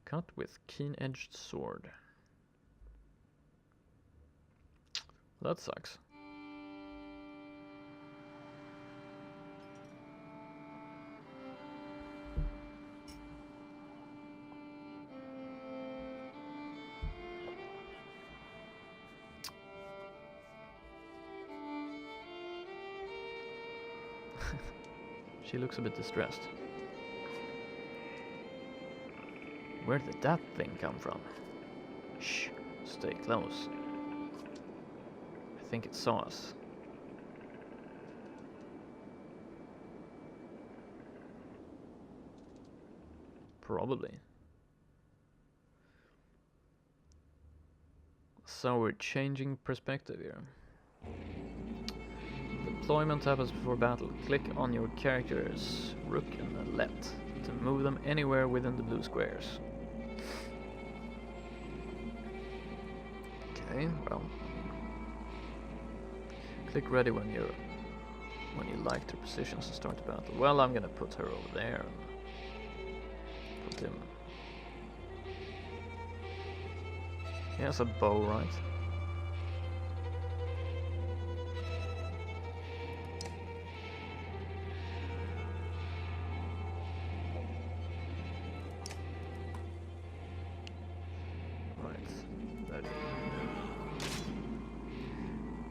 Cut with keen-edged sword. That sucks. She looks a bit distressed. Where did that thing come from? Shh, stay close. I think it saw us. Probably. So we're changing perspective here. Deployment happens before battle. Click on your character's rook and left to move them anywhere within the blue squares. Okay, well. Click ready when you like their positions and start the battle. Well, I'm gonna put her over there and put him. He has a bow, right?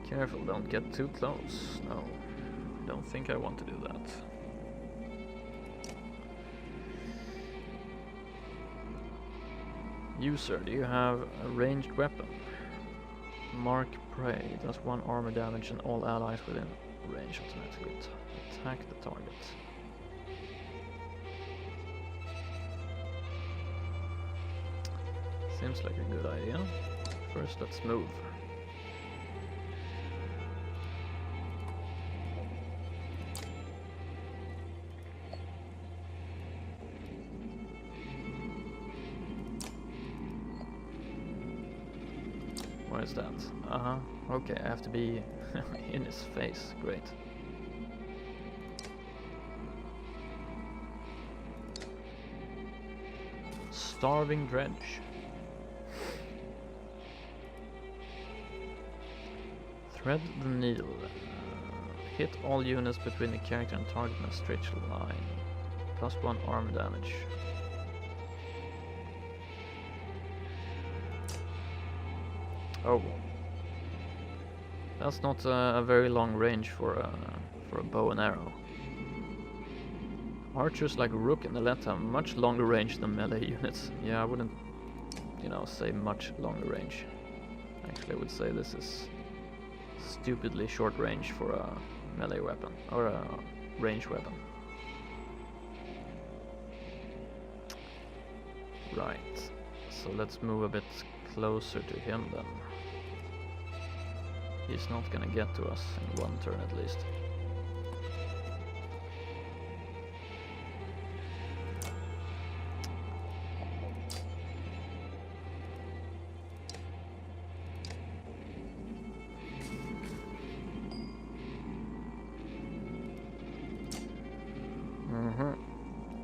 Careful, don't get too close. No, don't think I want to do that. User, do you have a ranged weapon? Mark prey, does 1 armor damage and all allies within range automatically attack the target. Seems like a good idea. First, let's move. Where is that? Okay, I have to be in his face. Great. Starving Dredge. Thread the needle. Hit all units between the character and target in a straight line. +1 armor damage. Oh, that's not a very long range for a bow and arrow. Archers like Rook and Alette have much longer range than melee units. Yeah, I wouldn't, say much longer range. Actually, I would say this is stupidly short range for a melee weapon or a range weapon. Right. So let's move a bit closer to him then. He's not gonna get to us in 1 turn at least.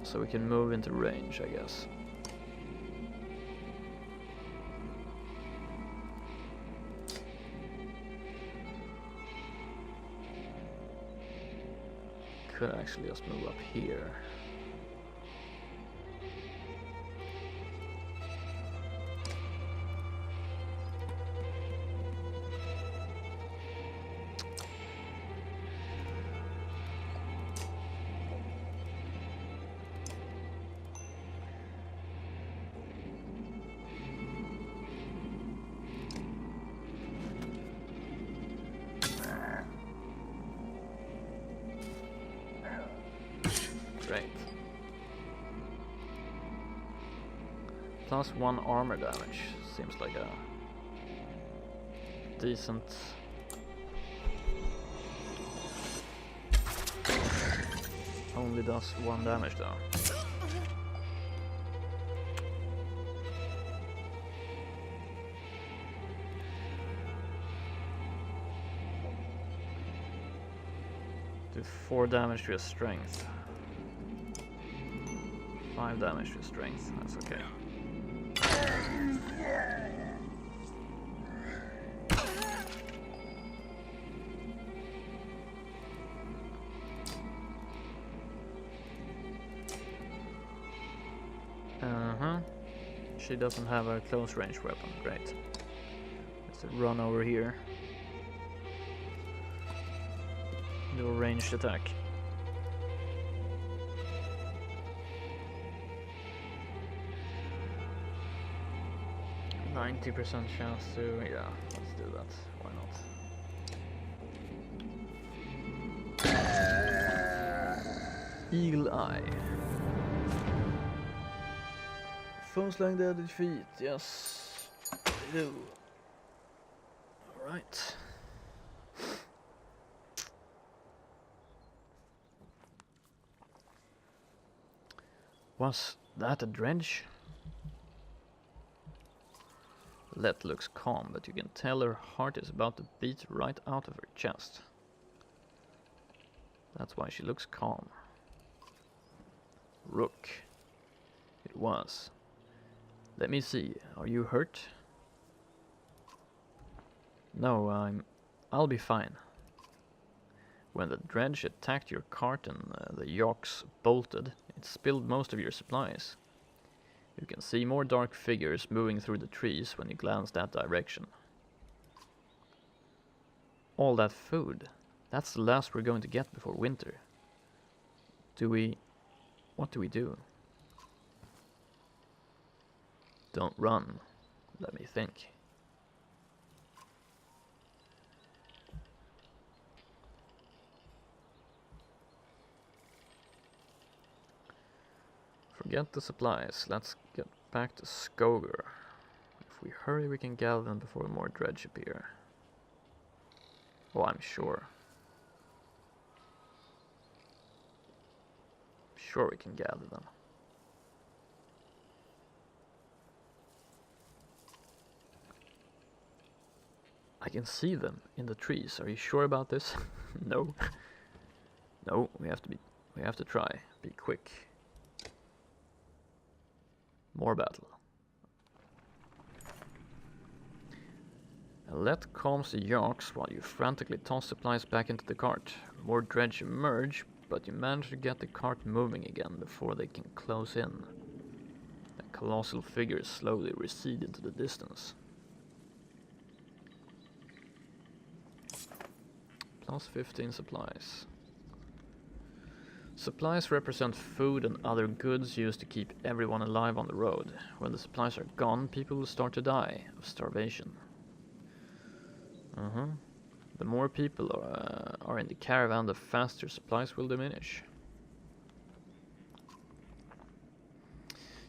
So we can move into range, I guess. Could actually just move up here. Great. +1 armor damage. Seems like a decent... Only does 1 damage though. Do 4 damage to his strength. 5 damage to strength, that's okay. She doesn't have a close range weapon. Great. Let's run over here. Do a ranged attack. 90% chance to... yeah, let's do that. Why not? Eagle Eye. Foes lying dead at feet, yes. They do. Alright. Was that a dredge? Let looks calm, but you can tell her heart is about to beat right out of her chest. That's why she looks calm. Rook. It was. Let me see. Are you hurt? No, I'll be fine. When the dredge attacked your cart and the yaks bolted, it spilled most of your supplies. You can see more dark figures moving through the trees when you glance that direction. All that food. That's the last we're going to get before winter. What do we do? Don't run. Let me think. Forget the supplies. Let's get back to Skoger. If we hurry, we can gather them before more dredge appear. Oh, I'm sure. Sure we can gather them. I can see them in the trees. Are you sure about this? No. No, we have to try. Be quick. More battle. Let calms the yaks while you frantically toss supplies back into the cart. More dredge emerge, but you manage to get the cart moving again before they can close in. The colossal figures slowly recede into the distance. Plus 15 supplies. Supplies represent food and other goods used to keep everyone alive on the road. When the supplies are gone, people will start to die of starvation. The more people are in the caravan, the faster supplies will diminish.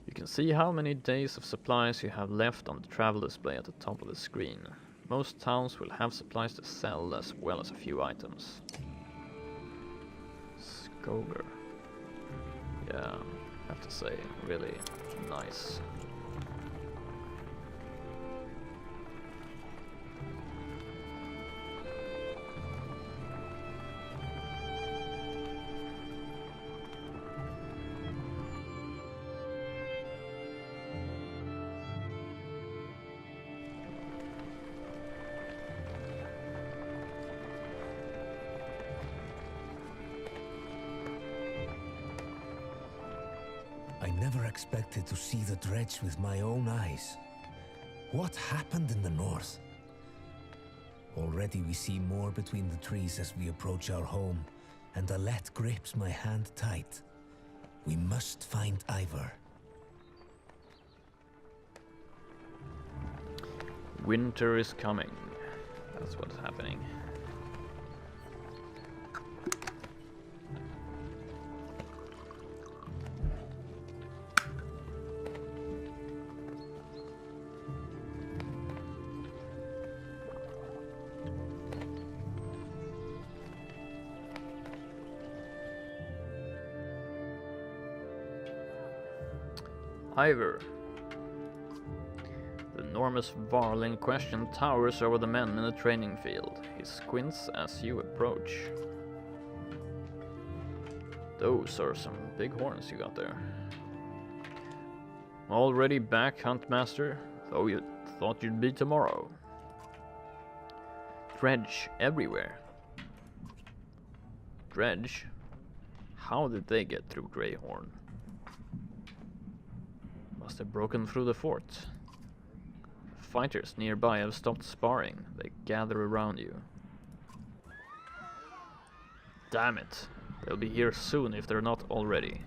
You can see how many days of supplies you have left on the travel display at the top of the screen. Most towns will have supplies to sell as well as a few items. Skoger. Yeah, I have to say, really nice. I never expected to see the dredge with my own eyes. What happened in the north? Already we see more between the trees as we approach our home, and Alette grips my hand tight. We must find Ivor. Winter is coming. That's what's happening. Ivor. The enormous varl in question towers over the men in the training field. He squints as you approach. Those are some big horns you got there. Already back, Huntmaster? Oh, you thought you'd be tomorrow. Dredge everywhere. Dredge? How did they get through Greyhorn? Must have broken through the fort. Fighters nearby have stopped sparring. They gather around you. Damn it. They'll be here soon if they're not already.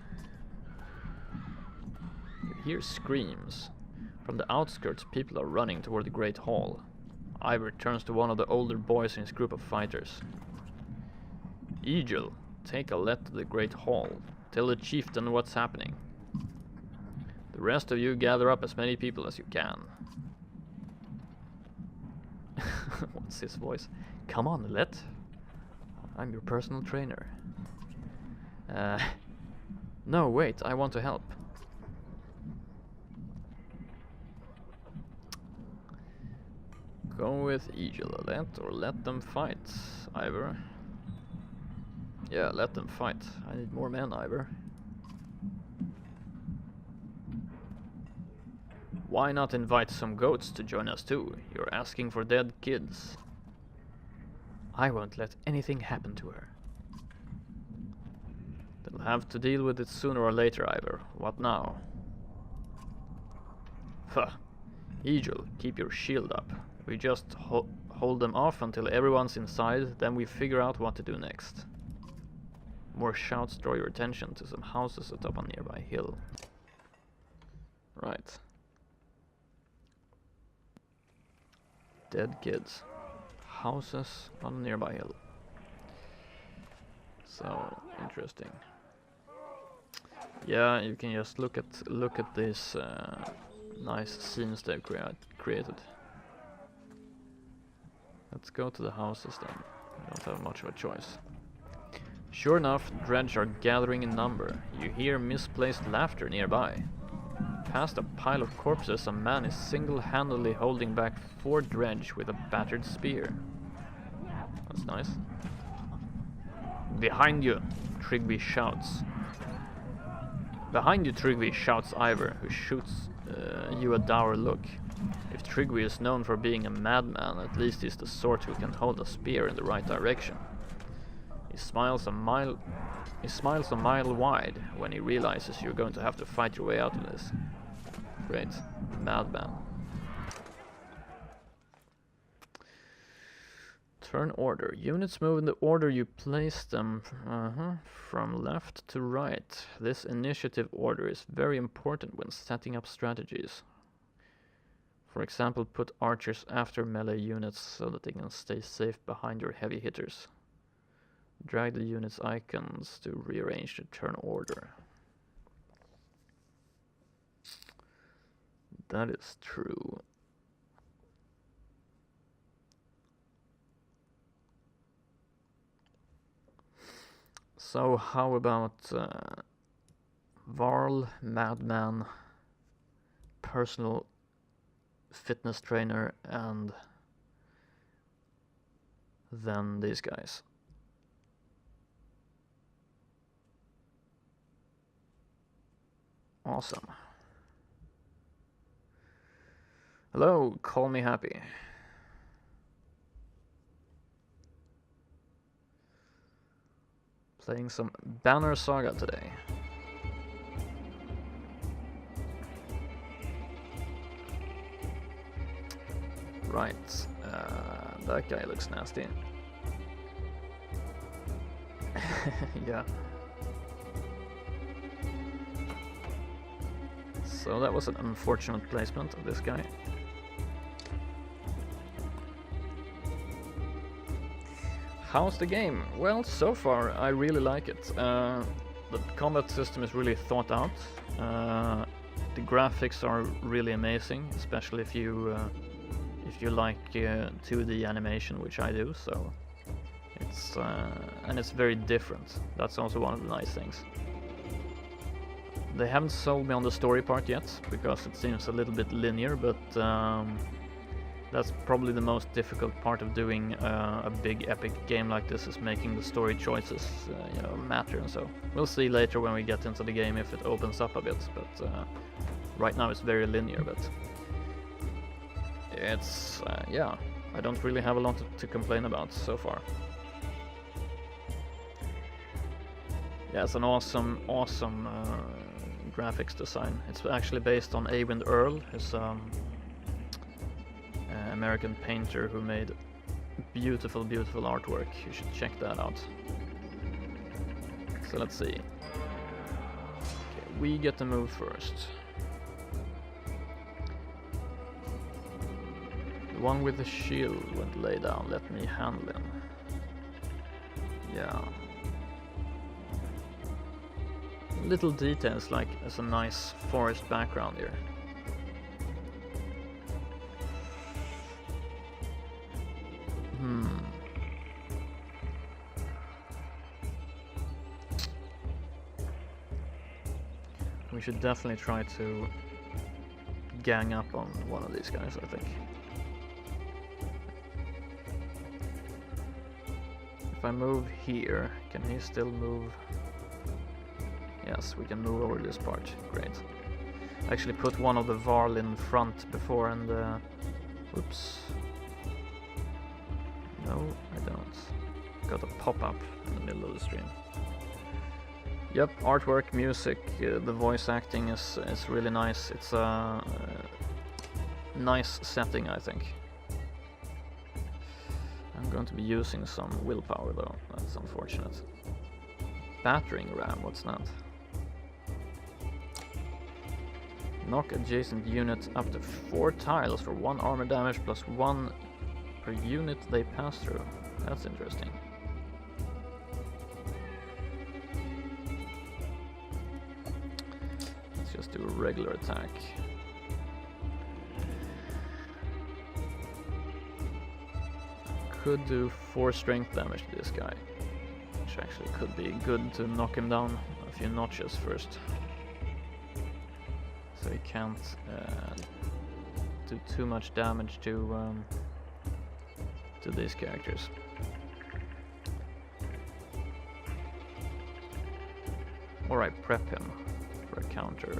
You hear screams. From the outskirts, people are running toward the Great Hall. Ivor turns to one of the older boys in his group of fighters. Egil, take Alette to the Great Hall. Tell the chieftain what's happening. The rest of you gather up as many people as you can. What's his voice? Come on, Alette. I'm your personal trainer. No, wait, I want to help. Go with Egil, Alette, or let them fight, Ivor. Yeah, let them fight. I need more men, Ivor. Why not invite some goats to join us too? You're asking for dead kids. I won't let anything happen to her. They'll have to deal with it sooner or later, Ivor. What now? Huh. Egil, keep your shield up. We just hold them off until everyone's inside, then we figure out what to do next. More shouts draw your attention to some houses atop a nearby hill. Right. Dead kids. Houses on a nearby hill. So interesting. Yeah, you can just look at these nice scenes they've created. Let's go to the houses then. We don't have much of a choice. Sure enough, Dredge are gathering in number. You hear misplaced laughter nearby. Past a pile of corpses, a man is single-handedly holding back 4 Dredge with a battered spear. That's nice. Behind you, Trigby shouts. Behind you, Trigby shouts Ivor, who shoots you a dour look. If Trigby is known for being a madman, at least he's the sort who can hold a spear in the right direction. He smiles a mile wide when he realizes you're going to have to fight your way out of this. Great. Madman. Turn order. Units move in the order you place them from left to right. This initiative order is very important when setting up strategies. For example, put archers after melee units so that they can stay safe behind your heavy hitters. Drag the unit's icons to rearrange the turn order. That is true. So how about Varl, Madman, personal fitness trainer, and then these guys. Awesome. Hello, call me happy. Playing some Banner Saga today. Right, that guy looks nasty. Yeah. So that was an unfortunate placement of this guy. How's the game? Well, so far I really like it. The combat system is really thought out. The graphics are really amazing, especially if you like 2D animation, which I do. So it's and it's very different. That's also one of the nice things. They haven't sold me on the story part yet because it seems a little bit linear, but that's probably the most difficult part of doing a big epic game like this, is making the story choices matter. And so we'll see later when we get into the game if it opens up a bit, but right now it's very linear. But it's yeah, I don't really have a lot to complain about so far. Yeah, it's an awesome graphics design. It's actually based on Eyvind Earle, his American painter who made beautiful artwork. You should check that out. So let's see. Okay, we get to move first. The one with the shield went lay down. Let me handle him. Yeah. Little details like there's a nice forest background here. We should definitely try to gang up on one of these guys, I think. If I move here, can he still move? Yes, we can move over this part. Great. I actually put one of the Varl in front before and oops. No, I don't. Got a pop-up in the middle of the stream. Yep, artwork, music, the voice acting is really nice. It's a nice setting, I think. I'm going to be using some willpower though, that's unfortunate. Battering ram, what's that? Knock adjacent unit up to 4 tiles for 1 armor damage plus 1 per unit they pass through. That's interesting. Let's just do a regular attack. Could do 4 strength damage to this guy, which actually could be good to knock him down a few notches first. So he can't do too much damage to these characters. Alright, prep him for a counter.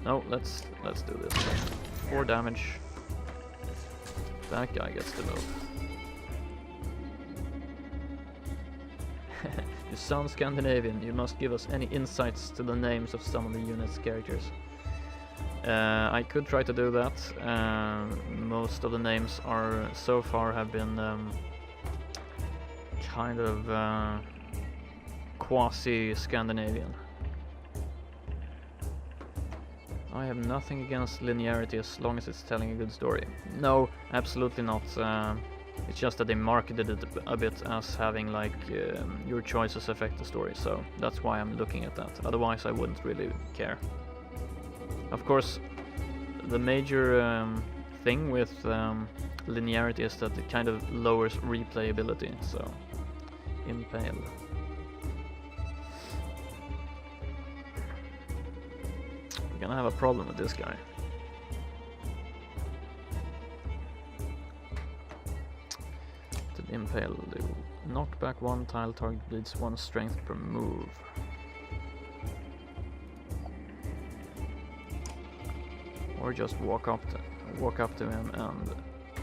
No, let's do this. 4 damage. That guy gets to move. You sound Scandinavian. You must give us any insights to the names of some of the unit's characters. I could try to do that. Most of the names are so far have been kind of quasi-Scandinavian. I have nothing against linearity as long as it's telling a good story. No, absolutely not. It's just that they marketed it a bit as having like your choices affect the story, so that's why I'm looking at that. Otherwise I wouldn't really care. Of course, the major thing with linearity is that it kind of lowers replayability, so impale. We're gonna have a problem with this guy. Impale do. Knock back 1 tile, target bleeds 1 strength per move. Or just walk up to him and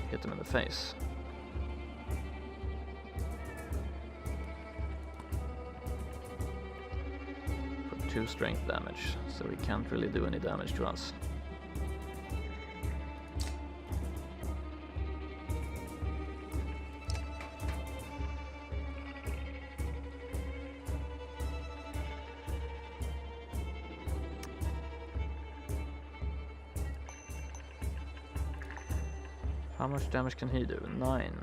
hit him in the face. For 2 strength damage, so he can't really do any damage to us. How much damage can he do? 9.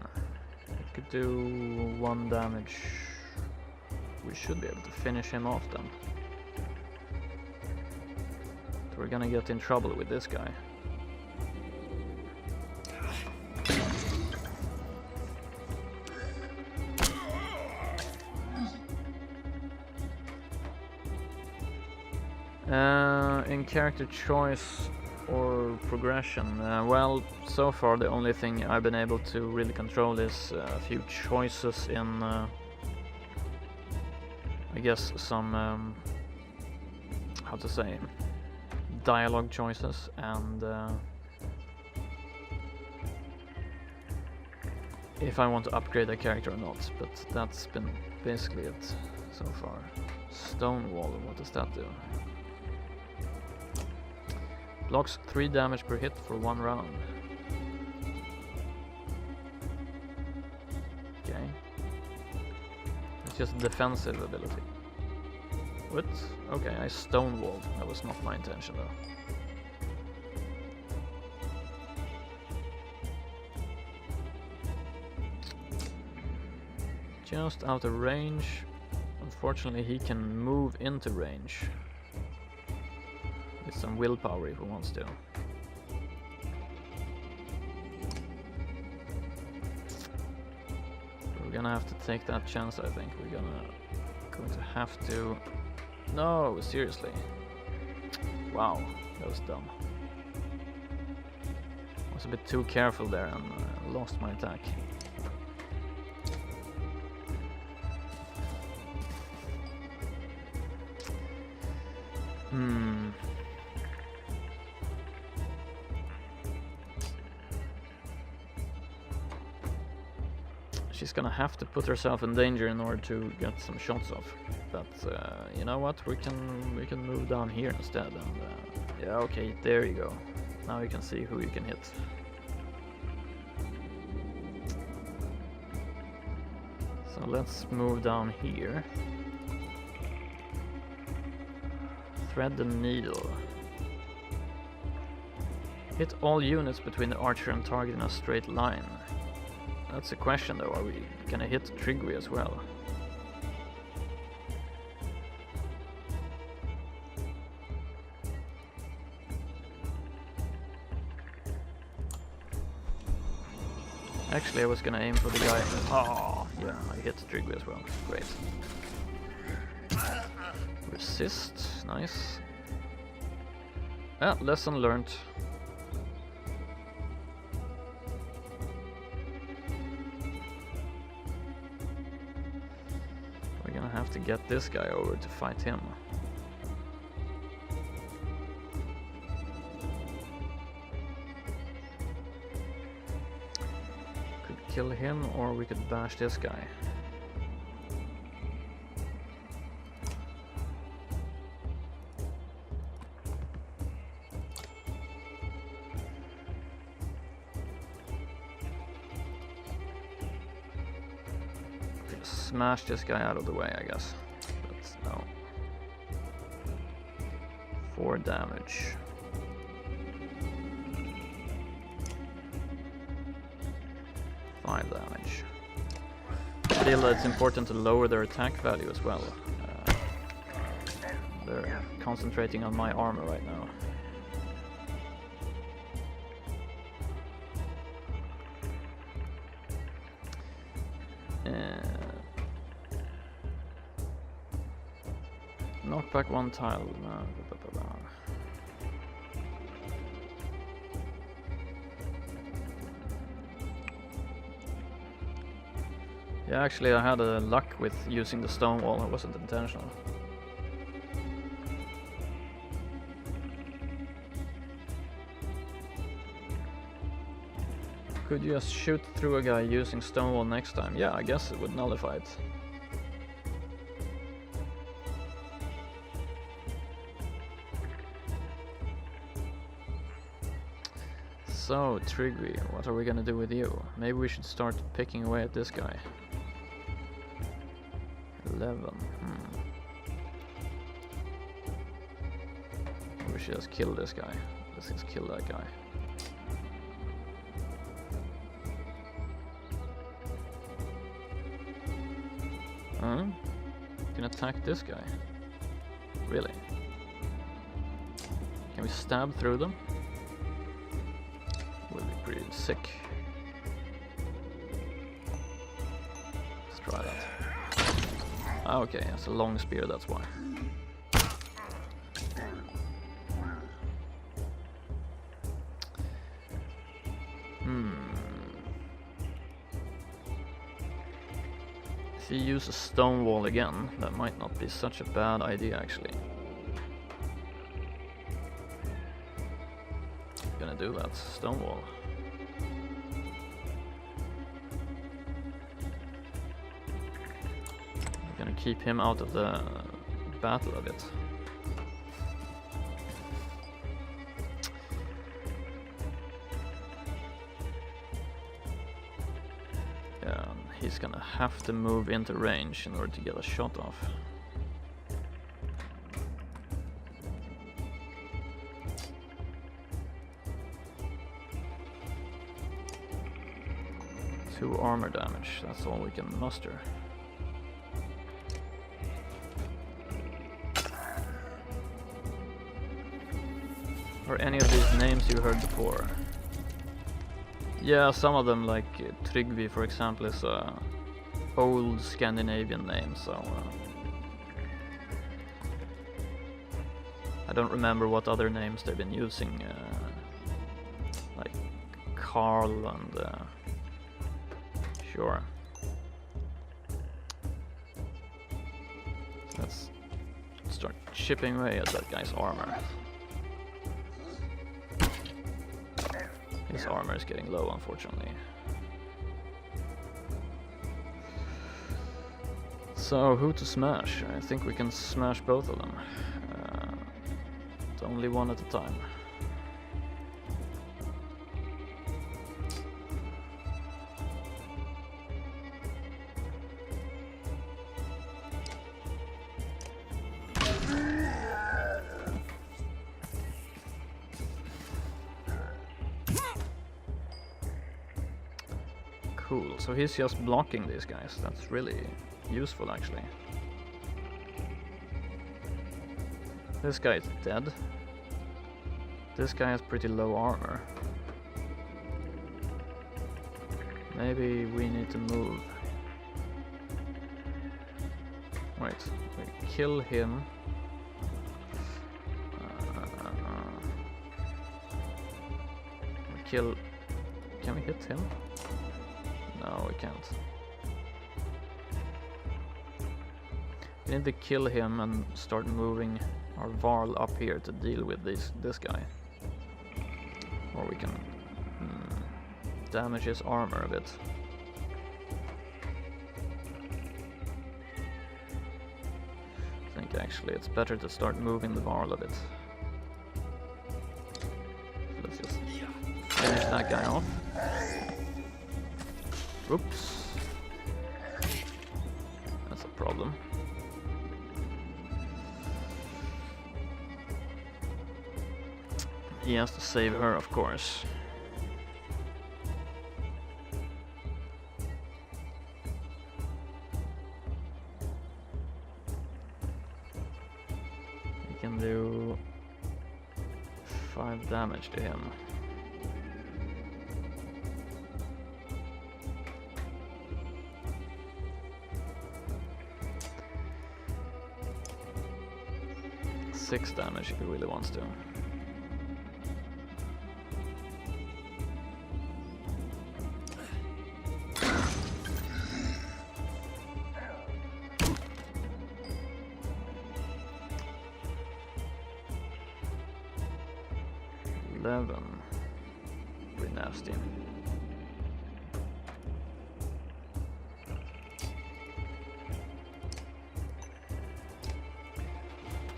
He could do 1 damage. We should be able to finish him off then. So we're gonna get in trouble with this guy. In character choice or progression, well, so far the only thing I've been able to really control is a few choices in, I guess, some, how to say, dialogue choices and if I want to upgrade that character or not, but that's been basically it so far. Stone wall, what does that do? Blocks 3 damage per hit for 1 round. Okay. It's just a defensive ability. What? Okay, I stonewalled. That was not my intention though. Just out of range. Unfortunately, he can move into range. With some willpower if he wants to. We're gonna have to take that chance, I think. We're going to have to... No, seriously. Wow, that was dumb. I was a bit too careful there and lost my attack. She's gonna have to put herself in danger in order to get some shots off. But you know what? We can move down here instead. And yeah, okay, there you go. Now you can see who you can hit. So let's move down here. Thread the needle. Hit all units between the archer and target in a straight line. That's a question though, are we gonna hit Trigwy as well? Actually I was gonna aim for the guy. Oh, yeah, I hit Trigwy as well. Great. Resist, nice. Ah, lesson learned. We're gonna have to get this guy over to fight him. Could kill him or we could bash this guy. Smash this guy out of the way, I guess. But no. 4 damage. Five damage. Still, it's important to lower their attack value as well. They're concentrating on my armor right now. Knock back 1 tile. Yeah, actually I had a luck with using the stone wall, it wasn't intentional. Could you just shoot through a guy using stone wall next time? Yeah, I guess it would nullify it. So, Trigwy, what are we gonna do with you? Maybe we should start picking away at this guy. 11. We should just kill this guy. Let's just kill that guy. Can attack this guy? Really? Can we stab through them? Would be pretty sick. Let's try that. Ah, okay, it's a long spear, that's why. If you use a stone wall again, that might not be such a bad idea actually. Gonna do that, stone wall. keep him out of the battle a bit. Yeah, he's gonna have to move into range in order to get a shot off. Two armor damage, that's all we can muster. Are any of these names you heard before? Yeah, some of them, like Tryggvi for example, is a old Scandinavian name, so I don't remember what other names they've been using, like Carl and sure. Let's start chipping away at that guy's armor. His armor is getting low, unfortunately. So, who to smash? I think we can smash both of them. But only one at a time. Cool, so he's just blocking these guys. That's really useful, actually. This guy is dead. This guy has pretty low armor. Maybe we need to move. Wait, we kill him. We kill... Can we hit him? No, we can't. We need to kill him and start moving our Varl up here to deal with this guy. Or we can damage his armor a bit. I think actually it's better to start moving the Varl a bit. So let's just finish that guy off. Oops. That's a problem. He has to save her, of course. We can do 5 damage to him. Six damage if he really wants to. Pretty nasty.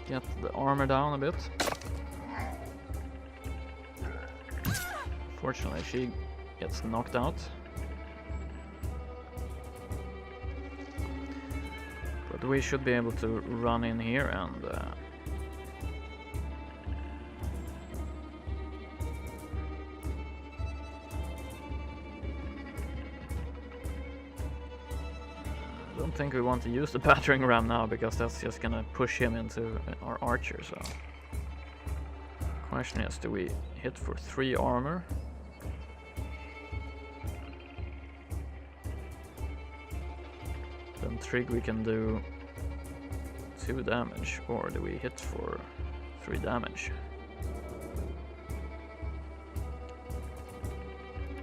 Get the armor down a bit. Fortunately, she gets knocked out. But we should be able to run in here and I don't think we want to use the battering ram now because that's just gonna push him into our archer, so question is, do we hit for 3 armor? Then Trig we can do 2 damage, or do we hit for 3 damage?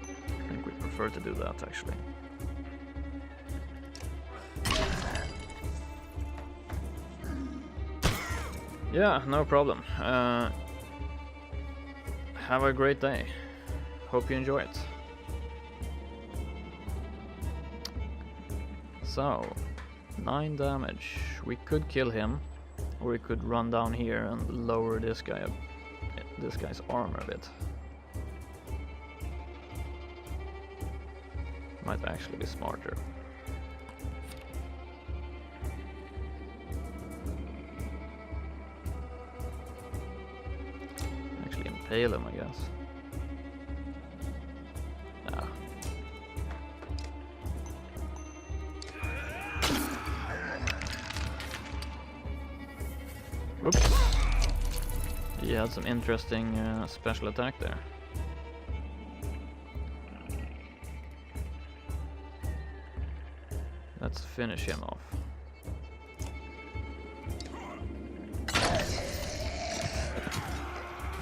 I think we prefer to do that actually. Yeah, no problem. Have a great day. Hope you enjoy it. So, 9 damage. We could kill him, or we could run down here and lower this guy's armor a bit. Might actually be smarter. Actually impale him, I guess. Ah. Oops. He had some interesting special attack there. Let's finish him off.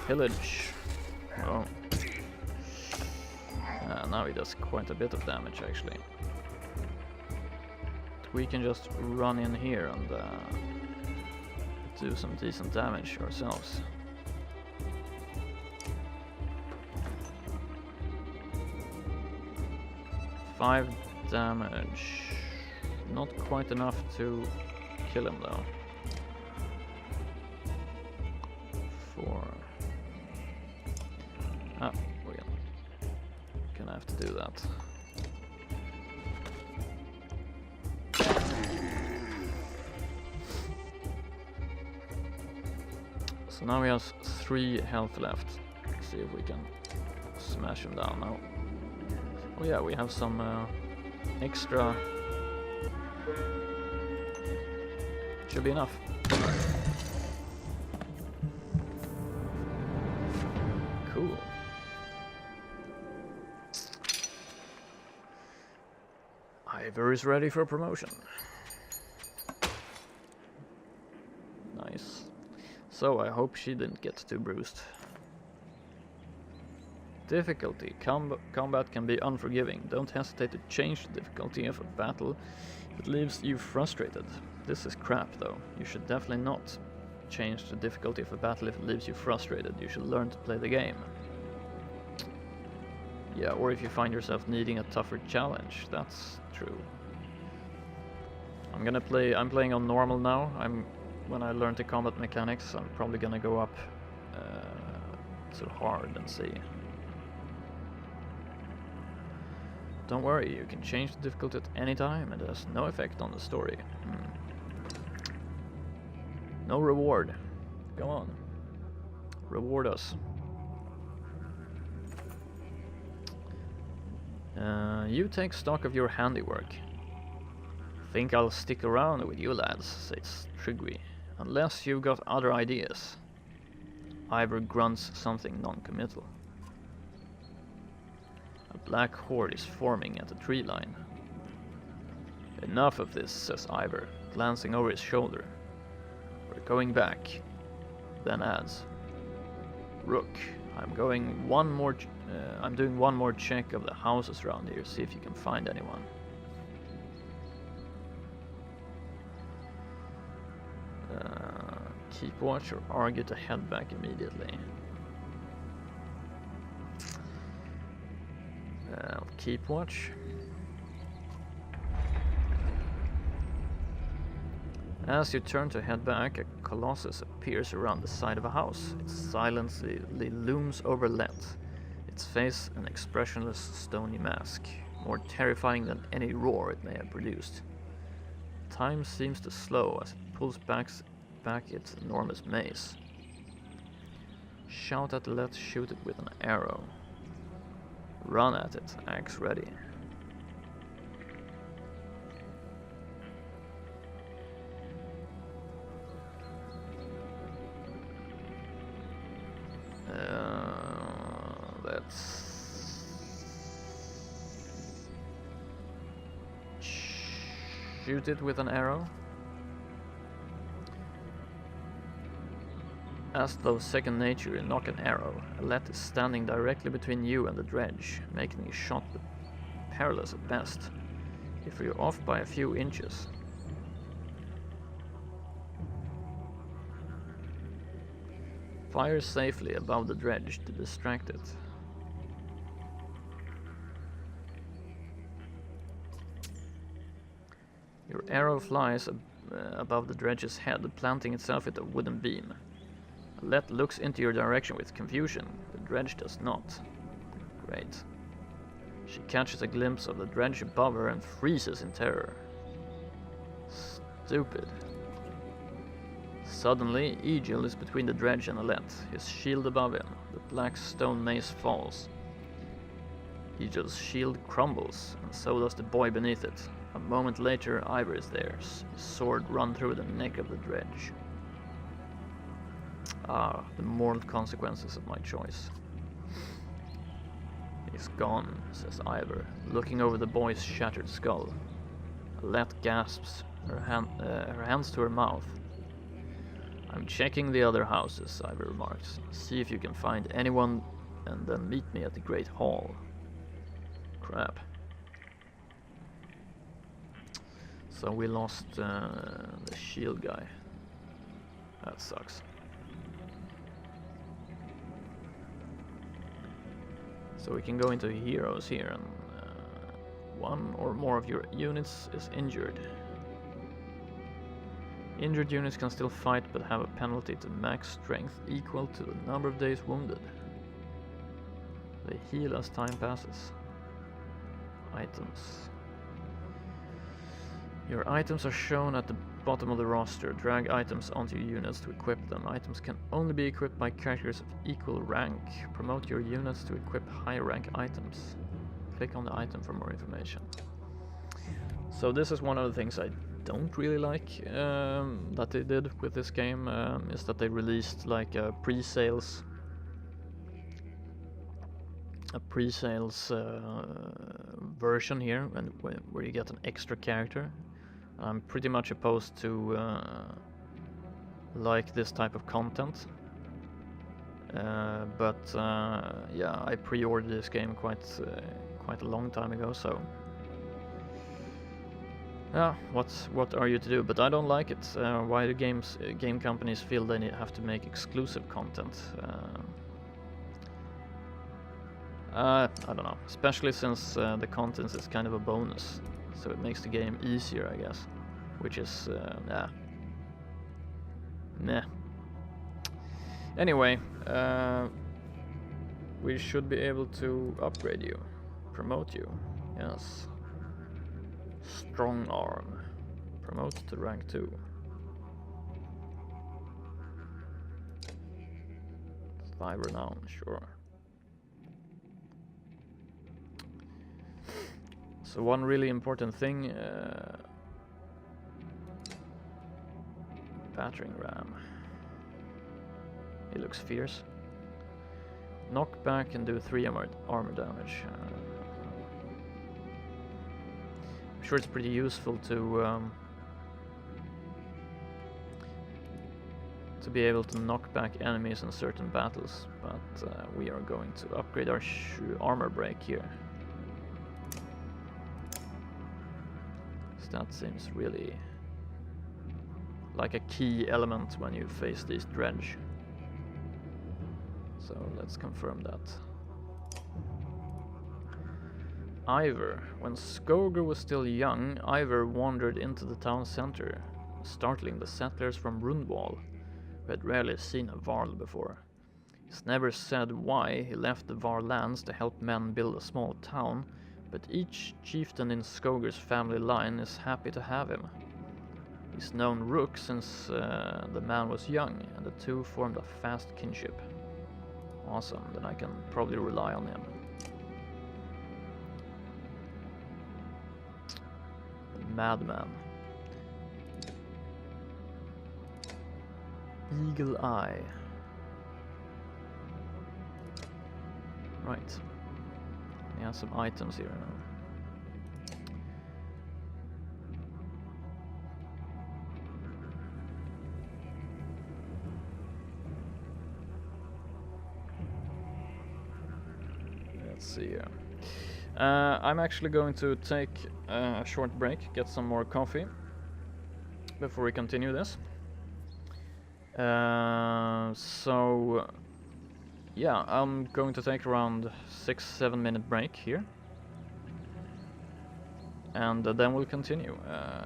Pillage. Oh. Now he does quite a bit of damage actually. We can just run in here and do some decent damage ourselves. Five damage. Not quite enough to kill him though. 4. Ah, we're gonna have to do that. So now he has 3 health left. Let's see if we can smash him down now. Oh yeah, we have some extra. Should be enough. Cool. Ivor is ready for promotion. Nice. So I hope she didn't get too bruised. Difficulty. Combat can be unforgiving. Don't hesitate to change the difficulty of a battle if it leaves you frustrated. This is crap though. You should definitely not change the difficulty of a battle if it leaves you frustrated. You should learn to play the game. Yeah, or if you find yourself needing a tougher challenge. That's true. I'm playing on normal now. When I learn the combat mechanics, I'm probably gonna go up to hard and see. Don't worry, you can change the difficulty at any time and it has no effect on the story. No reward. Come on. Reward us. You take stock of your handiwork. Think I'll stick around with you lads, says Trygve. Unless you've got other ideas. Ivor grunts something non-committal. A black horde is forming at the tree line. Enough of this, says Ivor, glancing over his shoulder. We're going back. Then adds, Rook, I'm doing one more check of the houses around here, see if you can find anyone. Keep watch or argue to head back immediately. I'll keep watch. As you turn to head back, a colossus appears around the side of a house. It silently looms over Let, its face an expressionless stony mask, more terrifying than any roar it may have produced. Time seems to slow as it pulls back its enormous mace. Shout at Let, shoot it with an arrow. Run at it, axe ready. Let's shoot it with an arrow. As though second nature, you knock an arrow. Let is standing directly between you and the dredge, making a shot perilous at best. If you're off by a few inches. Fire safely above the dredge to distract it. You're arrow flies above the dredge's head, planting itself with a wooden beam. Let looks into your direction with confusion. The dredge does not. Great. She catches a glimpse of the dredge above her and freezes in terror. Stupid. Suddenly, Egil is between the dredge and Alette, his shield above him. The black stone mace falls. Egil's shield crumbles, and so does the boy beneath it. A moment later, Eivor is there, his sword run through the neck of the dredge. Ah, the moral consequences of my choice. He's gone, says Eivor, looking over the boy's shattered skull. Alette gasps, her hands to her mouth. I'm checking the other houses, Eivor remarks. See if you can find anyone, and then meet me at the Great Hall. Crap. So we lost the shield guy. That sucks. So we can go into heroes here, and one or more of your units is injured. Injured units can still fight, but have a penalty to max strength equal to the number of days wounded. They heal as time passes. Items. Your items are shown at the bottom of the roster. Drag items onto your units to equip them. Items can only be equipped by characters of equal rank. Promote your units to equip high rank items. Click on the item for more information. So this is one of the things I don't really like that they did with this game, is that they released like a pre-sales version here, where you get an extra character. I'm pretty much opposed to like this type of content, but yeah, I pre-ordered this game quite a long time ago, so yeah, what are you to do? But I don't like it. Why the game companies feel they have to make exclusive content? I don't know. Especially since the content is kind of a bonus, so it makes the game easier, I guess. Which is meh. Anyway, we should be able to upgrade you, promote you. Yes. Strong arm. Promote to rank 2. High renown, sure. So one really important thing, battering ram. He looks fierce. Knock back and do 3 armor damage. I'm sure it's pretty useful to be able to knock back enemies in certain battles, but we are going to upgrade our armor break here. That seems really like a key element when you face these dredge. So let's confirm that. Eivor. When Skoger was still young, Eivor wandered into the town center, startling the settlers from Rundwall, who had rarely seen a Varl before. He's never said why he left the Var lands to help men build a small town, but each chieftain in Skoger's family line is happy to have him. He's known Rook since the man was young, and the two formed a fast kinship. Awesome, then I can probably rely on him. The Madman. Eagle Eye. Right. We have some items here now. Let's see here. I'm actually going to take a short break, get some more coffee before we continue this. So yeah, I'm going to take around 6-7 minute break here, and then we'll continue.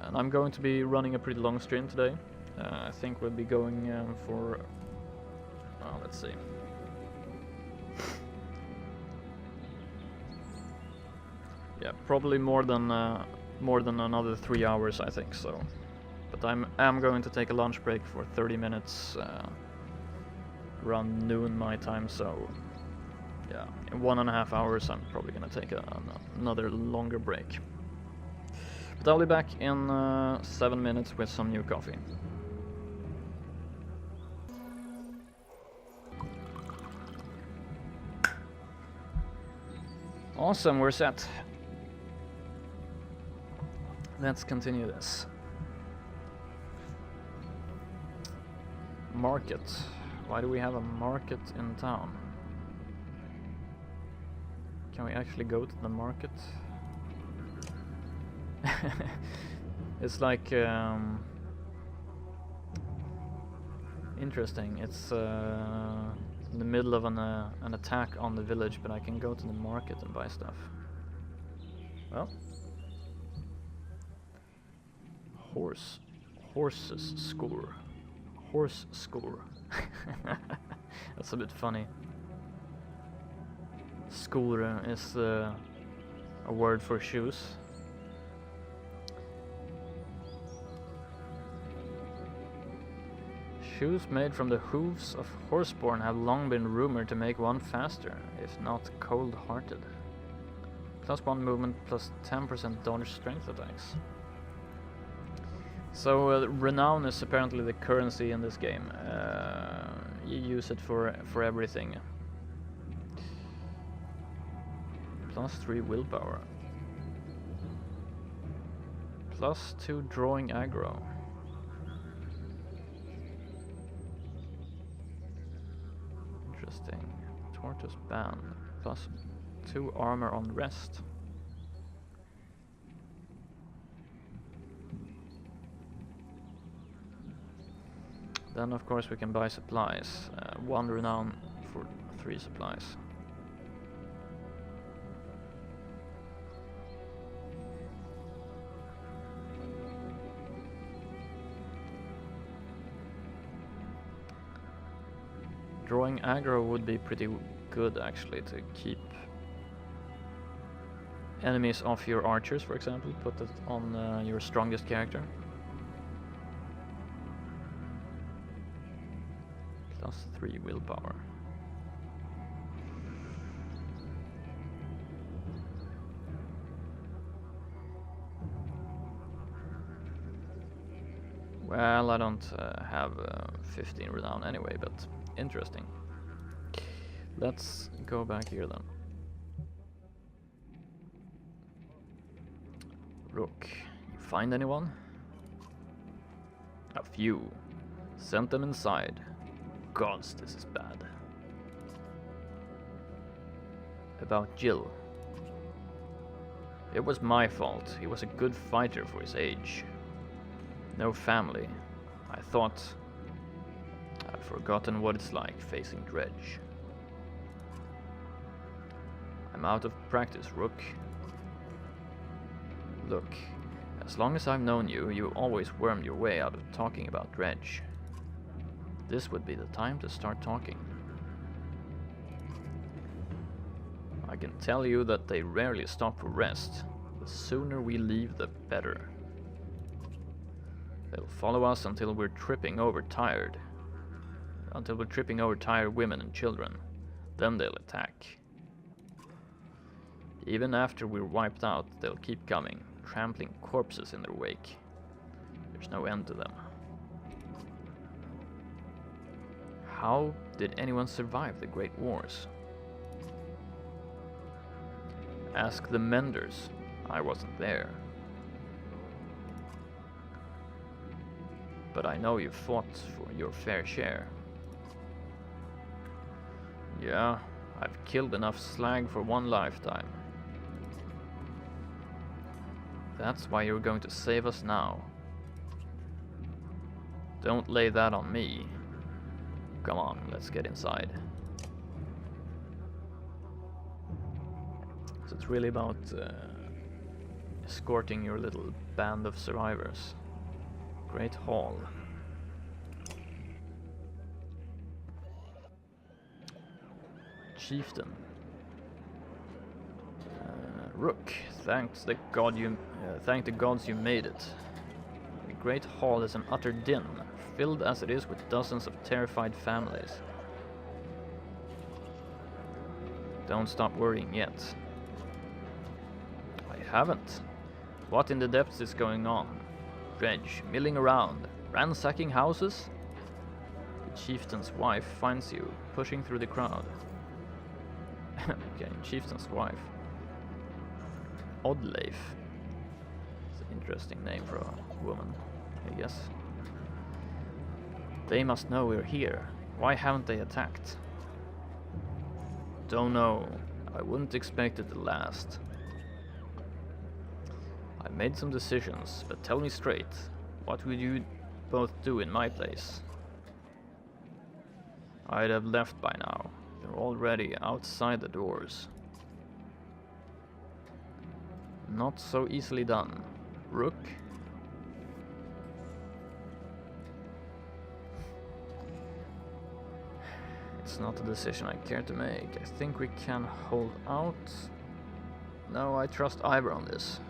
And I'm going to be running a pretty long stream today. I think we'll be going for... let's see. Yeah, probably more than another 3 hours, I think so. But I'm going to take a lunch break for 30 minutes, around noon my time. So yeah, in 1.5 hours I'm probably gonna take another longer break. But I'll be back in 7 minutes with some new coffee. Awesome, we're set. Let's continue this. Market. Why do we have a market in town? Can we actually go to the market? It's like interesting. It's in the middle of an attack on the village, but I can go to the market and buy stuff. Well, horses score. Horse score. That's a bit funny. Skor is a word for shoes. Shoes made from the hooves of horseborn have long been rumored to make one faster, if not cold-hearted. +1 movement, +10% dodge strength attacks. So renown is apparently the currency in this game. You use it for everything. +3 willpower. +2 drawing aggro. Interesting. Tortoise band. +2 armor on rest. Then of course we can buy supplies. 1 renown for 3 supplies. Drawing aggro would be pretty good actually, to keep enemies off your archers, for example. Put it on your strongest character. +3 willpower. Well, I don't have 15 renown anyway, but interesting. Let's go back here then. Rook, you find anyone? A few. Sent them inside. Gods, this is bad. About Jill. It was my fault. He was a good fighter for his age. No family. I thought I've forgotten what it's like facing Dredge. I'm out of practice, Rook. Look, as long as I've known you, you always wormed your way out of talking about Dredge. This would be the time to start talking. I can tell you that they rarely stop for rest. The sooner we leave, the better. They'll follow us until we're tripping over tired women and children. Then they'll attack. Even after we're wiped out, they'll keep coming, trampling corpses in their wake. There's no end to them. How did anyone survive the Great Wars? Ask the Menders. I wasn't there. But I know you fought for your fair share. Yeah, I've killed enough slag for one lifetime. That's why you're going to save us now. Don't lay that on me. Come on, let's get inside. So it's really about escorting your little band of survivors. Great Hall. Chieftain. Rook, thank the gods you made it. The Great Hall is an utter din, filled as it is with dozens of terrified families. Don't stop worrying yet. I haven't. What in the depths is going on? Dredge, milling around, ransacking houses? The chieftain's wife finds you, pushing through the crowd. Okay, chieftain's wife. Oddleif. It's an interesting name for a woman, I guess. They must know we're here. Why haven't they attacked? Don't know. I wouldn't expect it to last. I made some decisions, but tell me straight. What would you both do in my place? I'd have left by now. They're already outside the doors. Not so easily done. Rook? It's not a decision I care to make. I think we can hold out. No, I trust Ivor on this.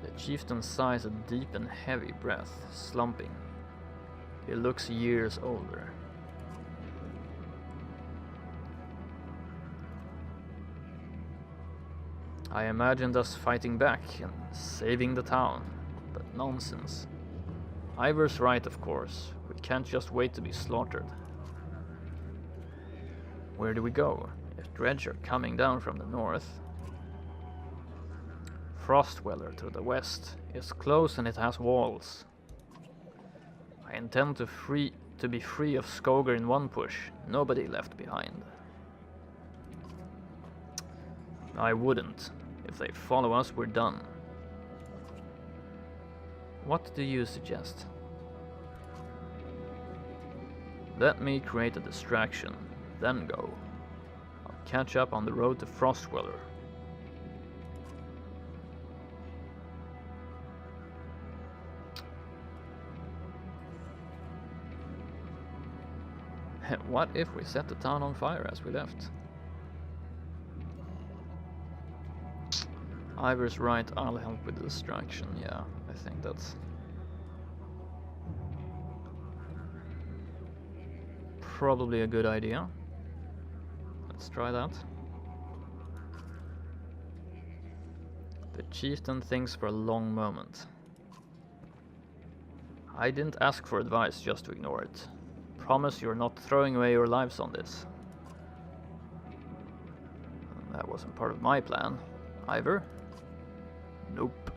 The chieftain sighs a deep and heavy breath, slumping. He looks years older. I imagined us fighting back and saving the town, but nonsense. Ivor's right, of course. We can't just wait to be slaughtered. Where do we go? If Dredge are coming down from the north. Frostweller to the west is close and it has walls. I intend to be free of Skogar in one push, nobody left behind. I wouldn't. If they follow us, we're done. What do you suggest? Let me create a distraction, then go. I'll catch up on the road to Frostweller. What if we set the town on fire as we left? Ivor's right, I'll help with the distraction. Yeah, I think that's probably a good idea. Let's try that. The chieftain thinks for a long moment. I didn't ask for advice just to ignore it. Promise you're not throwing away your lives on this. That wasn't part of my plan. Ivor? Nope.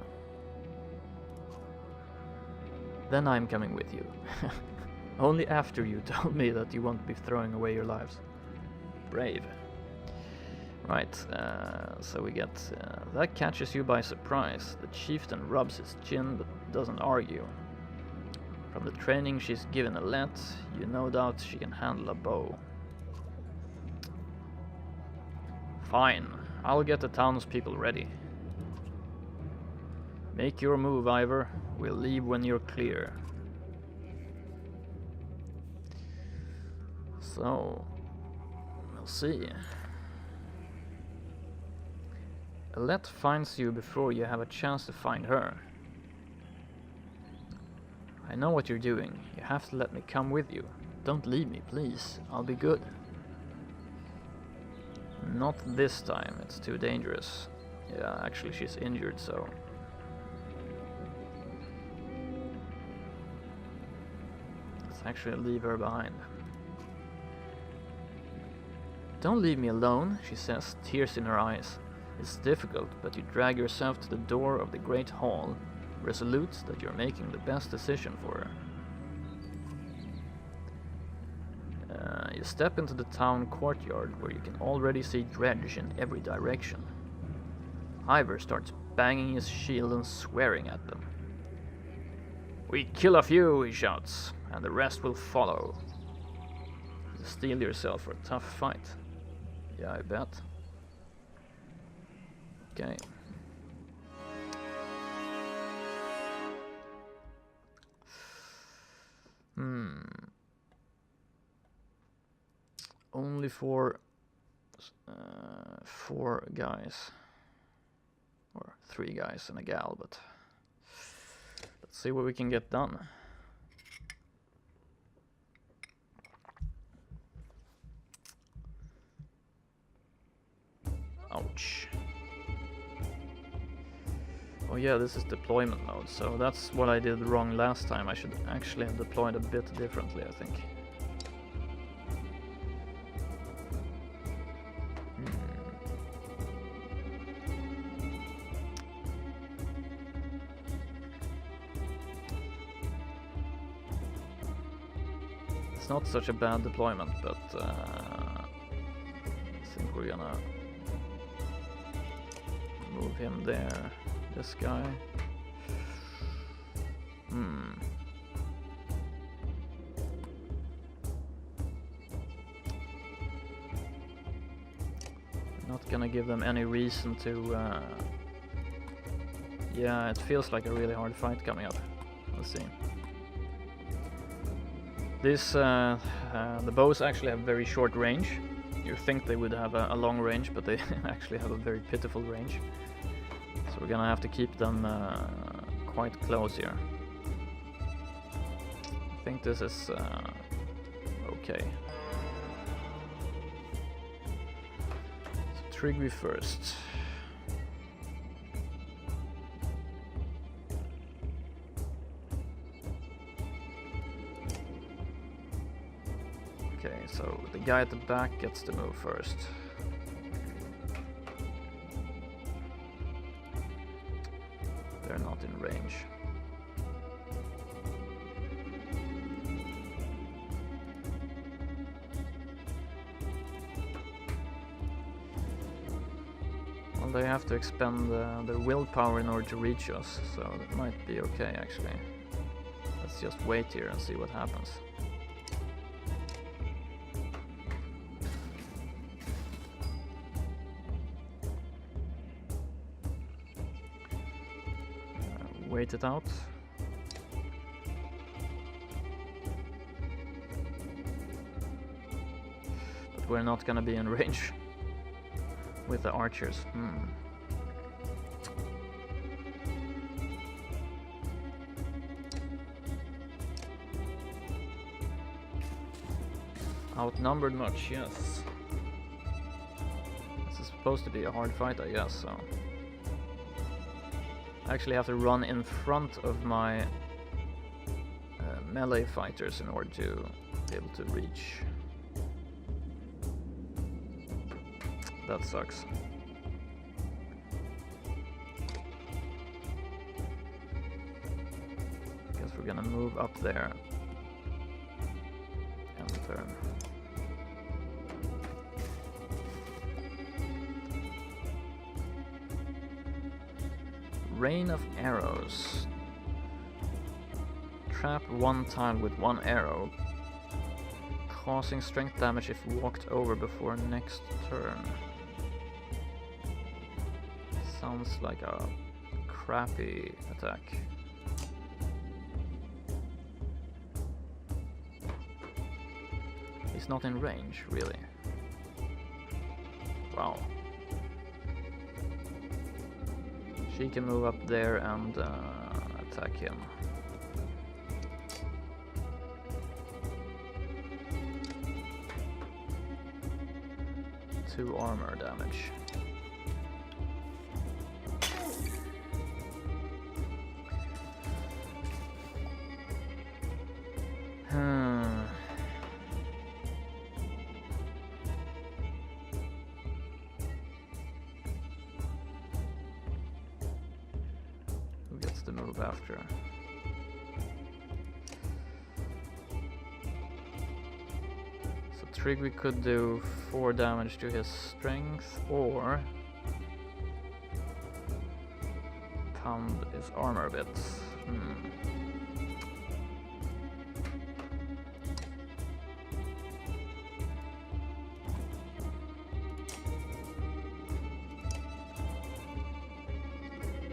Then I'm coming with you. Only after you told me that you won't be throwing away your lives. Brave. Right, so we get... that catches you by surprise. The chieftain rubs his chin but doesn't argue. From the training she's given Alette, you no doubt she can handle a bow. Fine, I'll get the townspeople ready. Make your move, Ivor. We'll leave when you're clear. So, we'll see. Alette finds you before you have a chance to find her. I know what you're doing. You have to let me come with you. Don't leave me, please. I'll be good. Not this time. It's too dangerous. Yeah, actually she's injured, so... let's actually leave her behind. Don't leave me alone, she says, tears in her eyes. It's difficult, but you drag yourself to the door of the Great Hall, resolute that you're making the best decision for her. You step into the town courtyard where you can already see Dredge in every direction. Ivor starts banging his shield and swearing at them. We kill a few, he shouts, and the rest will follow. You steel yourself for a tough fight. Yeah, I bet. Okay. Only for 4 guys. Or 3 guys and a gal, but let's see what we can get done. Ouch. Oh yeah, this is deployment mode, so that's what I did wrong last time. I should actually have deployed a bit differently, I think. It's not such a bad deployment, but I think we're gonna move him there. This guy. Not gonna give them any reason to... Yeah, it feels like a really hard fight coming up. Let's see. This, the bows actually have very short range. You think they would have a long range, but they actually have a very pitiful range. So we're gonna have to keep them quite close here. I think this is okay. So Trigby first. Okay, so the guy at the back gets to move first. They're not in range. Well, they have to expend their willpower in order to reach us, so that might be okay actually. Let's just wait here and see what happens. Wait it out. But we're not gonna be in range with the archers. Outnumbered much, yes. This is supposed to be a hard fight, I guess, so... I actually have to run in front of my melee fighters in order to be able to reach. That sucks. Guess we're gonna move up there and turn. Rain of arrows. Trap one tile with 1 arrow, causing strength damage if walked over before next turn. Sounds like a crappy attack. He's not in range, really. Wow. She can move up there and attack him. Two armor damage. To move after. So Trigby could do 4 damage to his strength or pound his armor a bit.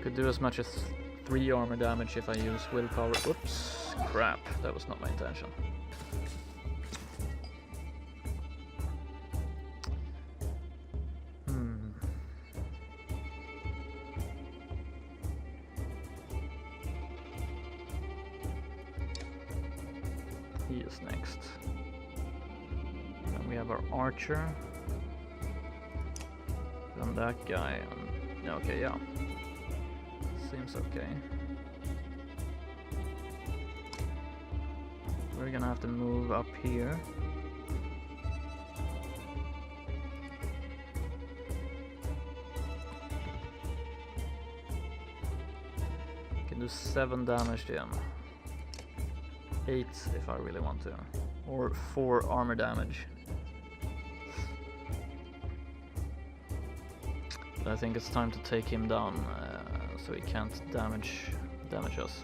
Could do as much as 3 armor damage if I use willpower. Oops, Crap, that was not my intention. He is next. Then we have our archer. Then that guy. Okay, yeah. Seems okay. We're gonna have to move up here. Can do 7 damage to him. 8 if I really want to. Or 4 armor damage. But I think it's time to take him down so he can't damage us.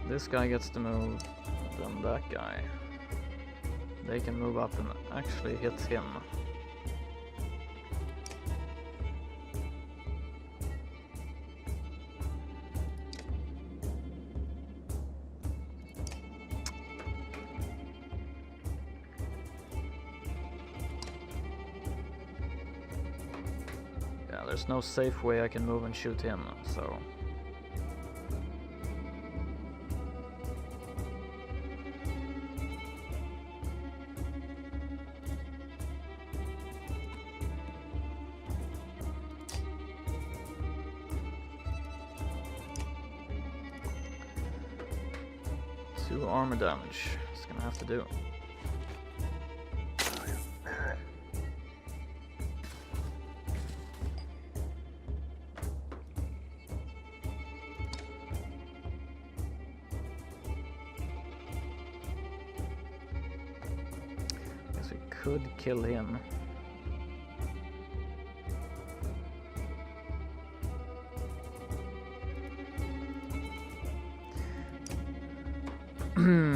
This guy gets to move, then that guy. They can move up and actually hit him. Yeah, there's no safe way I can move and shoot him, so... armor damage. It's gonna have to do. Guess we could kill him.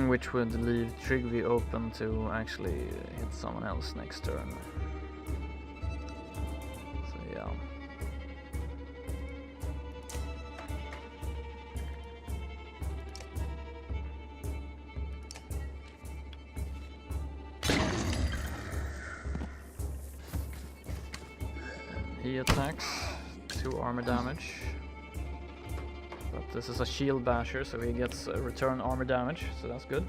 Which would leave Trigvi open to actually hit someone else next turn. So yeah. He attacks, 2 armor damage. But this is a shield basher, so he gets return armor damage, so that's good.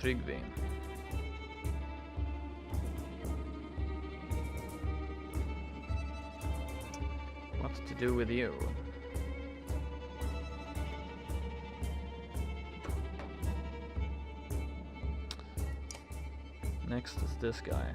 Trigvi. What to do with you? Next is this guy.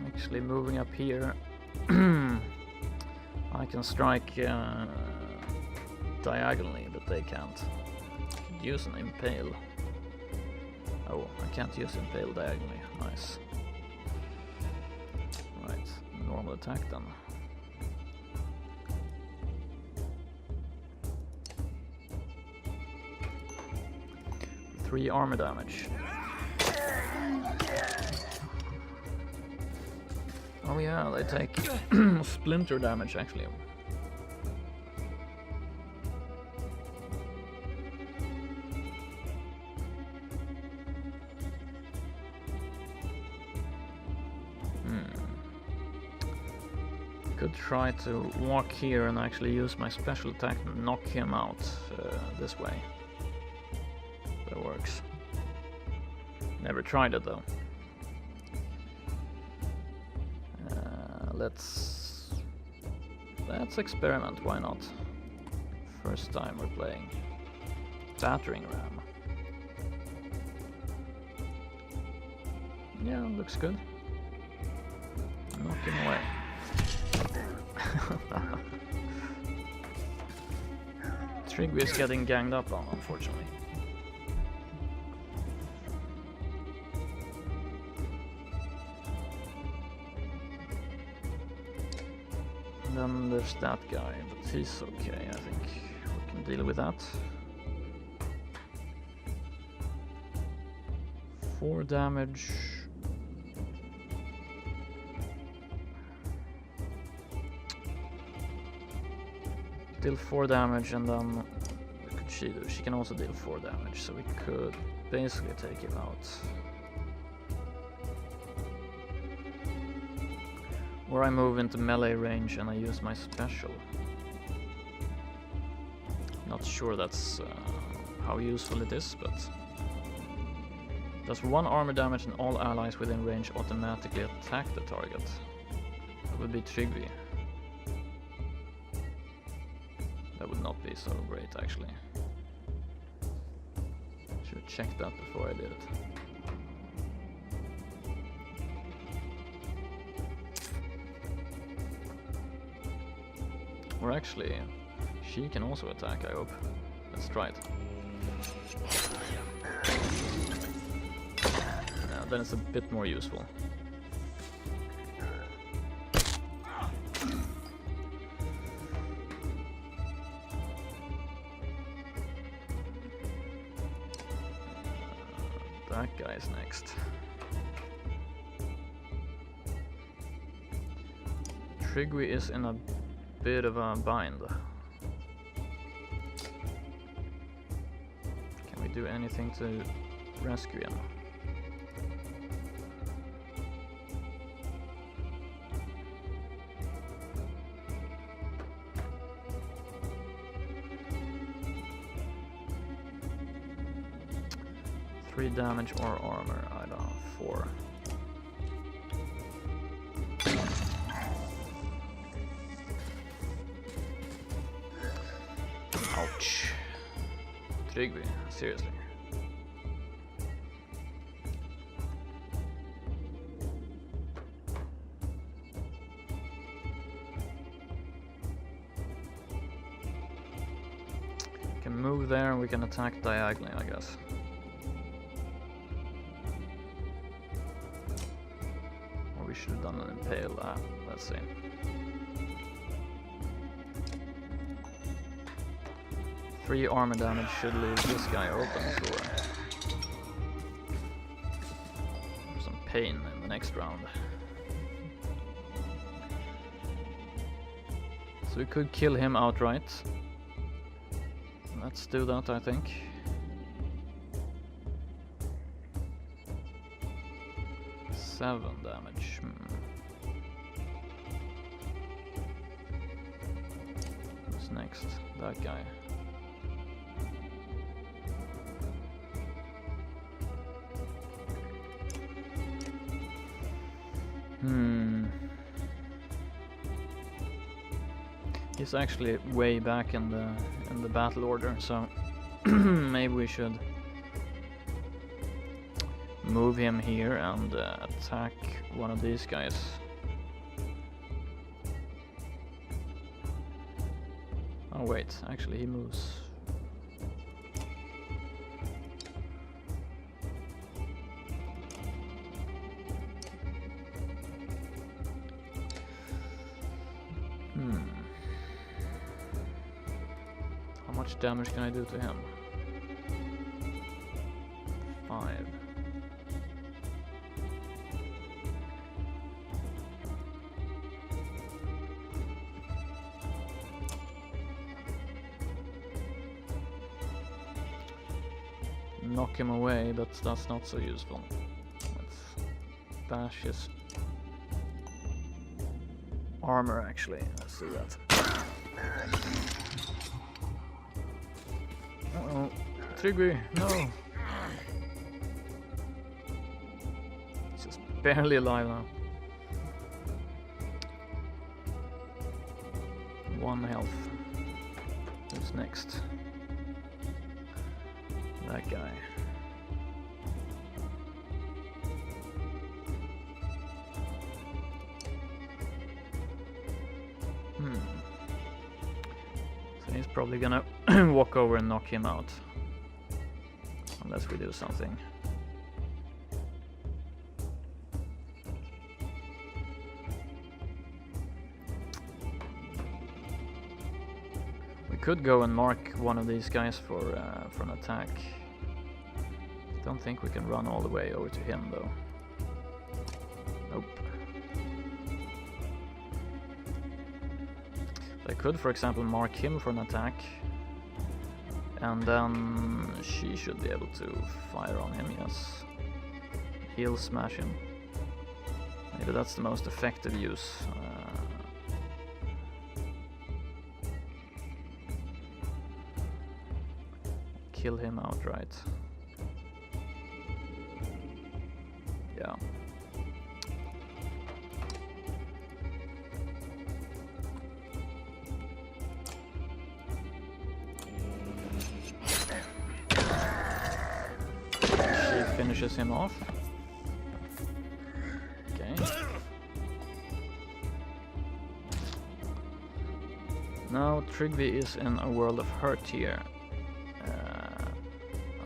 Actually moving up here, I can strike diagonally, but they can't. Use an impale. Oh, I can't use impale diagonally. Nice. Right, normal attack then. Three armor damage. Oh yeah, they take splinter damage actually. Could try to walk here and actually use my special attack and knock him out this way. That works. Never tried it though. Let's experiment, why not? First time we're playing. Battering ram. Yeah, looks good. Knock him away. Trigby is getting ganged up on, unfortunately. And then there's that guy, but he's okay, I think we can deal with that. 4 damage. Deal 4 damage, and then what could she do? She can also deal 4 damage, so we could basically take him out. Or I move into melee range and I use my special. Not sure that's how useful it is, but does 1 armor damage and all allies within range automatically attack the target? That would be Trigby. That would not be so great, actually. Should have checked that before I did it. Or actually, she can also attack, I hope. Let's try it. Then it's a bit more useful. That guy's next. Trigby is in a bit of a bind. Can we do anything to rescue him? Three damage or armor, I don't know, 4. Ouch. Trigby, seriously. Can move there and we can attack diagonally, I guess. Or we should have done an impale. Let's see. Three armor damage should leave this guy open for some pain in the next round. So we could kill him outright. Let's do that, I think. Seven damage. Who's next? That guy. He's actually way back in the battle order, so maybe we should move him here and attack one of these guys. Oh wait, actually he moves. How much damage can I do to him? 5. Knock him away, but that's not so useful. Let's bash his armor, actually. Let's do that. Uh-oh. Trigby, no! He's just barely alive now. 1 health. Who's next? That guy. He's probably gonna walk over and knock him out. Unless we do something. We could go and mark one of these guys for an attack. Don't think we can run all the way over to him though. Nope. So I could, for example, mark him for an attack, and then she should be able to fire on him, yes. He'll smash him. Maybe that's the most effective use. Kill him outright. Yeah. She finishes him off. Okay. Now Trygve is in a world of hurt here.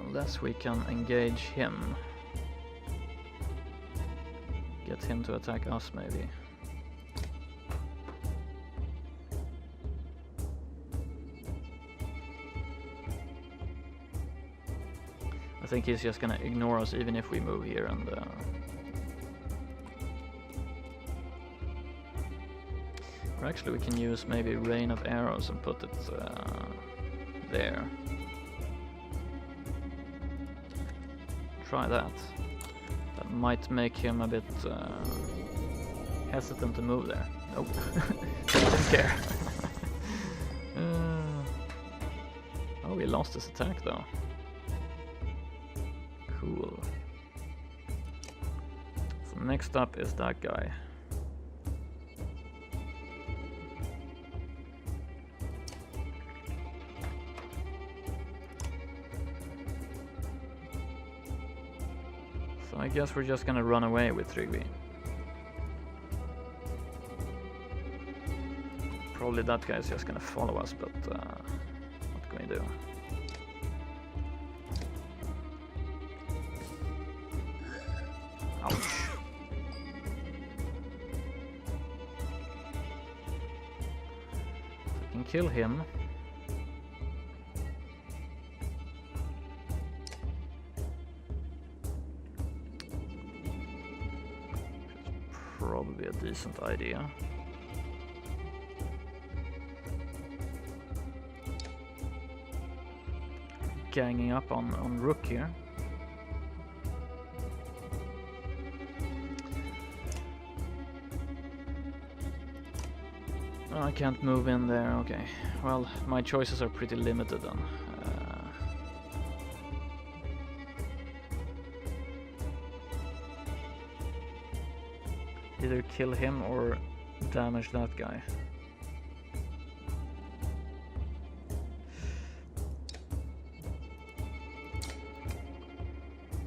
Unless we can engage him. Get him to attack us, maybe. I think he's just gonna ignore us even if we move here and... Or actually we can use maybe Rain of Arrows and put it there. Try that. That might make him a bit hesitant to move there. Nope. Didn't care. Oh, he lost his attack though. Cool. So next up is that guy. I guess we're just gonna run away with Trygve. Probably that guy's just gonna follow us, but what can we do? Ouch. So we can kill him. Probably a decent idea. Ganging up on Rook here. Oh, I can't move in there, okay. Well, my choices are pretty limited then. Either kill him or damage that guy. I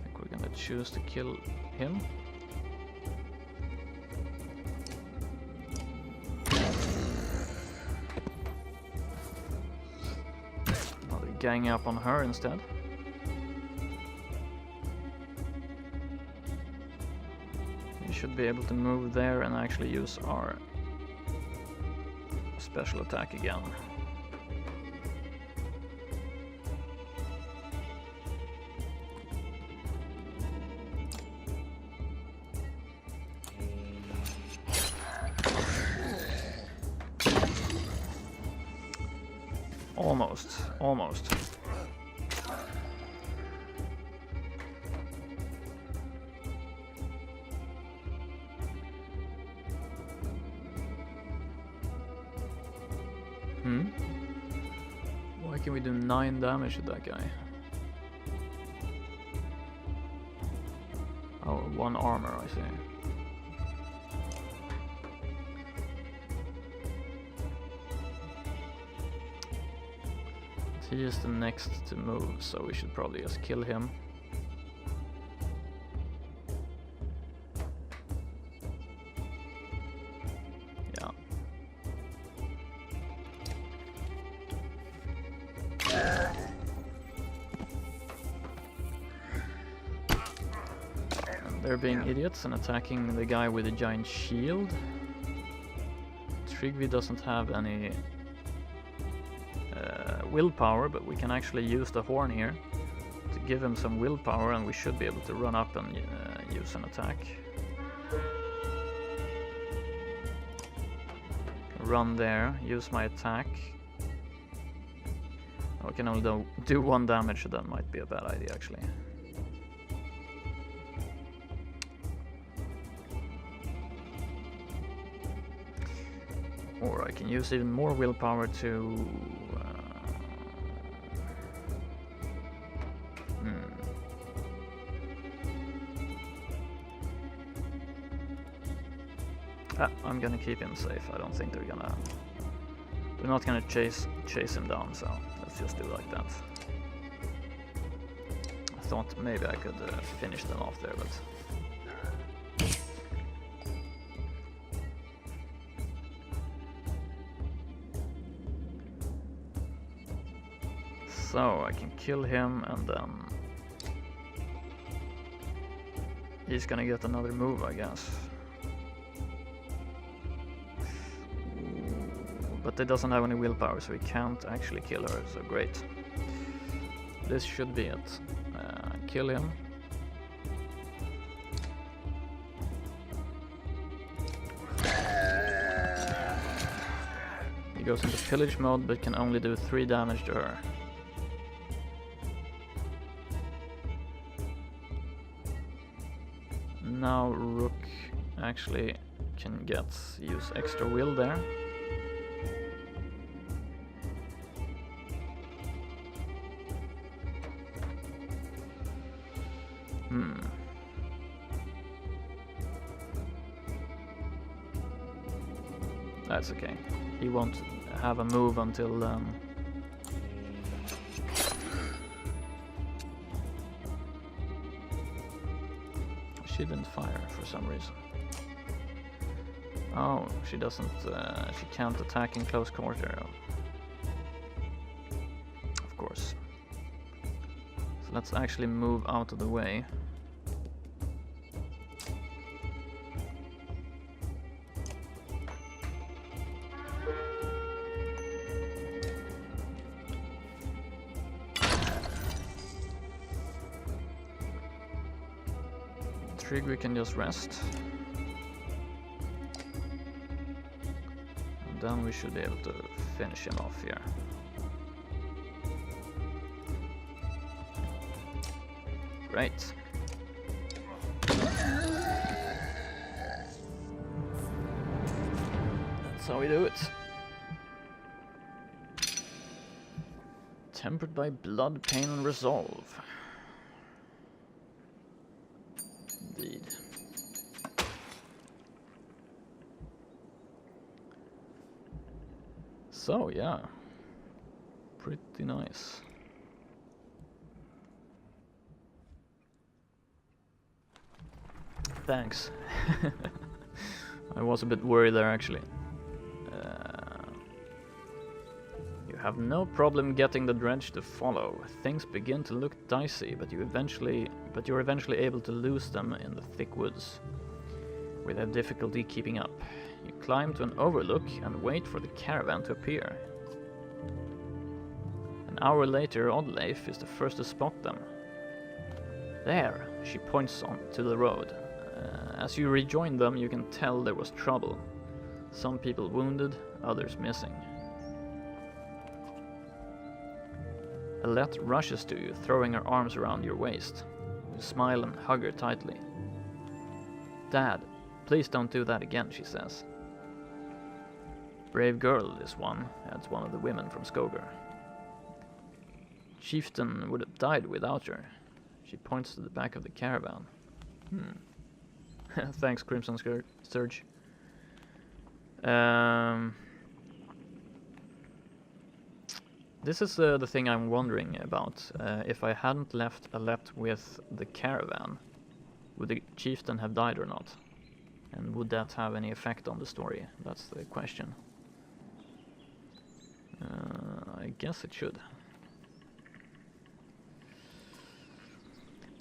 think we're gonna choose to kill him. Now they're ganging up on her instead. Should be able to move there and actually use our special attack again. Almost. Why can we do 9 damage to that guy? Oh, 1 armor, I see. He is the next to move, so we should probably just kill him. They're being idiots and attacking the guy with a giant shield. Tryggvi doesn't have any willpower, but we can actually use the horn here to give him some willpower, and we should be able to run up and use an attack. Run there, use my attack. I can only do 1 damage, so that might be a bad idea actually. Or I can use even more willpower to... I'm gonna keep him safe. I don't think they're not gonna chase him down, so let's just do like that. I thought maybe I could finish them off there, but... So I can kill him, and then he's gonna get another move, I guess. But he doesn't have any willpower, so he can't actually kill her, so great. This should be it. Kill him. He goes into pillage mode, but can only do 3 damage to her. Now Rook actually can use extra will there. That's okay. He won't have a move until she didn't fire for some reason. Oh, she doesn't. She can't attack in close quarter. Of course. So let's actually move out of the way. We can just rest, and then we should be able to finish him off here. Great. That's how we do it. Tempered by blood, pain, and resolve. Indeed. So yeah, pretty nice. Thanks. I was a bit worried there actually. You have no problem getting the dredge to follow. Things begin to look dicey, but you're eventually able to lose them in the thick woods, without difficulty keeping up. You climb to an overlook and wait for the caravan to appear. An hour later, Oddleif is the first to spot them. There, she points on to the road. As you rejoin them, you can tell there was trouble. Some people wounded, others missing. Alette rushes to you, throwing her arms around your waist. You smile and hug her tightly. Dad, please don't do that again, she says. Brave girl, this one, adds one of the women from Skogar. Chieftain would have died without her. She points to the back of the caravan. Thanks, Crimson Surge. This is the thing I'm wondering about. If I hadn't left Alette with the caravan, would the chieftain have died or not? And would that have any effect on the story? That's the question. I guess it should.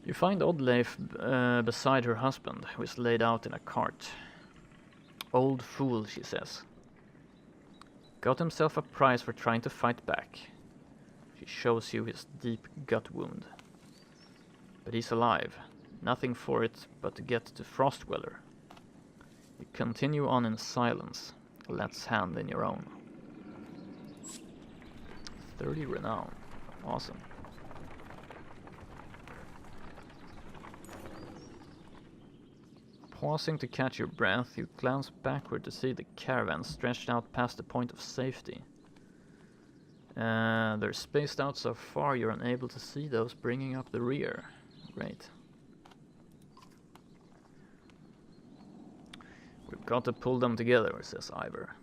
You find Oddleif beside her husband, who is laid out in a cart. Old fool, she says. Got himself a prize for trying to fight back. She shows you his deep gut wound. But he's alive. Nothing for it but to get to Frostweller. You continue on in silence. Let's hand in your own. 30 renown. Awesome. Pausing to catch your breath, you glance backward to see the caravan stretched out past the point of safety. They're spaced out so far you're unable to see those bringing up the rear. Great. We've got to pull them together, says Ivor.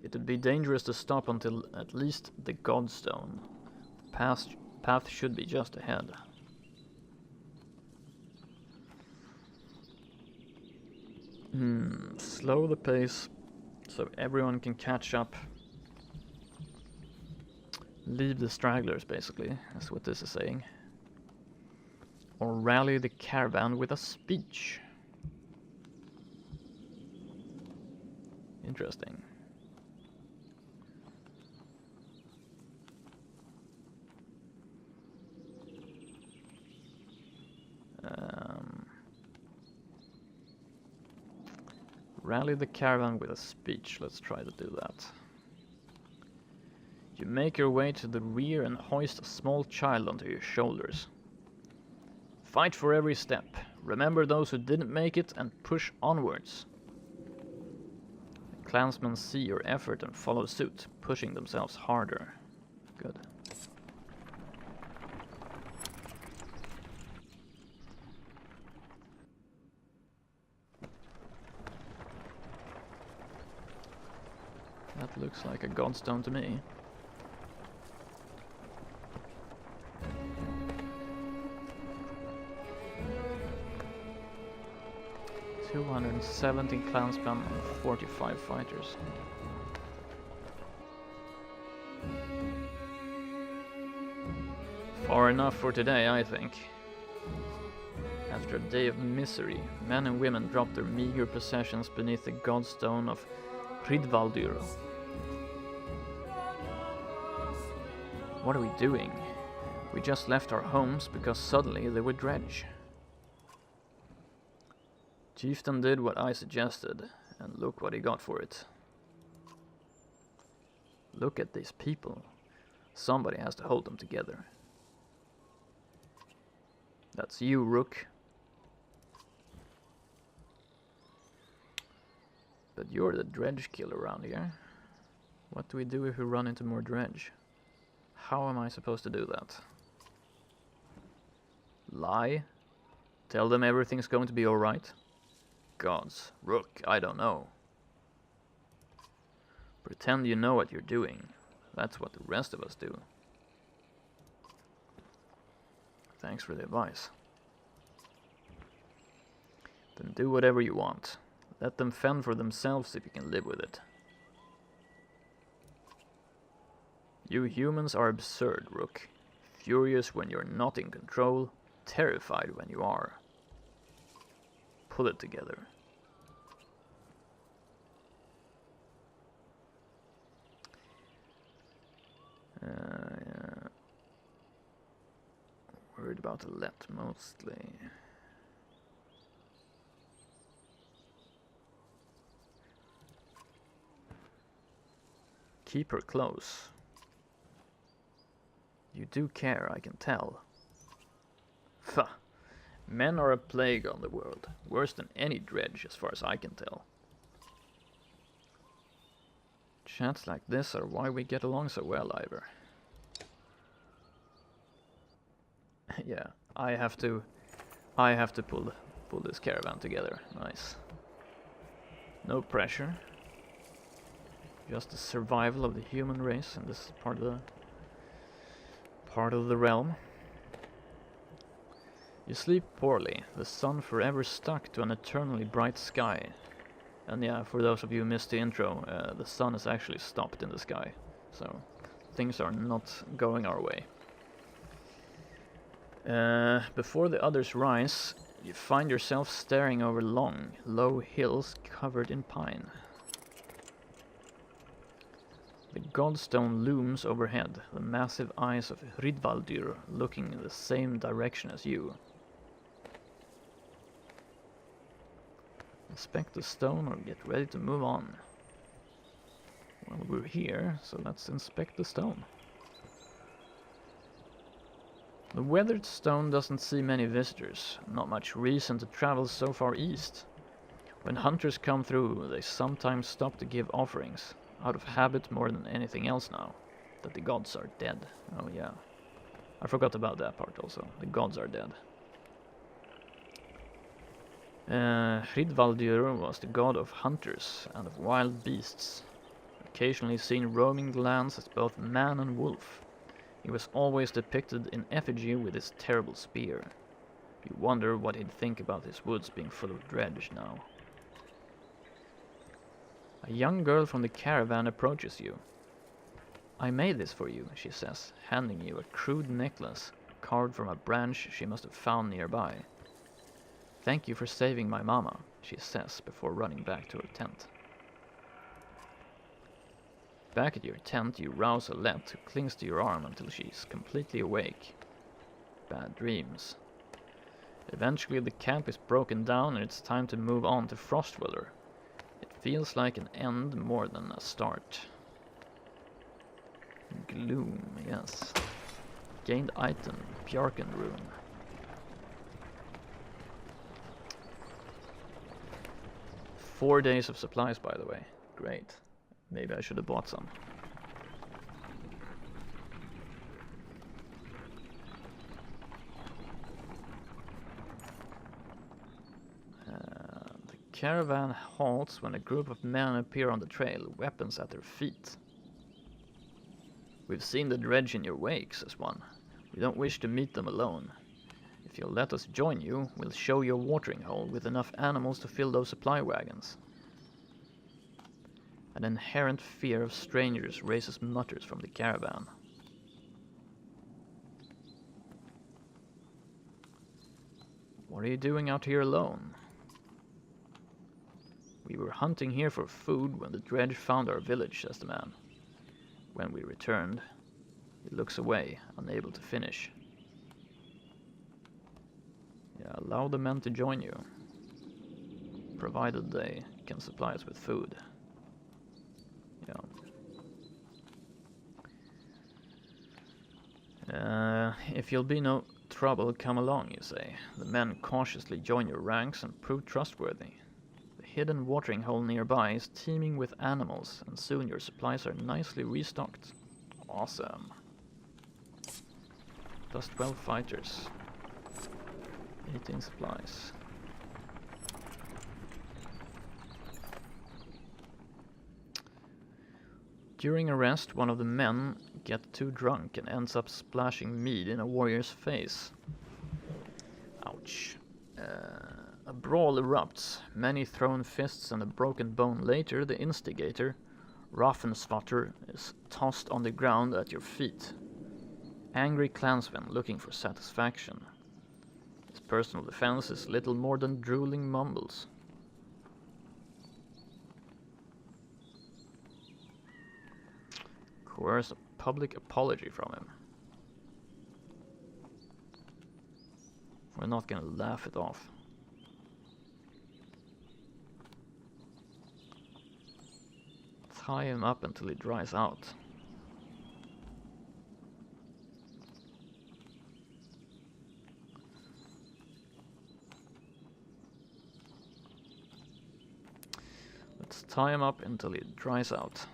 It would be dangerous to stop until at least the Godstone. The path should be just ahead. Slow the pace so everyone can catch up. Leave the stragglers, basically. That's what this is saying. Or rally the caravan with a speech. Interesting. Rally the caravan with a speech. Let's try to do that. You make your way to the rear and hoist a small child onto your shoulders. Fight for every step. Remember those who didn't make it and push onwards. The clansmen see your effort and follow suit, pushing themselves harder. Good. That looks like a Godstone to me. "270 clansmen and 45 fighters. Far enough for today, I think. After a day of misery, men and women dropped their meager possessions beneath the Godstone of Hridvaldur. What are we doing? We just left our homes because suddenly they were dredge. Chieftain did what I suggested, and look what he got for it. Look at these people. Somebody has to hold them together. That's you, Rook. But you're the dredge killer around here. What do we do if we run into more dredge? How am I supposed to do that? Lie? Tell them everything's going to be alright? Gods, Rook, I don't know. Pretend you know what you're doing. That's what the rest of us do. Thanks for the advice. Then do whatever you want. Let them fend for themselves if you can live with it. You humans are absurd, Rook. Furious when you're not in control, terrified when you are. Pull it together. Yeah. Worried about the let mostly. Keep her close. You do care, I can tell. Pfah. Men are a plague on the world, worse than any dredge as far as I can tell. Chats like this are why we get along so well, Ivor. Yeah, I have to pull this caravan together. Nice. No pressure. Just the survival of the human race in this part of the realm. You sleep poorly, the sun forever stuck to an eternally bright sky. And yeah, for those of you who missed the intro, the sun is actually stopped in the sky. So, things are not going our way. Before the others rise, you find yourself staring over long, low hills covered in pine. The godstone looms overhead, the massive eyes of Rydvaldyr looking in the same direction as you. Inspect the stone or get ready to move on. Well, we're here, so let's inspect the stone. The weathered stone doesn't see many visitors, not much reason to travel so far east. When hunters come through, they sometimes stop to give offerings, out of habit more than anything else now, that the gods are dead. Oh yeah, I forgot about that part also, the gods are dead. Rydvaldyr was the god of hunters and of wild beasts, occasionally seen roaming the lands as both man and wolf. He was always depicted in effigy with his terrible spear. You wonder what he'd think about his woods being full of dredge now. A young girl from the caravan approaches you. "I made this for you," she says, handing you a crude necklace carved from a branch she must have found nearby. "Thank you for saving my mama," she says before running back to her tent. Back at your tent, you rouse Alette, who clings to your arm until she's completely awake. Bad dreams. Eventually the camp is broken down and it's time to move on to Frostweller. It feels like an end more than a start. Gloom, yes. Gained item, Bjarken rune. Four days of supplies, by the way. Great. Maybe I should have bought some. The caravan halts when a group of men appear on the trail, weapons at their feet. "We've seen the dredge in your wake," says one. "We don't wish to meet them alone. If you'll let us join you, we'll show you a watering hole with enough animals to fill those supply wagons." An inherent fear of strangers raises mutters from the caravan. "What are you doing out here alone?" "We were hunting here for food when the dredge found our village," says the man. When we returned, he looks away, unable to finish. Yeah, allow the men to join you, provided they can supply us with food. If you'll be no trouble, come along, you say. The men cautiously join your ranks and prove trustworthy. The hidden watering hole nearby is teeming with animals, and soon your supplies are nicely restocked. Awesome. Plus 12 fighters. 18 supplies. During a rest, one of the men gets too drunk and ends up splashing mead in a warrior's face. Ouch. A brawl erupts, many thrown fists and a broken bone later. The instigator, Raffensvatter, is tossed on the ground at your feet. Angry clansmen looking for satisfaction. His personal defense is little more than drooling mumbles. Coerce a public apology from him. We're not gonna laugh it off. Tie him up until he dries out. Let's tie him up until he dries out.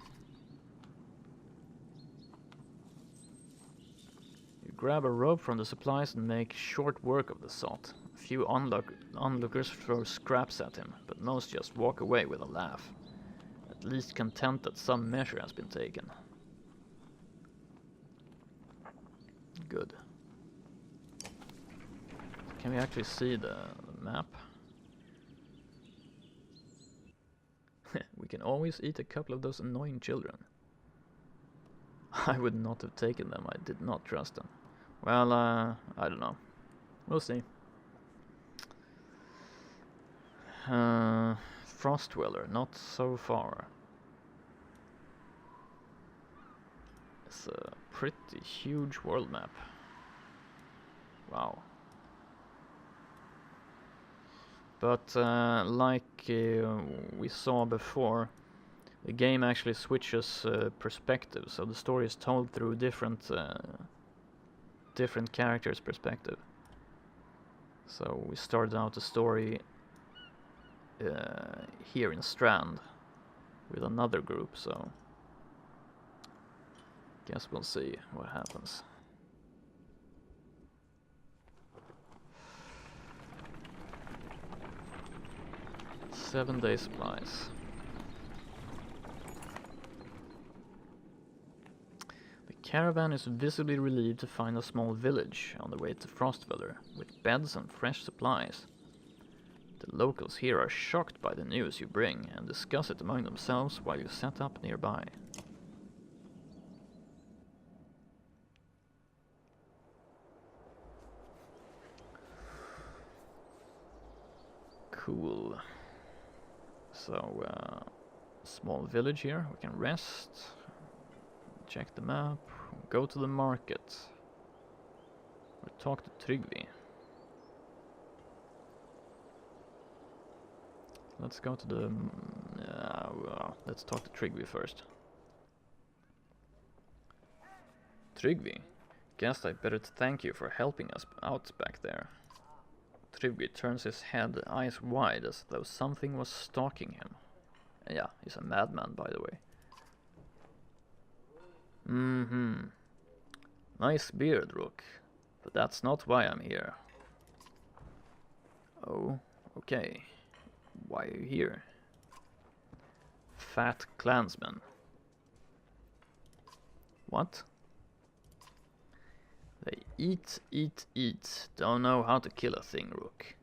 Grab a rope from the supplies and make short work of the sot. A few onlookers throw scraps at him, but most just walk away with a laugh. At least content that some measure has been taken. Good. Can we actually see the map? We can always eat a couple of those annoying children. I would not have taken them, I did not trust them. Well, I don't know. We'll see. Frost Dweller, not so far. It's a pretty huge world map. Wow. But like we saw before, the game actually switches perspectives, so the story is told through different characters' perspective. So we started out the story here in Strand with another group, so guess we'll see what happens. Seven-day supplies. The caravan is visibly relieved to find a small village on the way to Frostweller, with beds and fresh supplies. The locals here are shocked by the news you bring and discuss it among themselves while you set up nearby. Cool. So, small village here, we can rest, check the map, go to the market, or talk to Tryggvi. Let's go to the... let's talk to Tryggvi first. Tryggvi, guess I'd better thank you for helping us out back there. Tryggvi turns his head, eyes wide, as though something was stalking him. Yeah, he's a madman, by the way. Nice beard, Rook, but that's not why I'm here. Oh, okay. Why are you here? Fat clansman. What? They eat, don't know how to kill a thing, Rook.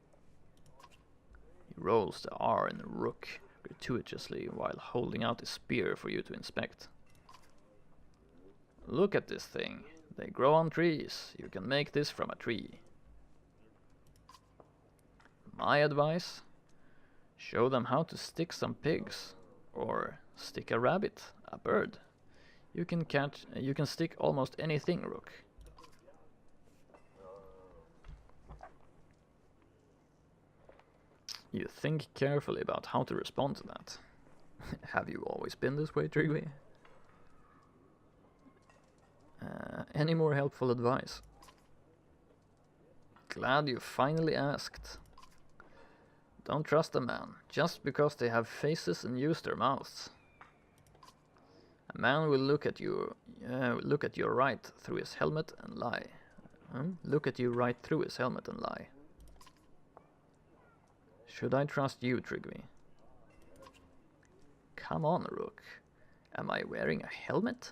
He rolls the R in Rook gratuitously while holding out his spear for you to inspect. Look at this thing. They grow on trees. You can make this from a tree. My advice? Show them how to stick some pigs. Or stick a rabbit, a bird. You can stick almost anything, Rook. You think carefully about how to respond to that. Have you always been this way, Tryggvi? Any more helpful advice? Glad you finally asked. Don't trust a man, just because they have faces and use their mouths. A man will look at you right through his helmet and lie. Look at you right through his helmet and lie. Should I trust you, Tryggvi? Come on, Rook. Am I wearing a helmet?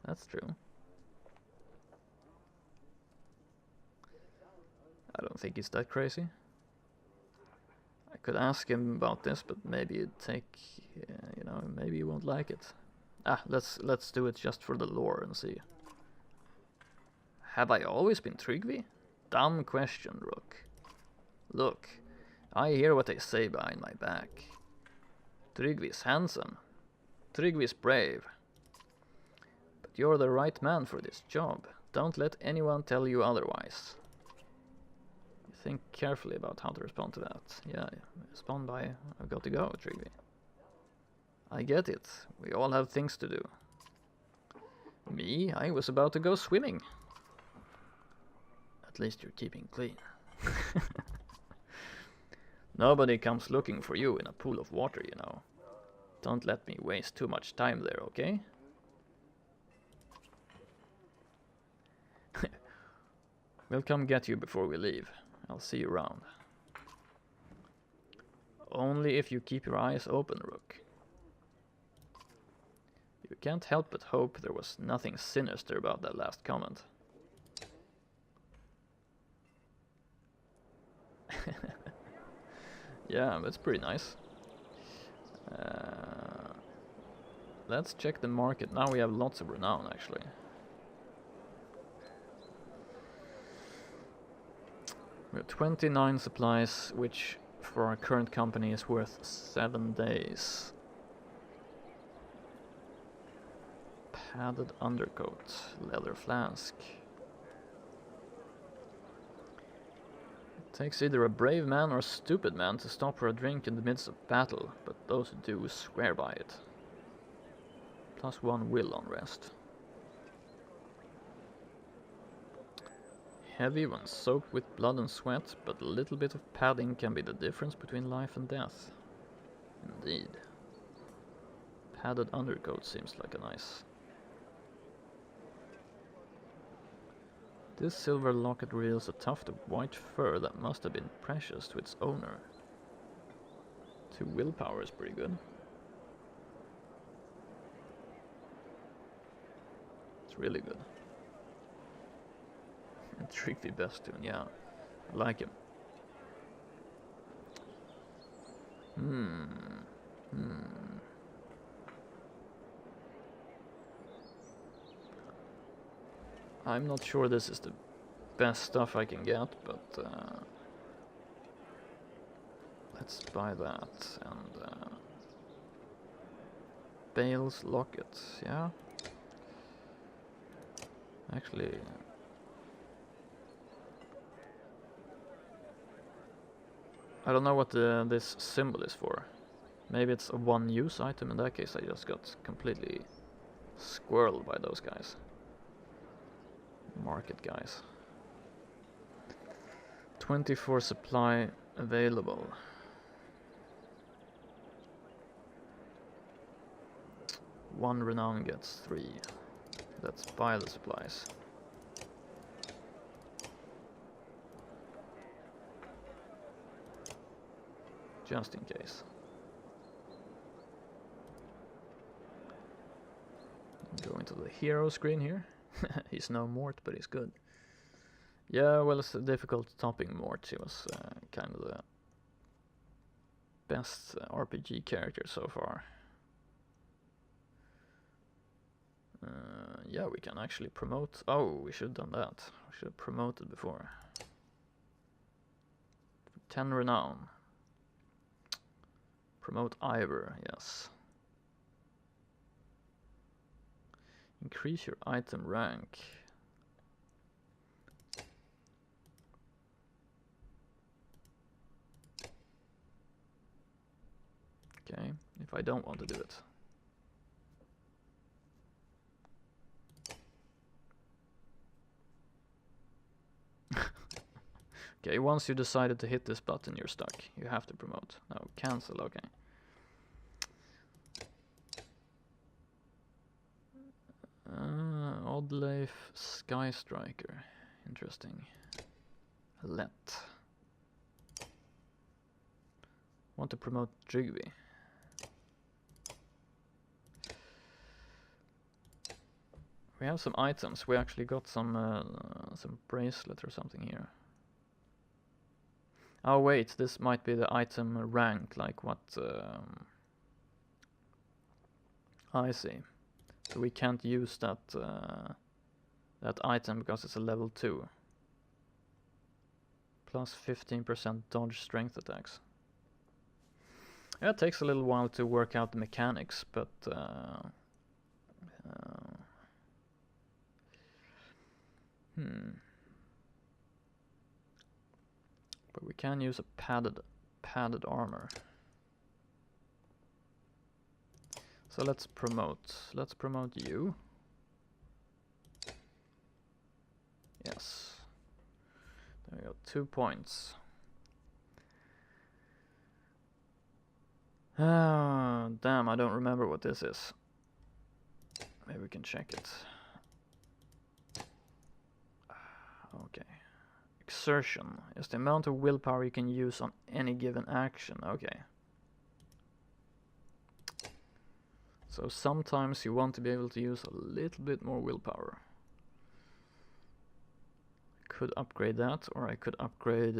That's true. I don't think he's that crazy. I could ask him about this, but maybe it'd take, maybe he won't like it. Let's do it just for the lore and see. Have I always been Tryggvi? Dumb question, Rook. Look, I hear what they say behind my back. Tryggvi's handsome. Tryggvi's brave. But you're the right man for this job. Don't let anyone tell you otherwise. Think carefully about how to respond to that. Yeah, respond by, I've got to go, Tryggvi. I get it. We all have things to do. Me, I was about to go swimming. At least you're keeping clean. Nobody comes looking for you in a pool of water, you know. Don't let me waste too much time there, okay? We'll come get you before we leave. I'll see you around. Only if you keep your eyes open, Rook. You can't help but hope there was nothing sinister about that last comment. Yeah, that's pretty nice. Let's check the market. Now we have lots of renown, actually. We have 29 supplies, which for our current company is worth 7 days. Padded undercoat, leather flask. It takes either a brave man or a stupid man to stop for a drink in the midst of battle, but those who do swear by it. +1 will on rest. Heavy when soaked with blood and sweat, but a little bit of padding can be the difference between life and death. Indeed. Padded undercoat seems like a nice. This silver locket reveals a tuft of white fur that must have been precious to its owner. 2 willpower is pretty good. It's really good. Tricky Bestoon, yeah. I like him. I'm not sure this is the best stuff I can get, but let's buy that. And Bale's locket, yeah. Actually, I don't know what this symbol is for. Maybe it's a one-use item. In that case, I just got completely squirreled by those guys. Market guys. 24 supply available. One renown gets 3. Let's buy the supplies. Just in case. Go into the hero screen here. He's no Mort, but he's good. Yeah, well, it's a difficult topping Mort. He was kind of the best RPG character so far. Yeah, we can actually promote. Oh, we should have done that. We should have promoted before. 10 renown. Promote Ivor, yes. Increase your item rank. Okay, if I don't want to do it. Okay, once you decided to hit this button, you're stuck. You have to promote. No, cancel, okay. Oddleif Sky Striker. Interesting. Let. Want to promote Jigby. We have some items. We actually got some bracelet or something here. Oh wait, this might be the item rank, like what... I see. So we can't use that that item because it's a level 2. Plus 15% dodge strength attacks. Yeah, it takes a little while to work out the mechanics, but but we can use a padded armor. So let's promote you. Yes. There we go, 2 points. Ah, damn, I don't remember what this is. Maybe we can check it. Okay. Exertion is the amount of willpower you can use on any given action. Okay. So sometimes you want to be able to use a little bit more willpower. I could upgrade that, or I could upgrade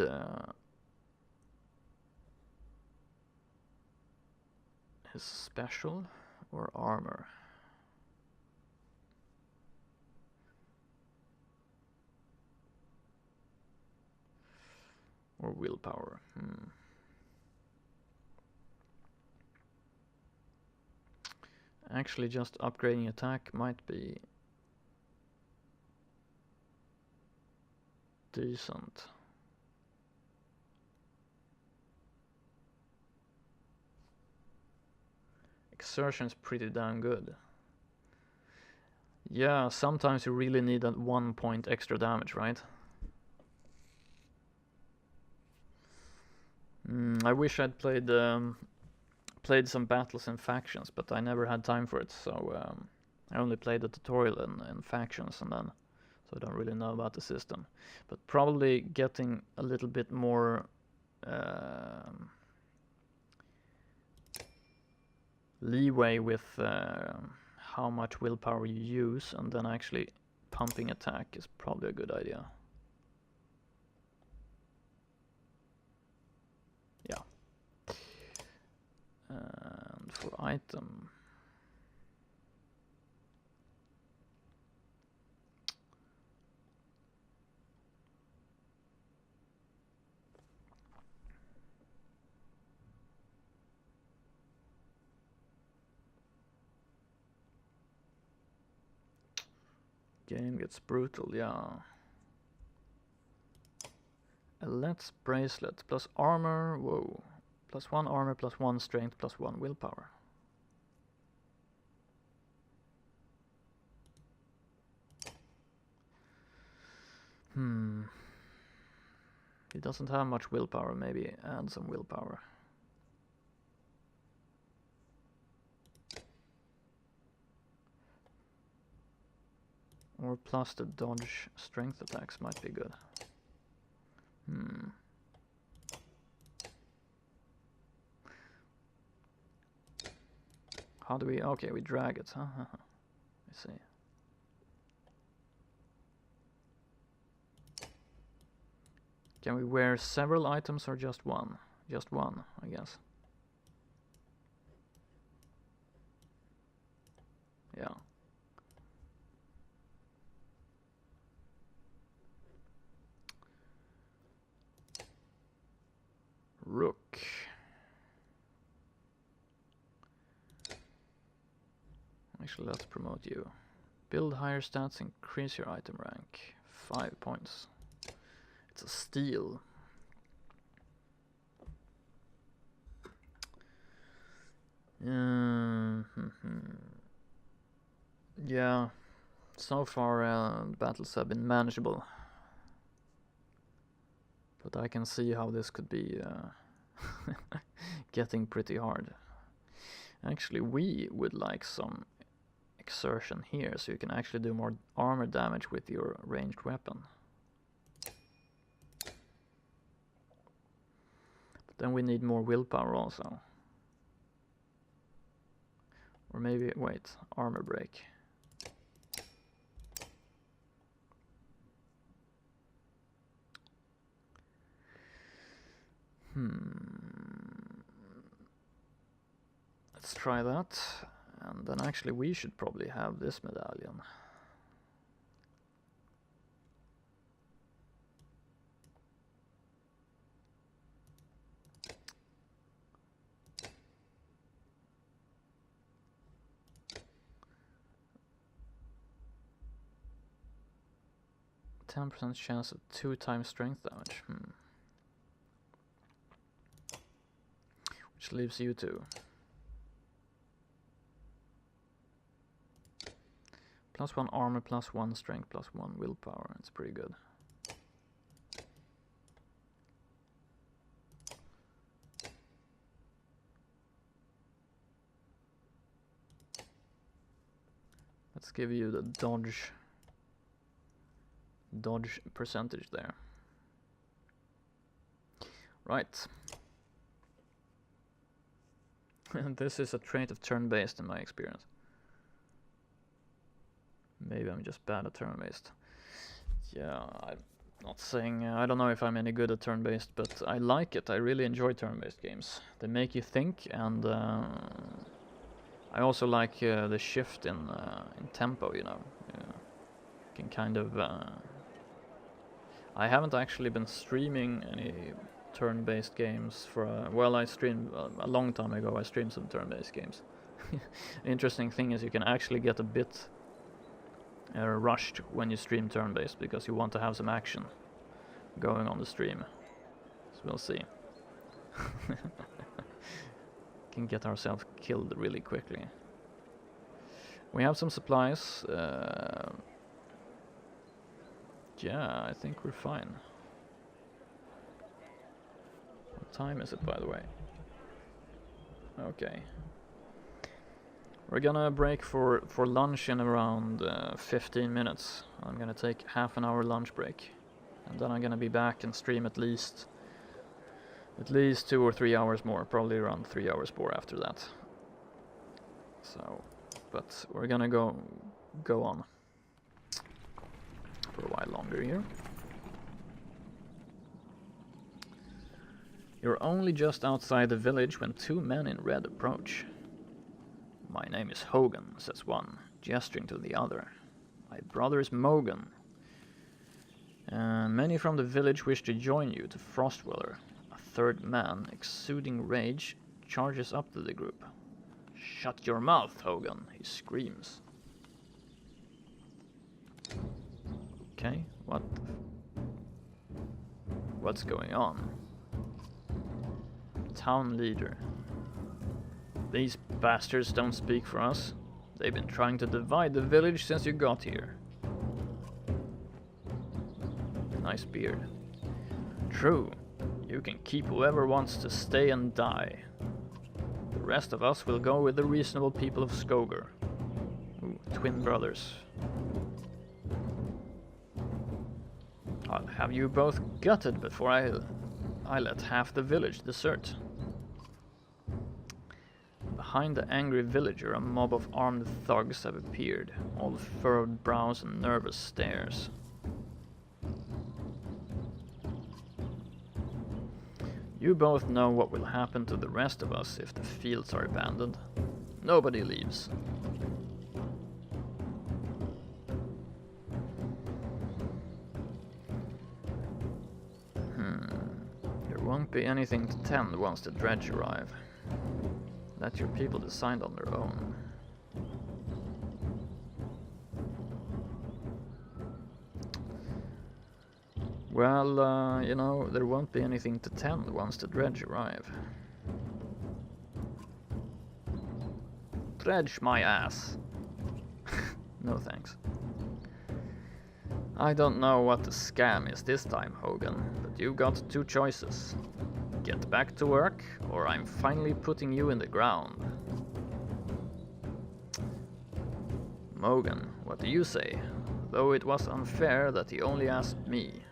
his special or armor. Or willpower. Actually, just upgrading attack might be decent. Exertion's pretty damn good. Yeah, sometimes you really need that 1 point extra damage, right? I wish I'd played some battles in factions, but I never had time for it, so I only played the tutorial in factions, and then so I don't really know about the system. But probably getting a little bit more leeway with how much willpower you use, and then actually pumping attack is probably a good idea. Yeah. And for item, game gets brutal, yeah. A Let's Bracelet plus armor, whoa. Plus 1 armor, plus 1 strength, plus 1 willpower. He doesn't have much willpower, maybe add some willpower. Or plus the dodge strength attacks might be good. How do we... Okay, we drag it, huh? I see. Can we wear several items or just one? Just one, I guess. Yeah. Rook. Actually, let's promote you. Build higher stats, increase your item rank. 5 points. It's a steal. Yeah, so far battles have been manageable. But I can see how this could be getting pretty hard. Actually, we would like some exertion here, so you can actually do more armor damage with your ranged weapon. But then we need more willpower also. Or maybe, wait, armor break. Let's try that. And then actually we should probably have this medallion. %10 chance of 2 times strength damage. Which leaves you two. Plus 1 armor, plus 1 strength, plus 1 willpower. It's pretty good. Let's give you the dodge percentage there. Right. And this is a trait of turn-based in my experience. Maybe I'm just bad at turn-based. Yeah, I'm not saying... I don't know if I'm any good at turn-based, but I like it. I really enjoy turn-based games. They make you think, and I also like the shift in tempo, you know. You can kind of... I haven't actually been streaming any turn-based games for well, I streamed a long time ago. I streamed some turn-based games. Interesting thing is you can actually get a bit rushed when you stream turn-based because you want to have some action going on the stream. So we'll see. Can get ourselves killed really quickly. We have some supplies. Yeah, I think we're fine. What time is it, by the way? Okay. We're gonna break for lunch in around 15 minutes. I'm gonna take half an hour lunch break. And then I'm gonna be back and stream at least 2 or 3 hours more. Probably around 3 hours more after that. So, but we're gonna go on for a while longer here. You're only just outside the village when 2 men in red approach. My name is Hogan, says one, gesturing to the other. My brother is Mogan. Many from the village wish to join you to Frostweller. A third man, exuding rage, charges up to the group. Shut your mouth, Hogan, he screams. Okay, what's going on? Town leader. These bastards don't speak for us. They've been trying to divide the village since you got here. Nice beard. True. You can keep whoever wants to stay and die. The rest of us will go with the reasonable people of Skoger. Ooh, twin brothers. I'll have you both gutted before I let half the village desert. Behind the angry villager, a mob of armed thugs have appeared, all furrowed brows and nervous stares. You both know what will happen to the rest of us if the fields are abandoned. Nobody leaves. There won't be anything to tend once the dredge arrive. Let your people decide on their own. Well, you know, there won't be anything to tend once the dredge arrive. Dredge my ass. No thanks. I don't know what the scam is this time, Hogan, but you've got 2 choices. Get back to work, or I'm finally putting you in the ground. Mogan, what do you say? Though it was unfair that he only asked me.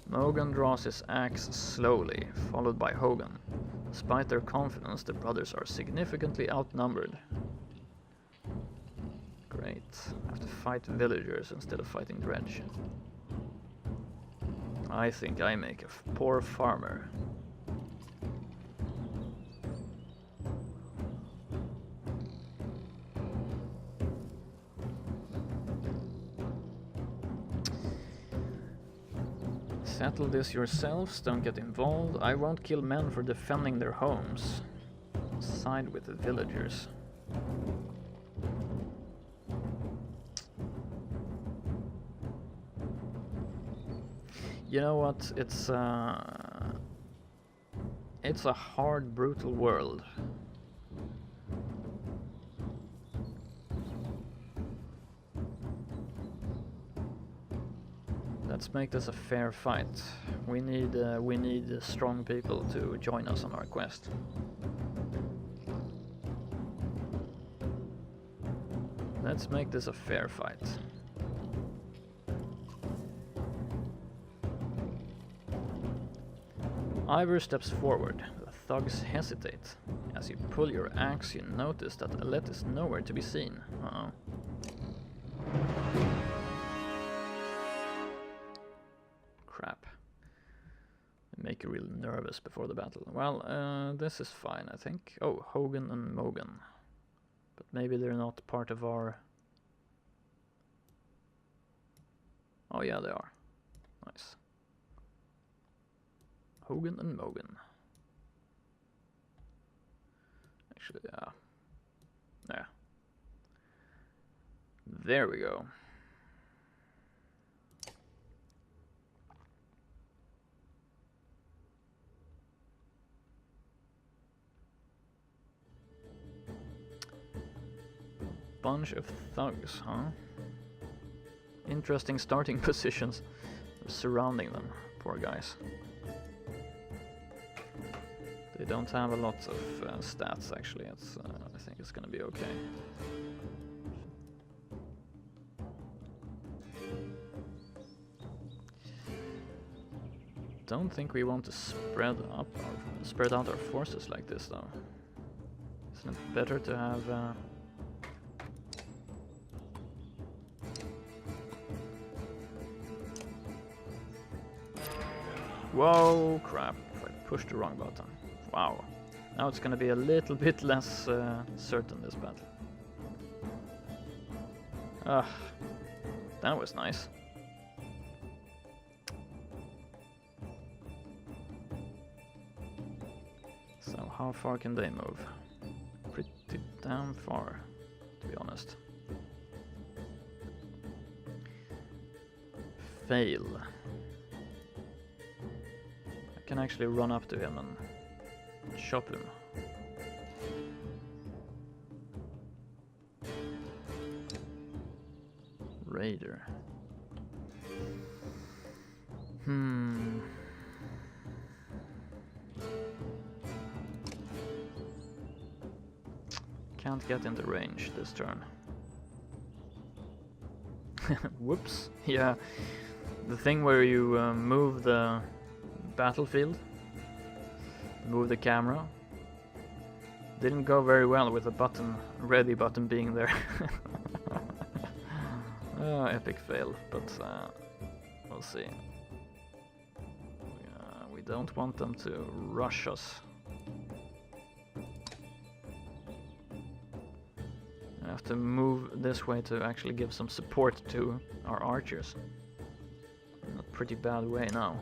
Mogan draws his axe slowly, followed by Hogan. Despite their confidence, the brothers are significantly outnumbered. Great. Have to fight villagers instead of fighting dredge. I think I make a poor farmer. Settle this yourselves, don't get involved. I won't kill men for defending their homes. Side with the villagers. You know what? It's a hard, brutal world. Let's make this a fair fight. We need strong people to join us on our quest. Let's make this a fair fight. Ivor steps forward. The thugs hesitate. As you pull your axe, you notice that Alette is nowhere to be seen. Uh-oh. Crap. Make you really nervous before the battle. Well, this is fine, I think. Oh, Hogan and Mogan. But maybe they're not part of our... Oh yeah, they are. Nice. Hogan and Mogan. Actually, yeah. Yeah. There we go. Bunch of thugs, huh? Interesting starting positions surrounding them, poor guys. They don't have a lot of stats actually. It's I think it's gonna be okay. Don't think we want to spread out our forces like this though. Isn't it better to have whoa, crap, I pushed the wrong button. Wow. Now it's gonna be a little bit less certain, this battle. Ah, that was nice. So how far can they move? Pretty damn far, to be honest. Fail. I can actually run up to him and chop him. Raider. Can't get into range this turn. Whoops. Yeah. The thing where you move the battlefield, move the camera, didn't go very well with the button, ready button being there. Epic fail, but we'll see. We don't want them to rush us. I have to move this way to actually give some support to our archers. In a pretty bad way now.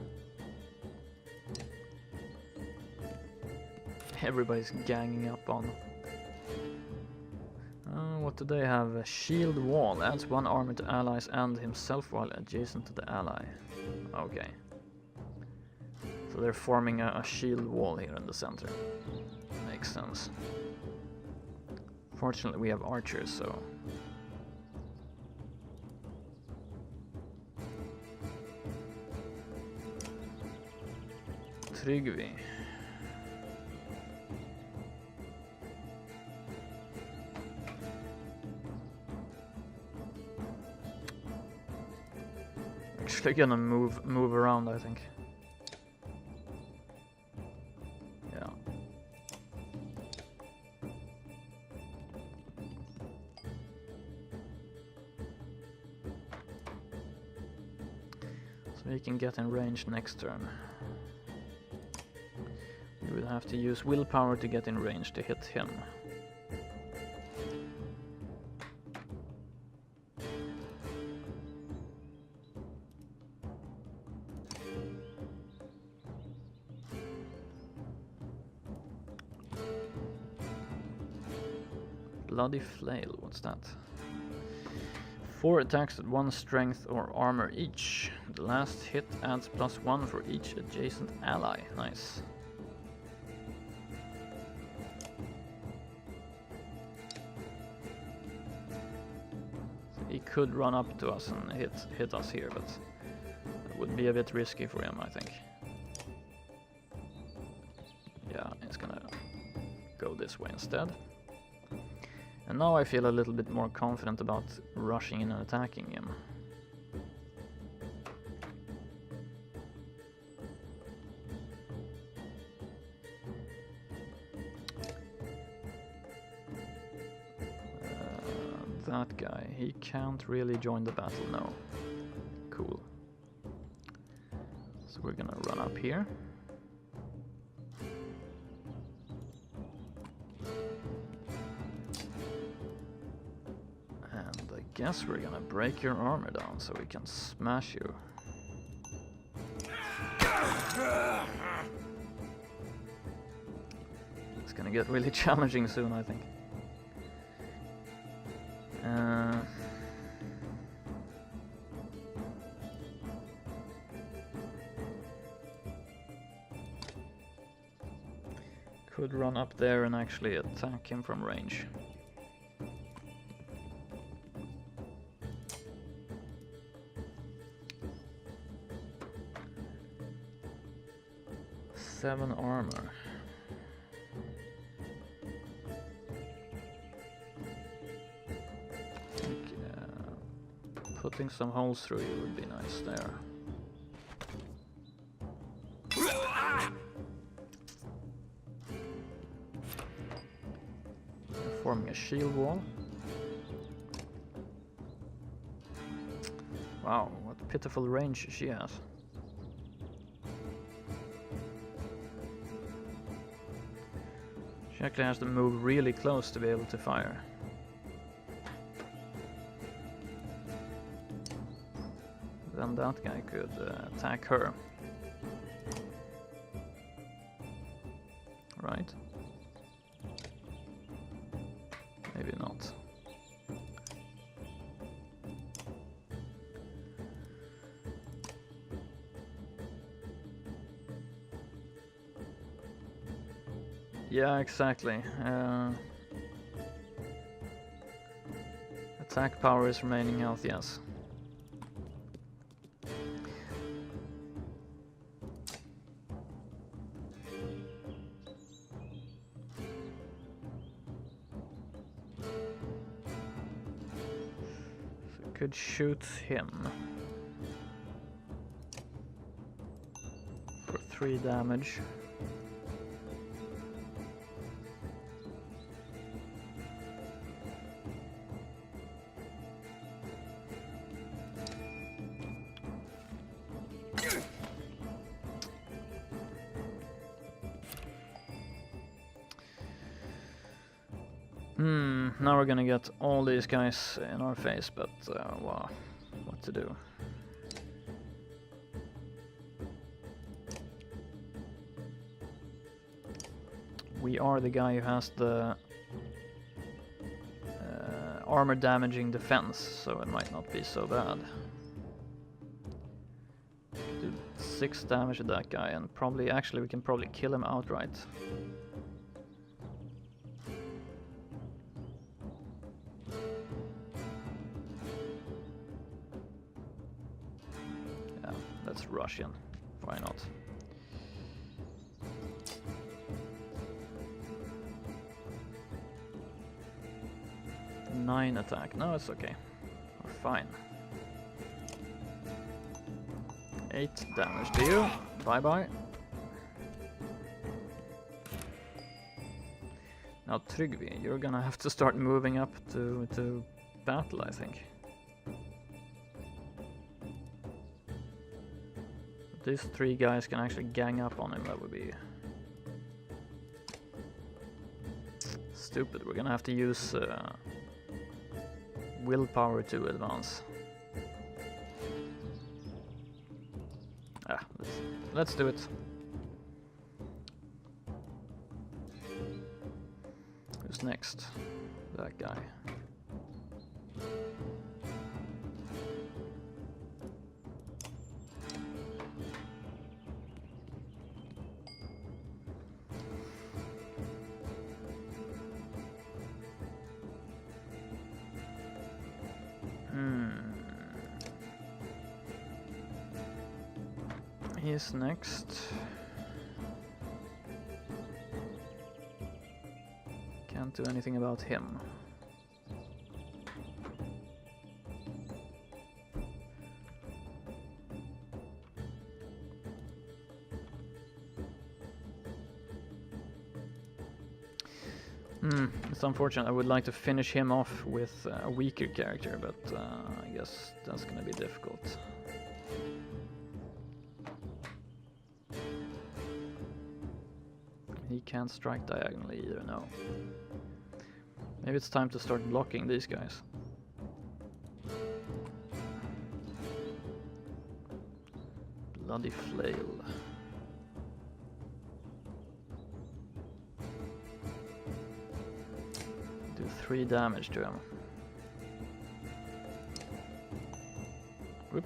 Everybody's ganging up on. What do they have? A shield wall. Adds 1 armor to allies and himself while adjacent to the ally. Okay. So they're forming a shield wall here in the center. Makes sense. Fortunately we have archers, so... Tryggvi. Actually gonna move around, I think. Yeah. So he can get in range next turn. We will have to use willpower to get in range to hit him. Bloody Flail, what's that? 4 attacks at 1 strength or armor each. The last hit adds +1 for each adjacent ally. Nice. So he could run up to us and hit us here, but it would be a bit risky for him, I think. Yeah, he's gonna go this way instead. And now I feel a little bit more confident about rushing in and attacking him. That guy, he can't really join the battle now. Cool. So we're gonna run up here. Guess we're gonna break your armor down so we can smash you. It's gonna get really challenging soon, I think. Could run up there and actually attack him from range. Seven armor. I think, putting some holes through you would be nice there. Forming a shield wall. Wow, what pitiful range she has. She actually has to move really close to be able to fire. Then that guy could attack her. Right? Maybe not. Yeah, exactly. Attack power is remaining health, yes. So could shoot him for 3 damage. Now we're gonna get all these guys in our face, but wow, what to do? We are the guy who has the armor damaging defense, so it might not be so bad. Do 6 damage to that guy, and probably, actually, we can probably kill him outright. Let's rush in. Why not? Nine attack. No, it's okay. We're fine. 8 damage to you. Bye bye. Now Trygvi, you're gonna have to start moving up to battle, I think. These 3 guys can actually gang up on him. That would be stupid. We're gonna have to use willpower to advance. Let's do it. Who's next? That guy. He's next. Can't do anything about him. It's unfortunate. I would like to finish him off with a weaker character, but I guess that's gonna be difficult. He can't strike diagonally either, no. Maybe it's time to start blocking these guys. Bloody flail. Do 3 damage to him. Whoop.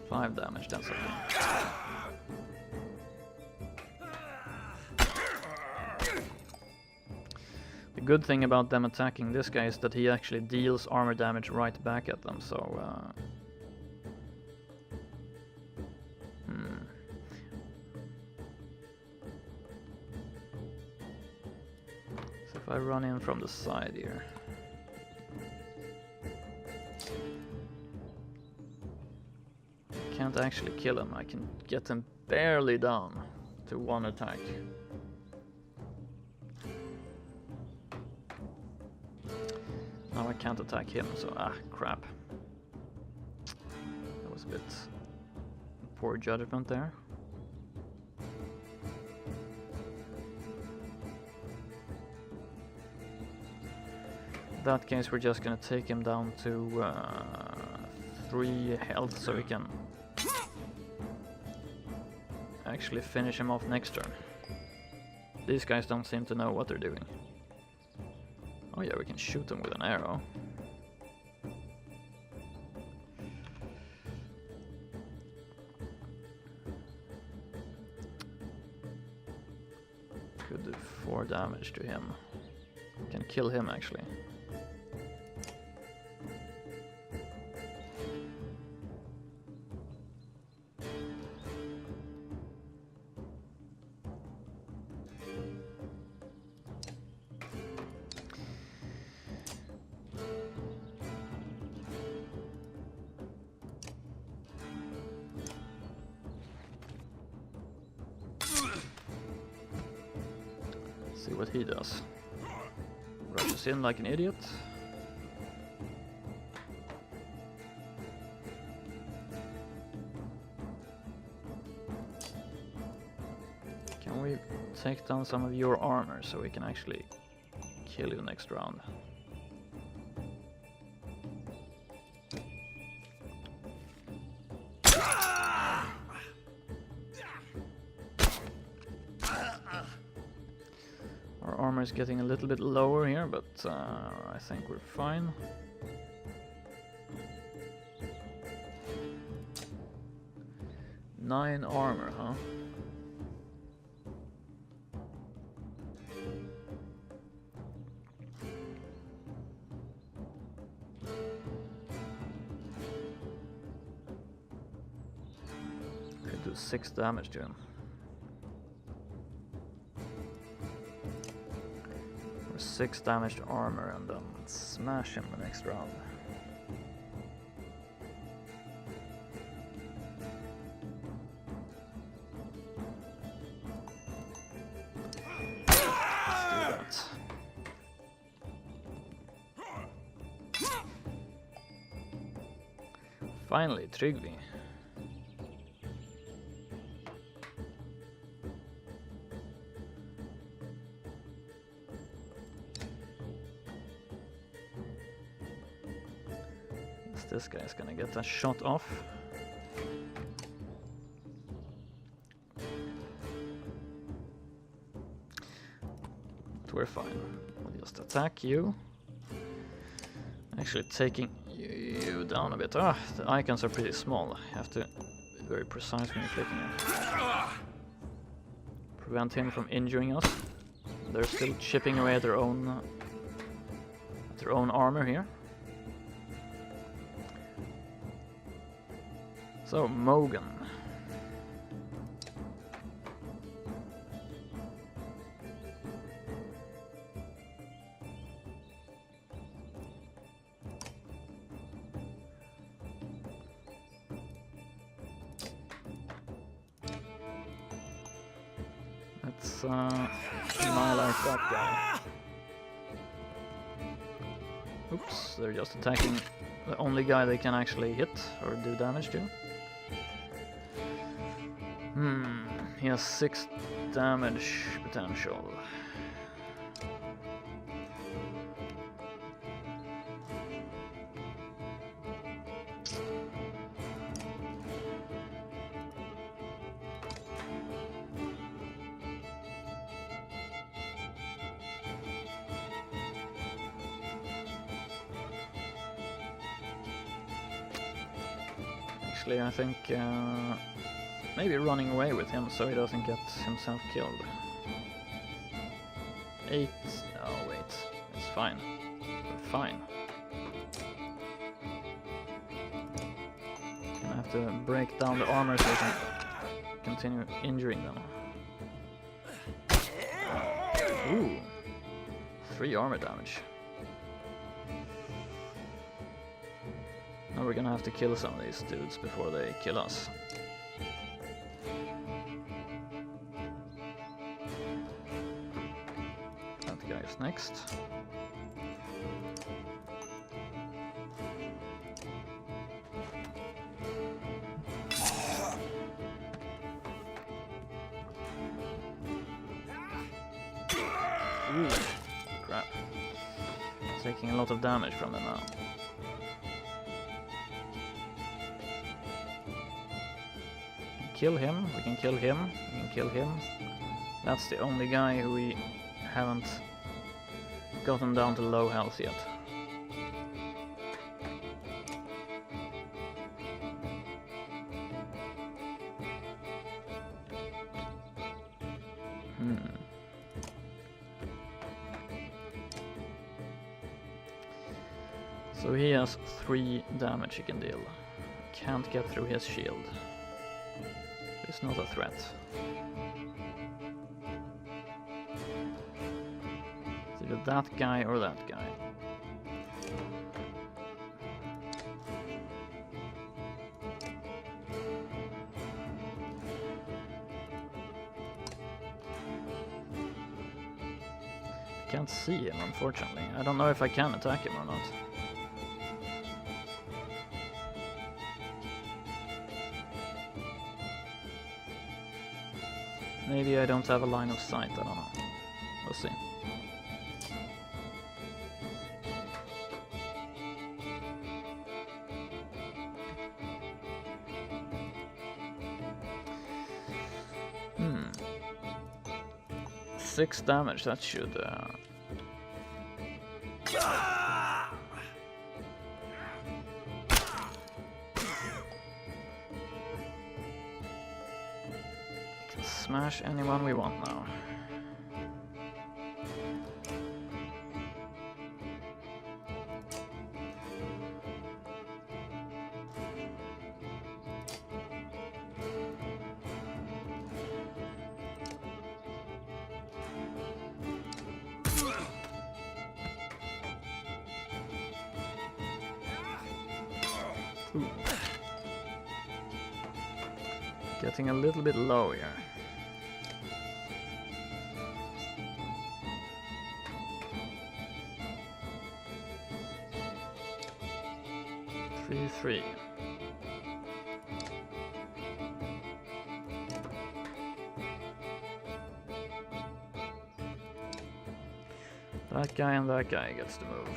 5 damage, that's okay. The good thing about them attacking this guy is that he actually deals armor damage right back at them, so so if I run in from the side here. Can't actually kill him, I can get him barely down to 1 attack. Now I can't attack him, so crap. That was a bit poor judgment there. In that case we're just gonna take him down to 3 health so we can actually finish him off next turn. These guys don't seem to know what they're doing. Oh yeah, we can shoot them with an arrow. Could do 4 damage to him. We can kill him actually. See what he does. Rushes in like an idiot. Can we take down some of your armor so we can actually kill you next round? Our armor is getting a little bit lower here, but I think we're fine. Nine armor, huh? Could do 6 damage to him. 6 damage to armor and then smash him the next round. Let's do that. Finally, Tryggvi. This guy's gonna get a shot off. But we're fine. We'll just attack you. Actually taking you down a bit. The icons are pretty small. You have to be very precise when you're clicking it. Prevent him from injuring us. They're still chipping away at their own armor here. So, Mogan. Let's annihilate that guy. Oops, they're just attacking the only guy they can actually hit or do damage to. He has 6 damage potential. actually. I think maybe running away with him so he doesn't get himself killed. 8. Oh wait, it's fine. We're fine. Gonna have to break down the armor so we can continue injuring them. Ooh, 3 armor damage. Now we're gonna have to kill some of these dudes before they kill us. That guy is next. Ooh, crap. Taking a lot of damage from them now. Kill him, we can kill him, we can kill him. That's the only guy who we haven't gotten down to low health yet. So he has 3 damage he can deal. Can't get through his shield. It's not a threat. It's either that guy or that guy. I can't see him, unfortunately. I don't know if I can attack him or not. Maybe I don't have a line of sight, I don't know. We'll see. Hmm. 6 damage, that should... Smash anyone we want now. Ooh. Getting a little bit low here. Three. That guy and that guy gets to move.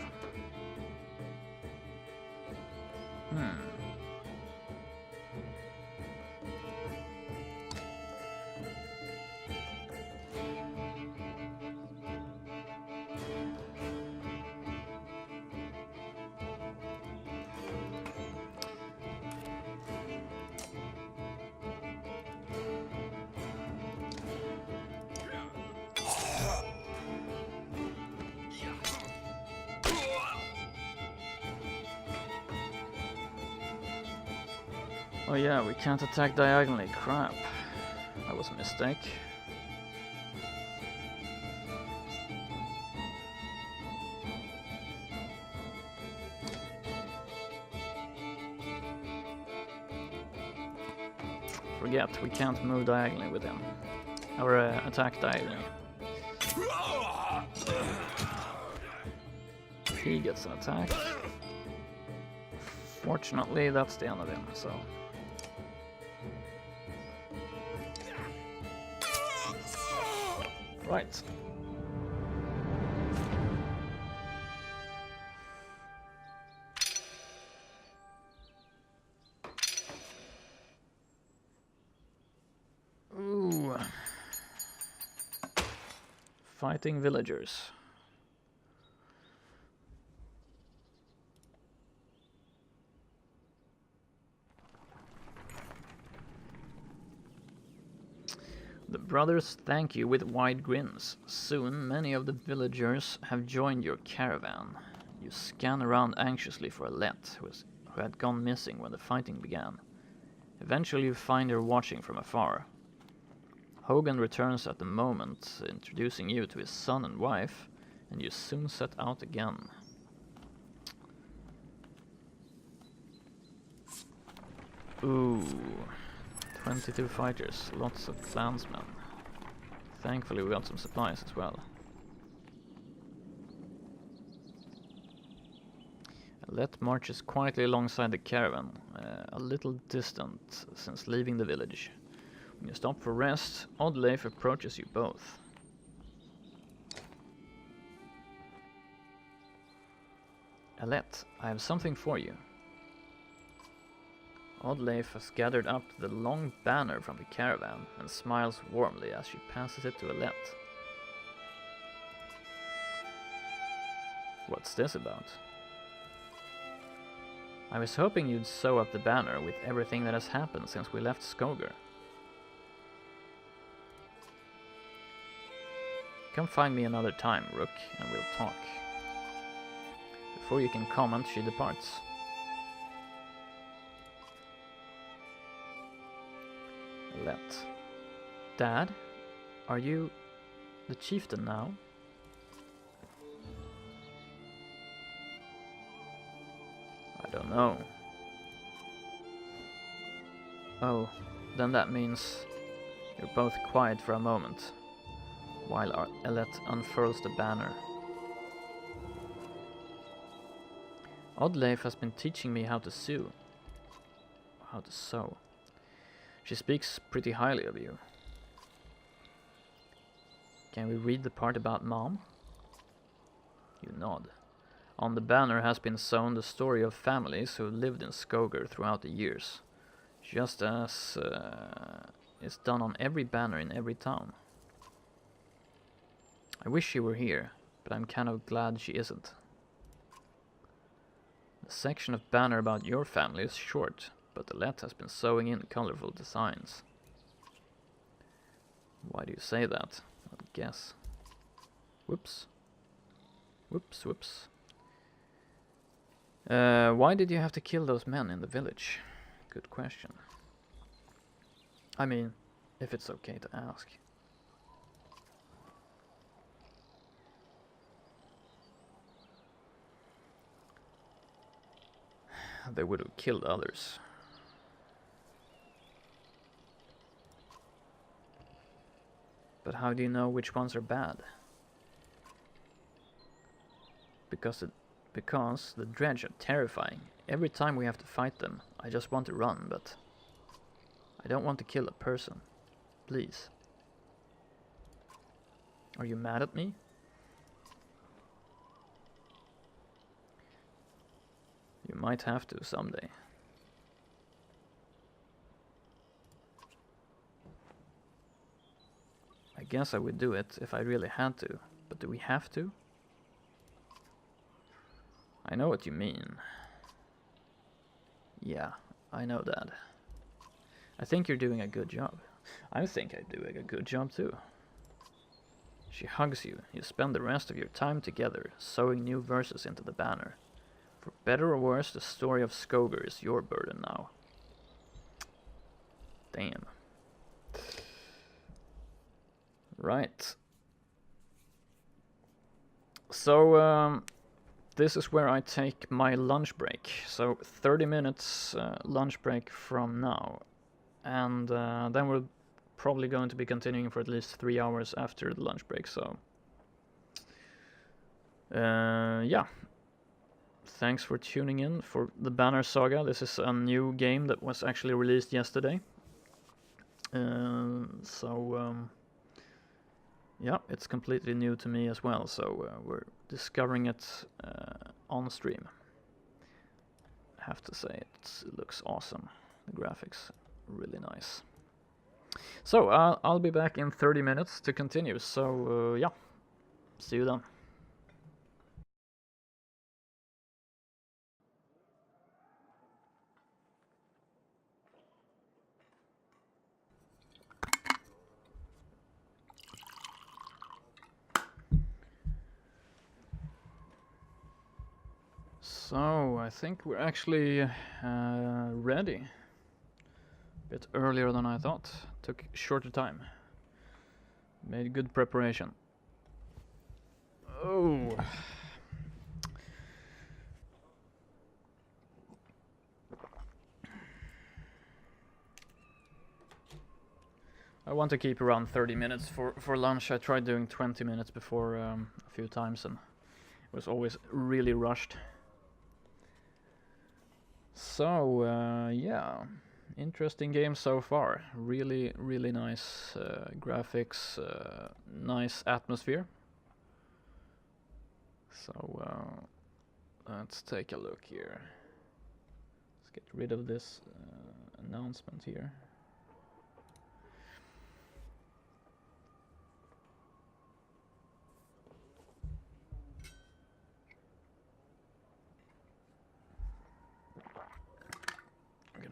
Oh yeah, we can't attack diagonally. Crap. That was a mistake. Forget, we can't move diagonally with him. Or attack diagonally. He gets an attack. Fortunately, that's the end of him, so... Right. Ooh. Fighting villagers. brothers thank you with wide grins. Soon many of the villagers have joined your caravan. You scan around anxiously for Alette, who had gone missing when the fighting began. Eventually you find her watching from afar. Hogan returns at the moment, introducing you to his son and wife, and you soon set out again. Ooh, 22 fighters, lots of clansmen. Thankfully we got some supplies as well. Alette marches quietly alongside the caravan, a little distant since leaving the village. When you stop for rest, Oddleif approaches you both. Alette, I have something for you. Oddleif has gathered up the long banner from the caravan and smiles warmly as she passes it to Alette. What's this about? I was hoping you'd sew up the banner with everything that has happened since we left Skogar. Come find me another time, Rook, and we'll talk. Before you can comment, she departs. Alette. Dad? Are you the chieftain now? I don't know. Oh, then that means you're both quiet for a moment, while Alette unfurls the banner. Oddleif has been teaching me how to sew. She speaks pretty highly of you. Can we read the part about Mom? You nod. On the banner has been sewn the story of families who lived in Skogar throughout the years, just as is done on every banner in every town. I wish she were here, but I'm kind of glad she isn't. The section of banner about your family is short, but Alette has been sewing in colorful designs. Why do you say that? I'll guess. Whoops. Why did you have to kill those men in the village? Good question. I mean, if it's okay to ask. They would have killed others. But how do you know which ones are bad? Because the dredge are terrifying. Every time we have to fight them, I just want to run, but I don't want to kill a person. Please. Are you mad at me? You might have to someday. I guess I would do it if I really had to, but do we have to? I know what you mean. Yeah, I know that. I think you're doing a good job. I think I'm doing a good job too. She hugs you. You spend the rest of your time together, sewing new verses into the banner. For better or worse, the story of Skogar is your burden now. Damn. Right. So, this is where I take my lunch break. So 30 minutes lunch break from now. And then we're probably going to be continuing for at least 3 hours after the lunch break. So, yeah. Thanks for tuning in for the Banner Saga. This is a new game that was actually released yesterday. Yeah, it's completely new to me as well, so we're discovering it on stream. I have to say, it looks awesome. The graphics, really nice. So, I'll be back in 30 minutes to continue, so yeah, see you then. So I think we're actually ready. A bit earlier than I thought. Took shorter time. Made good preparation. Oh. I want to keep around 30 minutes for lunch. I tried doing 20 minutes before a few times and it was always really rushed. So, yeah, interesting game so far. Really, really nice graphics, nice atmosphere. So, let's take a look here. Let's get rid of this announcement here.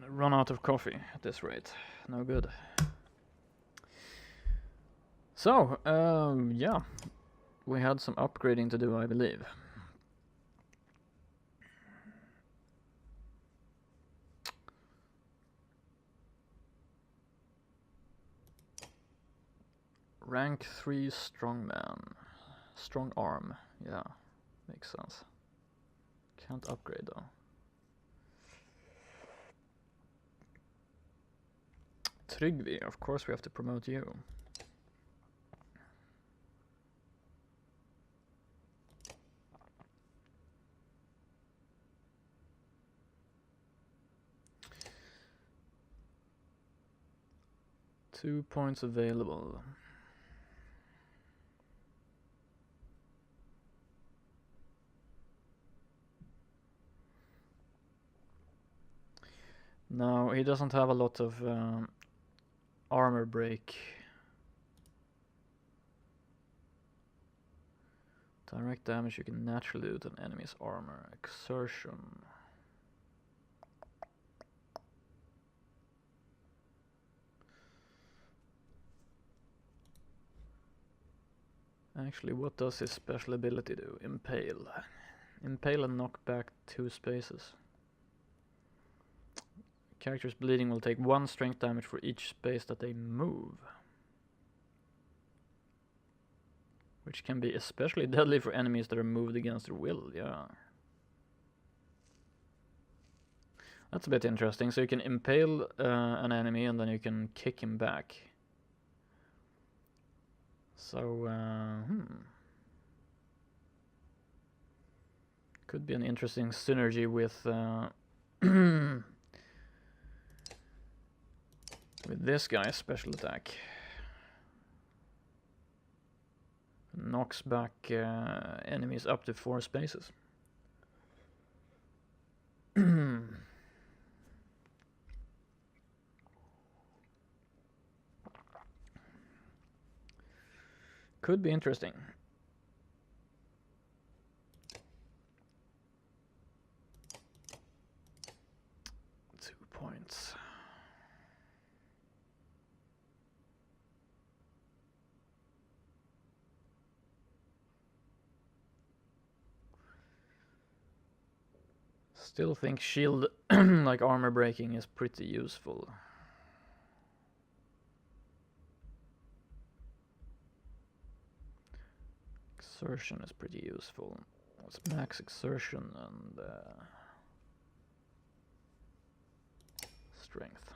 Run out of coffee at this rate. No good. So, yeah. We had some upgrading to do, I believe. Rank 3 strongman. Strong arm. Yeah, makes sense. Can't upgrade though. Trygvi, of course we have to promote you. Two points available. No, he doesn't have a lot of armor break. Direct damage you can naturally do to an enemy's armor. Exertion. Actually, what does his special ability do? Impale. Impale and knock back 2 spaces. Characters bleeding will take 1 strength damage for each space that they move. Which can be especially deadly for enemies that are moved against their will, yeah. That's a bit interesting. So you can impale an enemy and then you can kick him back. So, could be an interesting synergy with with this guy's special attack. Knocks back enemies up to 4 spaces. Could be interesting. Points. Still think shield like armor breaking is pretty useful. Exertion is pretty useful. What's max exertion and strength?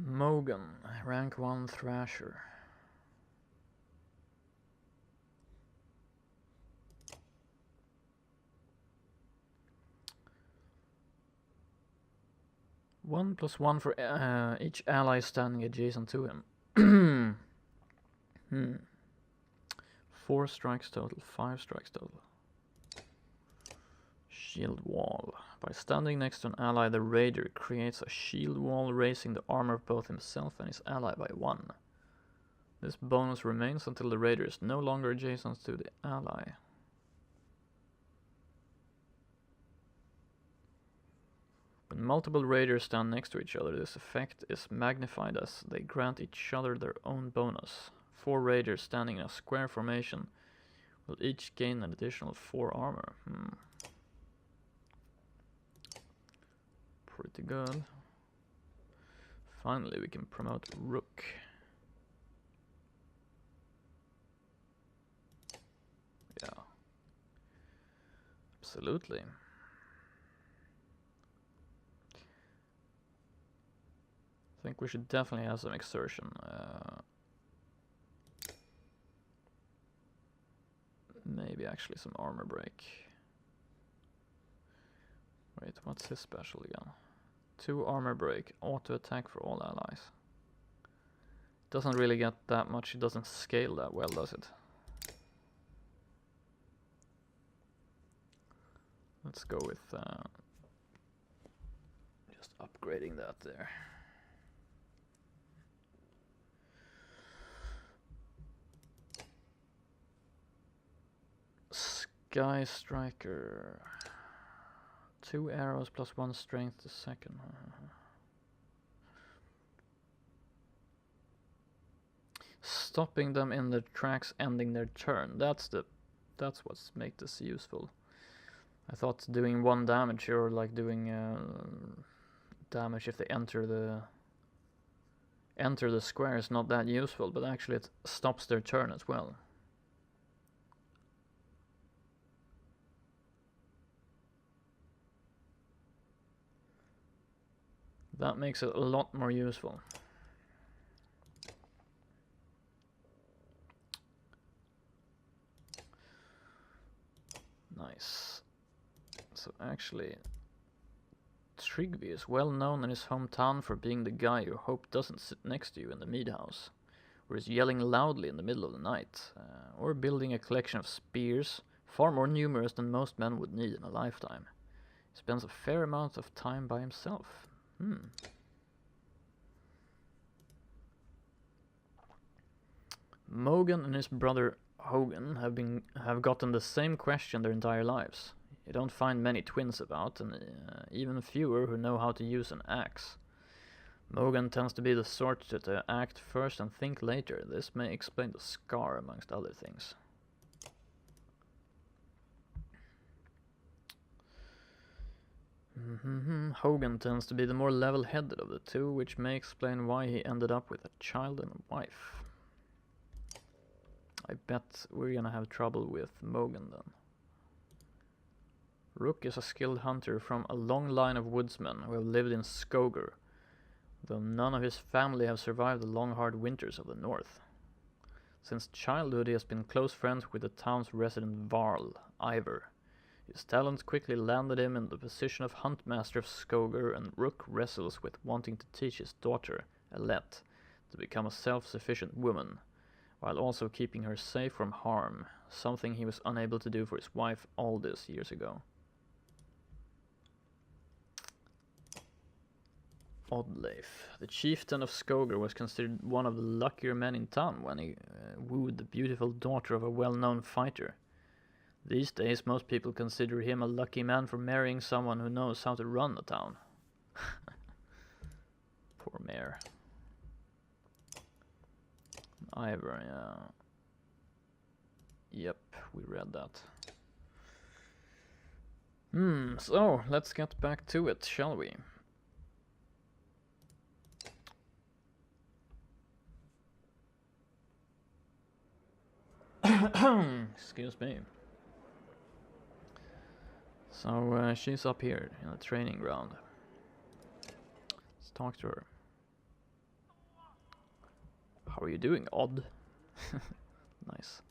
Mogan, rank 1 Thrasher. One plus 1 for each ally standing adjacent to him. 4 strikes total, 5 strikes total. Shield wall. By standing next to an ally, the raider creates a shield wall, raising the armor of both himself and his ally by 1. This bonus remains until the raider is no longer adjacent to the ally. When multiple raiders stand next to each other, this effect is magnified as they grant each other their own bonus. 4 raiders standing in a square formation will each gain an additional 4 armor. Pretty good. Finally, we can promote Rook. Yeah. Absolutely. I think we should definitely have some exertion. Maybe actually some armor break. Wait, what's his special again? 2 armor break, auto attack for all allies. Doesn't really get that much, it doesn't scale that well, does it? Let's go with just upgrading that there. Sky Striker. 2 arrows plus 1 strength a second. Stopping them in their tracks, ending their turn. That's what's make this useful. I thought doing 1 damage or like doing damage if they enter the square is not that useful, but actually it stops their turn as well. That makes it a lot more useful. Nice. So actually, Tryggvi is well known in his hometown for being the guy you hope doesn't sit next to you in the mead house, or is yelling loudly in the middle of the night, or building a collection of spears, far more numerous than most men would need in a lifetime. He spends a fair amount of time by himself. Mogan and his brother Hogan have gotten the same question their entire lives. You don't find many twins about, and even fewer who know how to use an axe. Mogan tends to be the sort to act first and think later. This may explain the scar, amongst other things. Hogan tends to be the more level-headed of the two, which may explain why he ended up with a child and a wife. I bet we're gonna have trouble with Mogan then. Rook is a skilled hunter from a long line of woodsmen who have lived in Skoger, though none of his family have survived the long hard winters of the north. Since childhood he has been close friends with the town's resident Varl, Ivar. His talents quickly landed him in the position of huntmaster of Skoger, and Rook wrestles with wanting to teach his daughter, Alette, to become a self-sufficient woman, while also keeping her safe from harm, something he was unable to do for his wife Aldis years ago. Oddleif. The chieftain of Skoger was considered one of the luckier men in town when he wooed the beautiful daughter of a well-known fighter. These days most people consider him a lucky man for marrying someone who knows how to run a town. Poor mayor. Ivar, yeah. Yep, we read that. So, let's get back to it, shall we? Excuse me. So, she's up here in the training ground. Let's talk to her. How are you doing, Odd? Nice.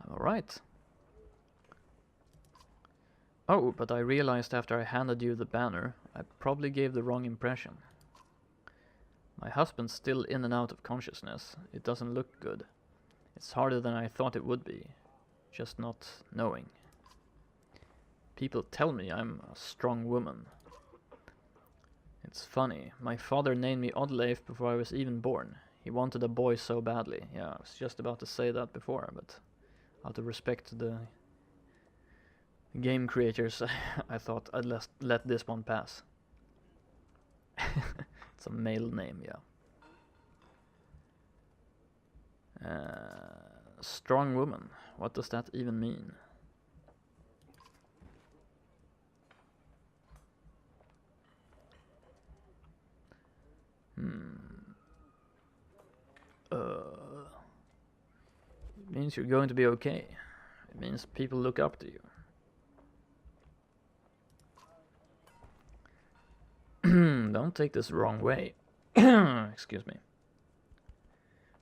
I'm alright. Oh, but I realized after I handed you the banner, I probably gave the wrong impression. My husband's still in and out of consciousness. It doesn't look good. It's harder than I thought it would be. Just not knowing. People tell me I'm a strong woman. It's funny, my father named me Oddleif before I was even born. He wanted a boy so badly. Yeah, I was just about to say that before, but out of respect to the game creators, I thought I'd let this one pass. It's a male name, yeah. Strong woman. What does that even mean? It means you're going to be okay. It means people look up to you. Don't take this wrong way. Excuse me.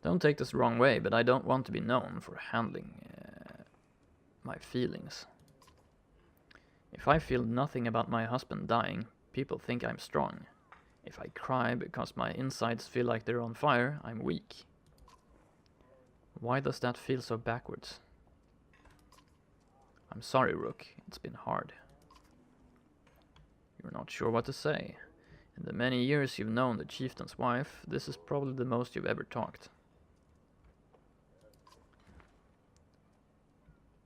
Don't take this wrong way, but I don't want to be known for handling my feelings. If I feel nothing about my husband dying, people think I'm strong. If I cry because my insides feel like they're on fire, I'm weak. Why does that feel so backwards? I'm sorry, Rook. It's been hard. You're not sure what to say. In the many years you've known the chieftain's wife, this is probably the most you've ever talked.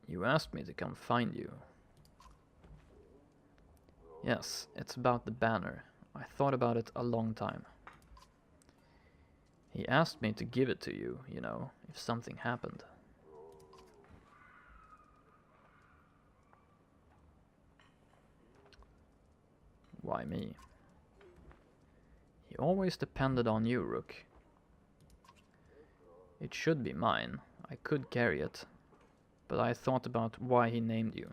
You asked me to come find you. Yes, it's about the banner. I thought about it a long time. He asked me to give it to you, you know, if something happened. Why me? He always depended on you, Rook. It should be mine. I could carry it. But I thought about why he named you.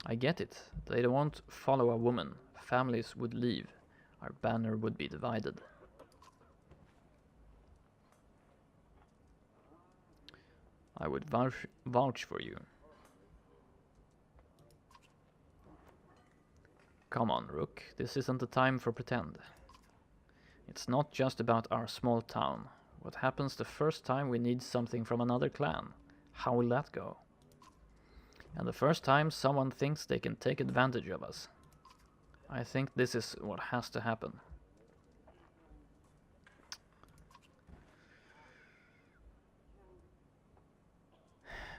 I get it. They won't follow a woman. Families would leave. Our banner would be divided. I would vouch for you. Come on, Rook. This isn't the time for pretend. It's not just about our small town. What happens the first time we need something from another clan? How will that go? And the first time someone thinks they can take advantage of us. I think this is what has to happen.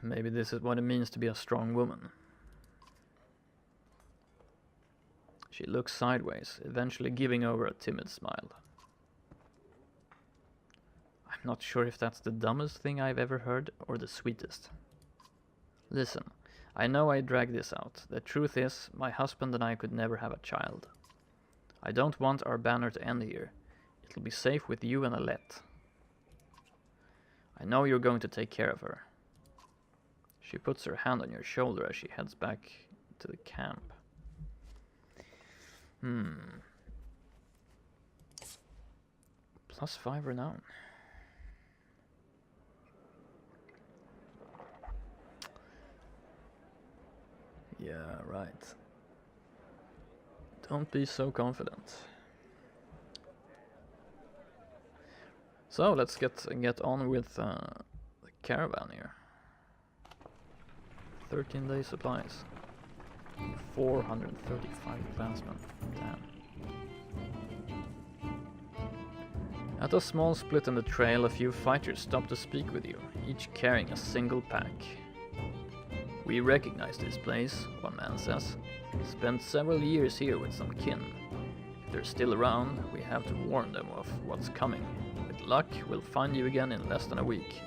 Maybe this is what it means to be a strong woman. She looks sideways, eventually giving over a timid smile. I'm not sure if that's the dumbest thing I've ever heard or the sweetest. Listen, I know I dragged this out. The truth is, my husband and I could never have a child. I don't want our banner to end here. It'll be safe with you and Alette. I know you're going to take care of her. She puts her hand on your shoulder as she heads back to the camp. +5 renown. Yeah, right. Don't be so confident. So let's get on with the caravan here. 13-day supplies. 435 clansmen. Damn. At a small split in the trail, a few fighters stop to speak with you, each carrying a single pack. We recognize this place, one man says. Spent several years here with some kin. If they're still around, we have to warn them of what's coming. With luck, we'll find you again in less than a week.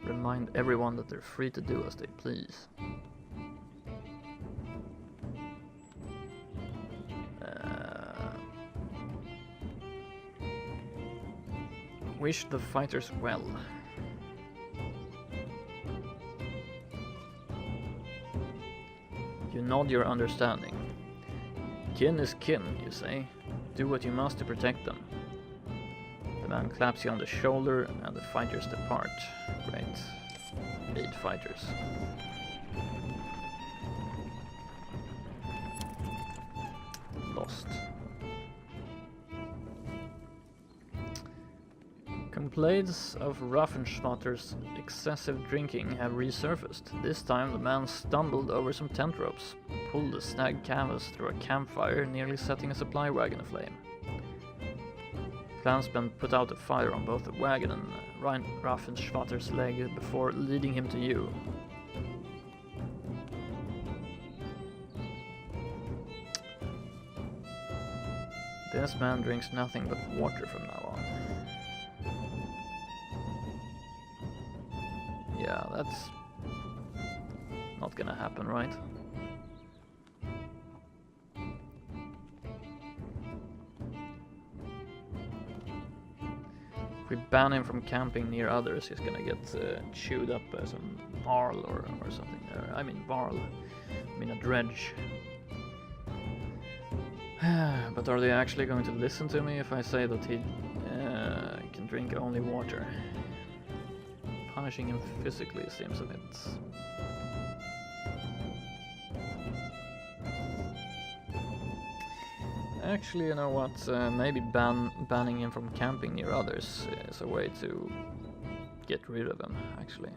Remind everyone that they're free to do as they please. Wish the fighters well. You nod your understanding. Kin is kin, you say. Do what you must to protect them. The man claps you on the shoulder and the fighters depart. Great. 8 fighters. Complaints of Raffensvatter's excessive drinking have resurfaced. This time the man stumbled over some tent ropes, pulled the snag canvas through a campfire, nearly setting a supply wagon aflame. Clansmen put out a fire on both the wagon and Raffensvatter's leg before leading him to you. This man drinks nothing but water from now on. Yeah, that's not gonna happen, right? If we ban him from camping near others, he's gonna get chewed up by some varl or something. I mean varl. I mean a dredge. But are they actually going to listen to me if I say that he can drink only water? Punishing him physically seems a bit... Actually, you know what? Maybe banning him from camping near others is a way to get rid of him, actually.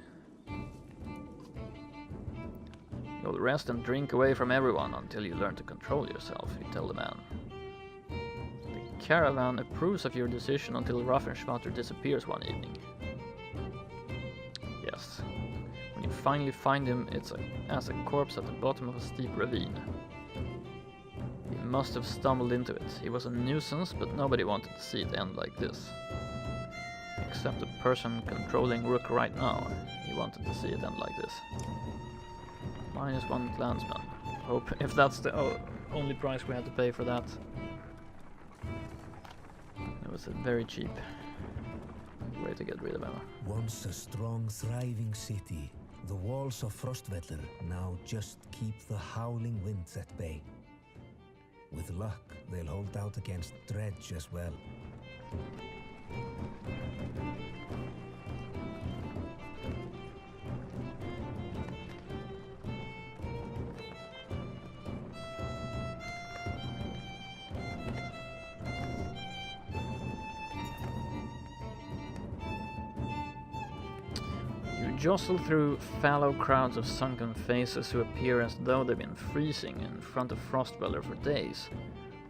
You'll rest and drink away from everyone until you learn to control yourself, you tell the man. The caravan approves of your decision until Raffensvatter disappears one evening. Yes. When you finally find him, it's as a corpse at the bottom of a steep ravine. He must have stumbled into it. He was a nuisance, but nobody wanted to see it end like this. Except the person controlling Rook right now. He wanted to see it end like this. -1 clansman. Hope if that's the only price we had to pay for that. It was a very cheap way to get rid of him. Once a strong, thriving city, the walls of Frostvellir now just keep the howling winds at bay. With luck, they'll hold out against Dredge as well. Jostle through fallow crowds of sunken faces who appear as though they've been freezing in front of Frostvellir for days.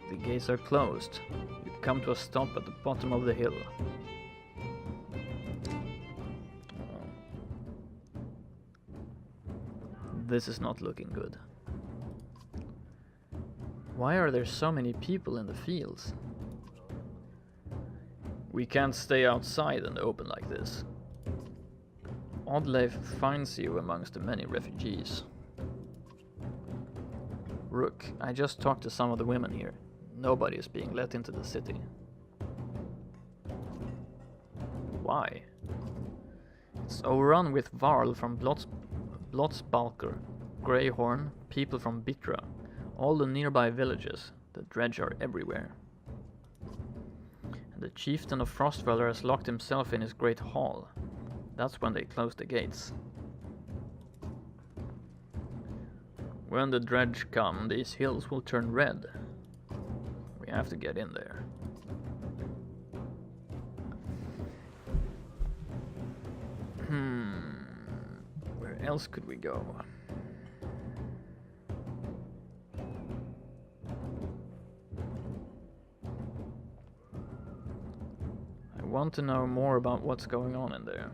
The gates are closed. You come to a stop at the bottom of the hill. This is not looking good. Why are there so many people in the fields? We can't stay outside and open like this. Oddleif finds you amongst the many refugees. Rook, I just talked to some of the women here. Nobody is being let into the city. Why? It's overrun with Varl from Blotsbalker, Greyhorn, people from Bitra, all the nearby villages. The Dredge are everywhere. And the chieftain of Frostvellir has locked himself in his great hall. That's when they close the gates. When the Dredge come, these hills will turn red. We have to get in there. Where else could we go? I want to know more about what's going on in there.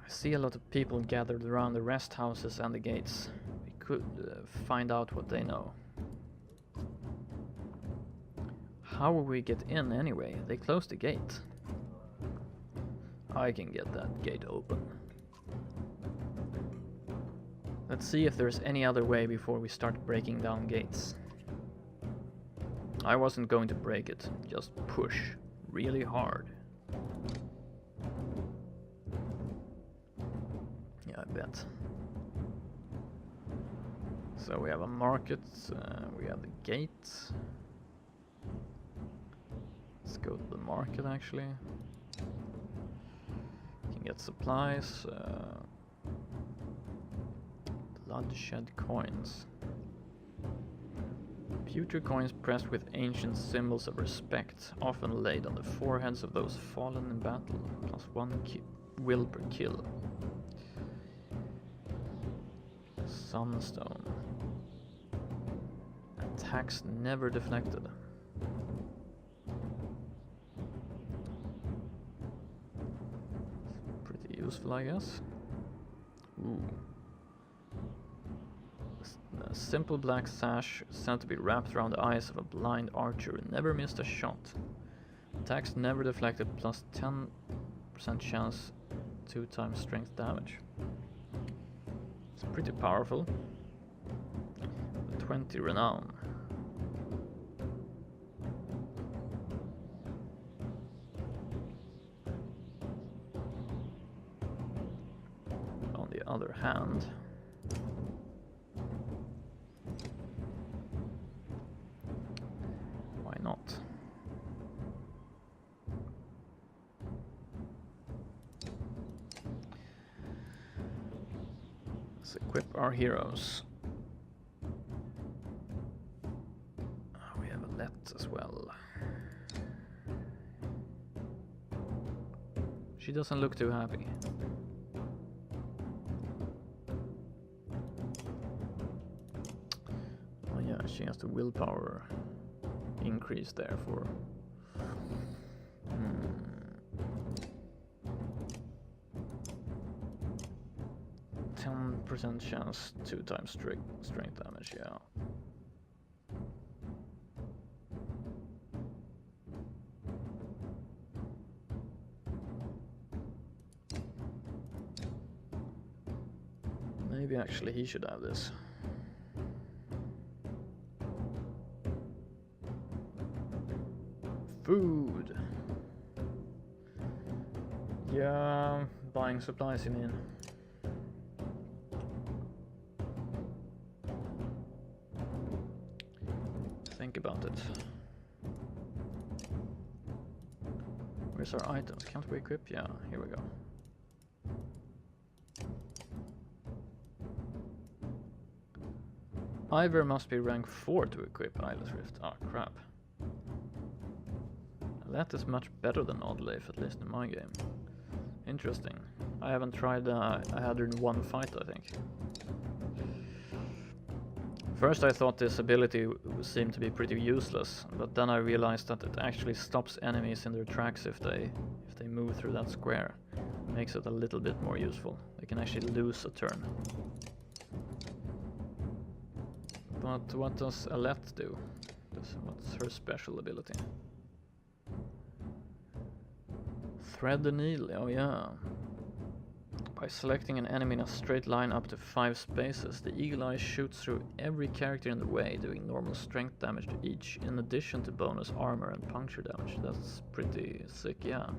I see a lot of people gathered around the rest houses and the gates. We could find out what they know. How will we get in anyway? They closed the gate. I can get that gate open. Let's see if there's any other way before we start breaking down gates. I wasn't going to break it, just push really hard. I bet. So we have a market, we have the gate. Let's go to the market actually. You can get supplies. Bloodshed coins. Future coins pressed with ancient symbols of respect, often laid on the foreheads of those fallen in battle. +1 will per kill. Sunstone. Attacks never deflected. Pretty useful, I guess. Ooh. A simple black sash said to be wrapped around the eyes of a blind archer who never missed a shot. Attacks never deflected, +10% chance, 2 times strength damage. It's pretty powerful. 20 renown. On the other hand, why not? Let's equip our heroes. We have a let as well. She doesn't look too happy. Oh yeah, she has the willpower increase there for 10% chance, 2 times strength damage, yeah. Maybe actually he should have this. Food. Yeah, buying supplies, you mean? Think about it. Where's our items? Can't we equip? Yeah, here we go. Ivor must be rank 4 to equip Eyeless Rift. Ah, crap. That is much better than Oddleif, at least in my game. Interesting. I haven't tried, I had her in one fight, I think. First I thought this ability seemed to be pretty useless, but then I realized that it actually stops enemies in their tracks if they move through that square. Makes it a little bit more useful. They can actually lose a turn. But what does Alette do? What's her special ability? Thread the needle, oh yeah. By selecting an enemy in a straight line up to 5 spaces, the Eagle Eye shoots through every character in the way, doing normal strength damage to each, in addition to bonus armor and puncture damage. That's pretty sick, yeah.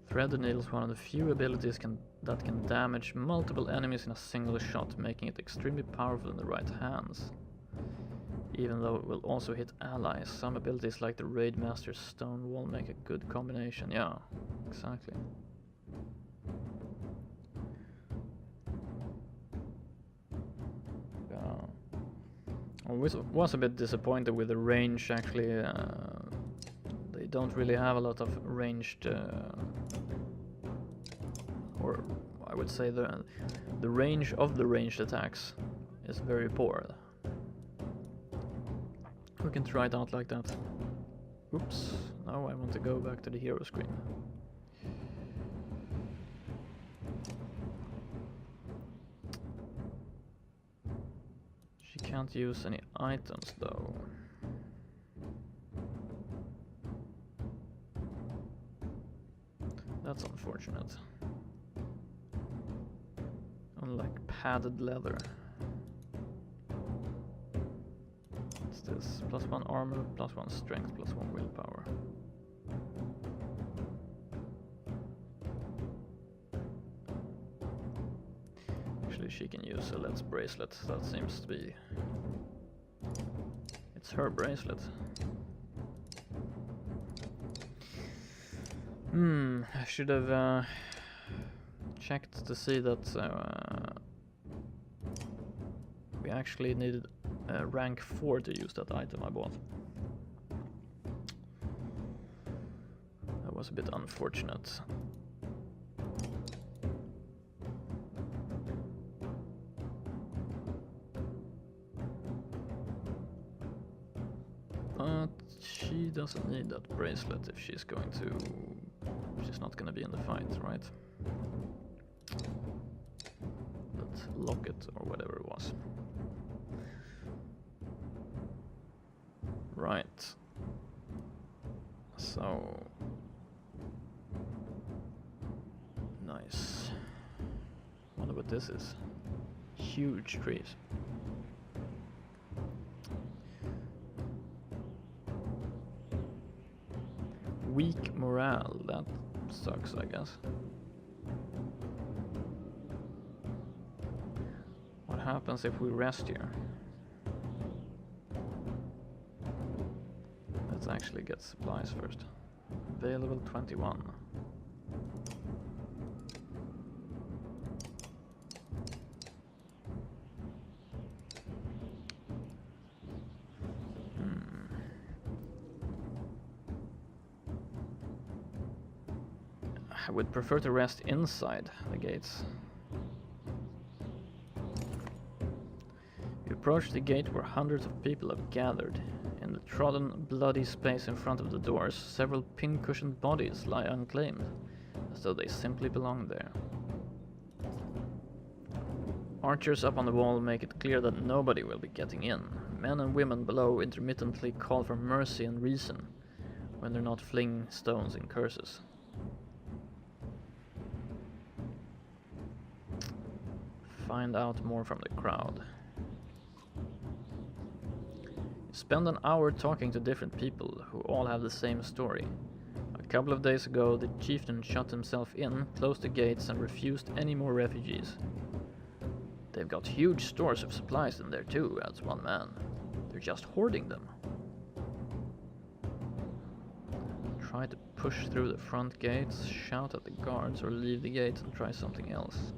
Thread the Needle is one of the few abilities that can damage multiple enemies in a single shot, making it extremely powerful in the right hands. Even though it will also hit allies, some abilities like the Raid Master's Stone Wall make a good combination. Yeah, exactly. I was a bit disappointed with the range, actually. They don't really have a lot of ranged, or I would say the range of the ranged attacks is very poor. We can try it out like that. Oops, now I want to go back to the hero screen. She can't use any items though. That's unfortunate. Unlike padded leather. What's this? +1 armor, +1 strength, +1 willpower. Actually, she can use Alette's bracelet. That seems to be... It's her bracelet. I should have checked to see that we actually needed rank 4 to use that item I bought. That was a bit unfortunate. But she doesn't need that bracelet if she's going to... She's not gonna be in the fight, right? That locket or whatever it was. Right. So... Nice. Wonder what this is. Huge trees. Weak morale, that sucks, I guess. What happens if we rest here? Let's actually get supplies first. Available 21. I would prefer to rest inside the gates. You approach the gate where hundreds of people have gathered. In the trodden, bloody space in front of the doors, several pin-cushioned bodies lie unclaimed, as though they simply belong there. Archers up on the wall make it clear that nobody will be getting in. Men and women below intermittently call for mercy and reason, when they're not flinging stones and curses. Find out more from the crowd. You spend an hour talking to different people who all have the same story. A couple of days ago, the chieftain shut himself in, closed the gates, and refused any more refugees. They've got huge stores of supplies in there too, adds one man. They're just hoarding them. Try to push through the front gates, shout at the guards, or leave the gate and try something else.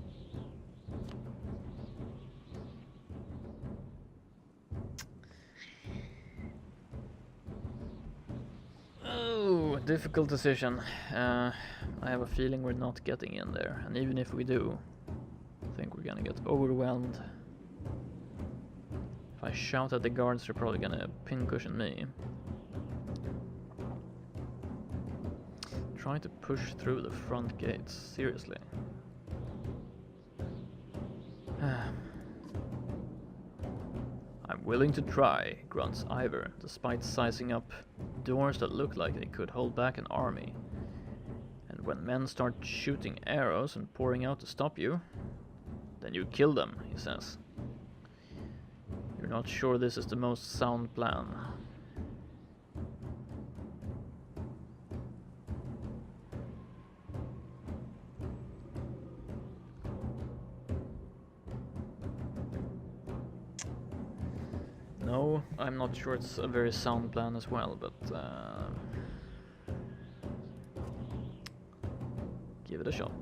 Oh, difficult decision. I have a feeling we're not getting in there, and even if we do, I think we're gonna get overwhelmed. If I shout at the guards, they're probably gonna pincushion me. Try to push through the front gates, seriously. I'm willing to try, grunts Ivor, despite sizing up doors that look like they could hold back an army. And when men start shooting arrows and pouring out to stop you, then you kill them, he says. You're not sure this is the most sound plan. No, I'm not sure it's a very sound plan as well, but give it a shot.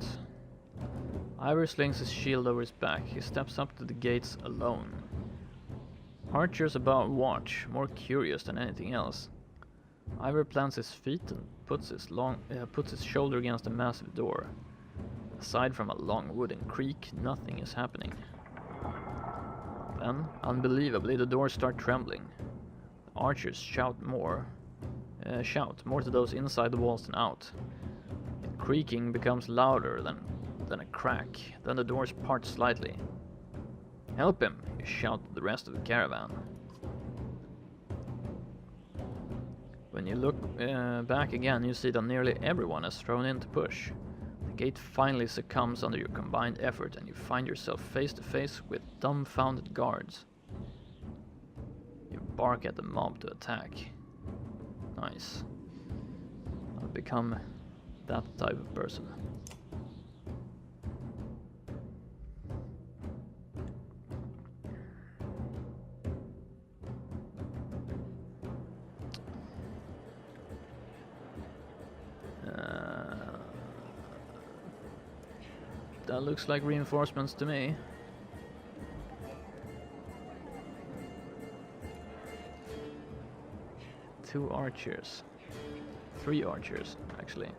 Ivor slings his shield over his back. He steps up to the gates alone. Archers above watch, more curious than anything else. Ivor plants his feet and puts his shoulder against a massive door. Aside from a long wooden creak, nothing is happening. Then, unbelievably, the doors start trembling. The archers shout more to those inside the walls than out. The creaking becomes louder than a crack. Then the doors part slightly. Help him, you shout to the rest of the caravan. When you look back again, you see that nearly everyone has thrown in to push. The gate finally succumbs under your combined effort, and you find yourself face to face with dumbfounded guards. You bark at the mob to attack. Nice. I've become that type of person. That looks like reinforcements to me. Two archers. 3 archers, actually.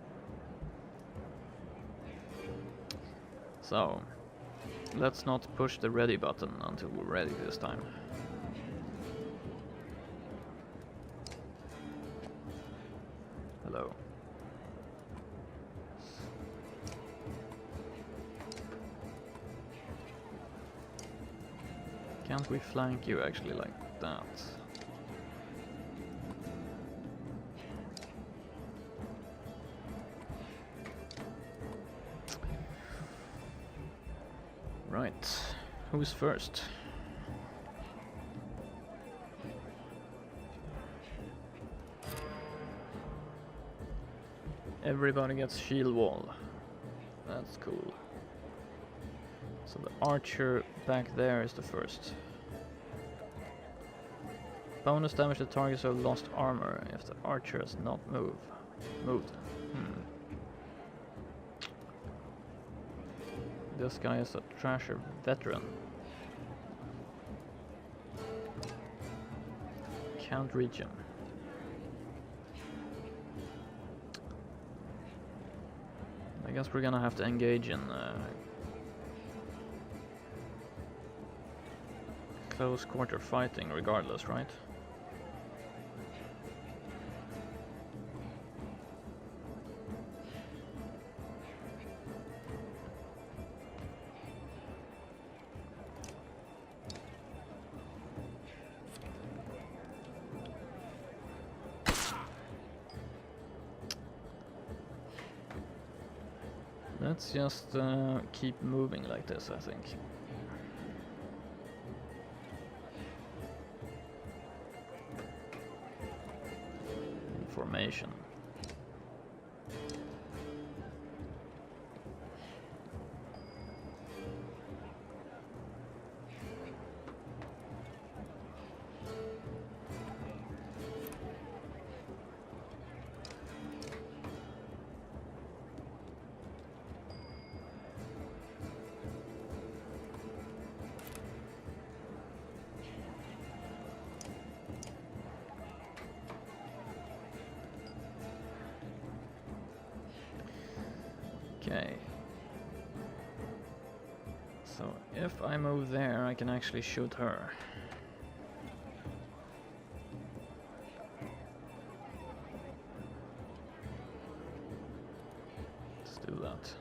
So, let's not push the ready button until we're ready this time. Hello. Can't we flank you actually like that? Right, who's first? Everybody gets shield wall. That's cool. So the archer back there is the first. Bonus damage to targets who have lost armor if the archer has not moved. This guy is a Thrasher veteran. Can't reach him. I guess we're gonna have to engage in close quarter fighting regardless, right? Let's just keep moving like this, I think. Formation. Okay. So if I move there, I can actually shoot her. Let's do that.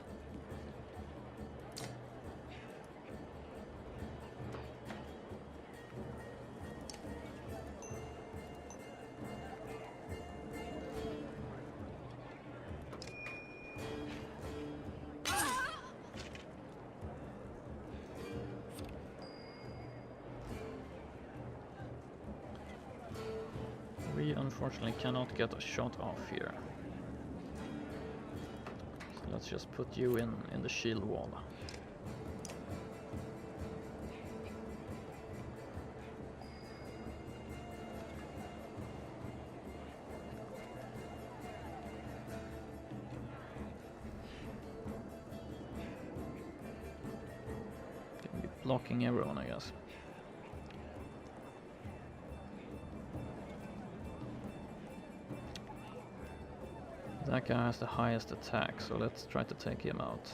We unfortunately cannot get a shot off here. So let's just put you in the shield wall. Can be blocking everyone, I guess. That guy has the highest attack, so let's try to take him out.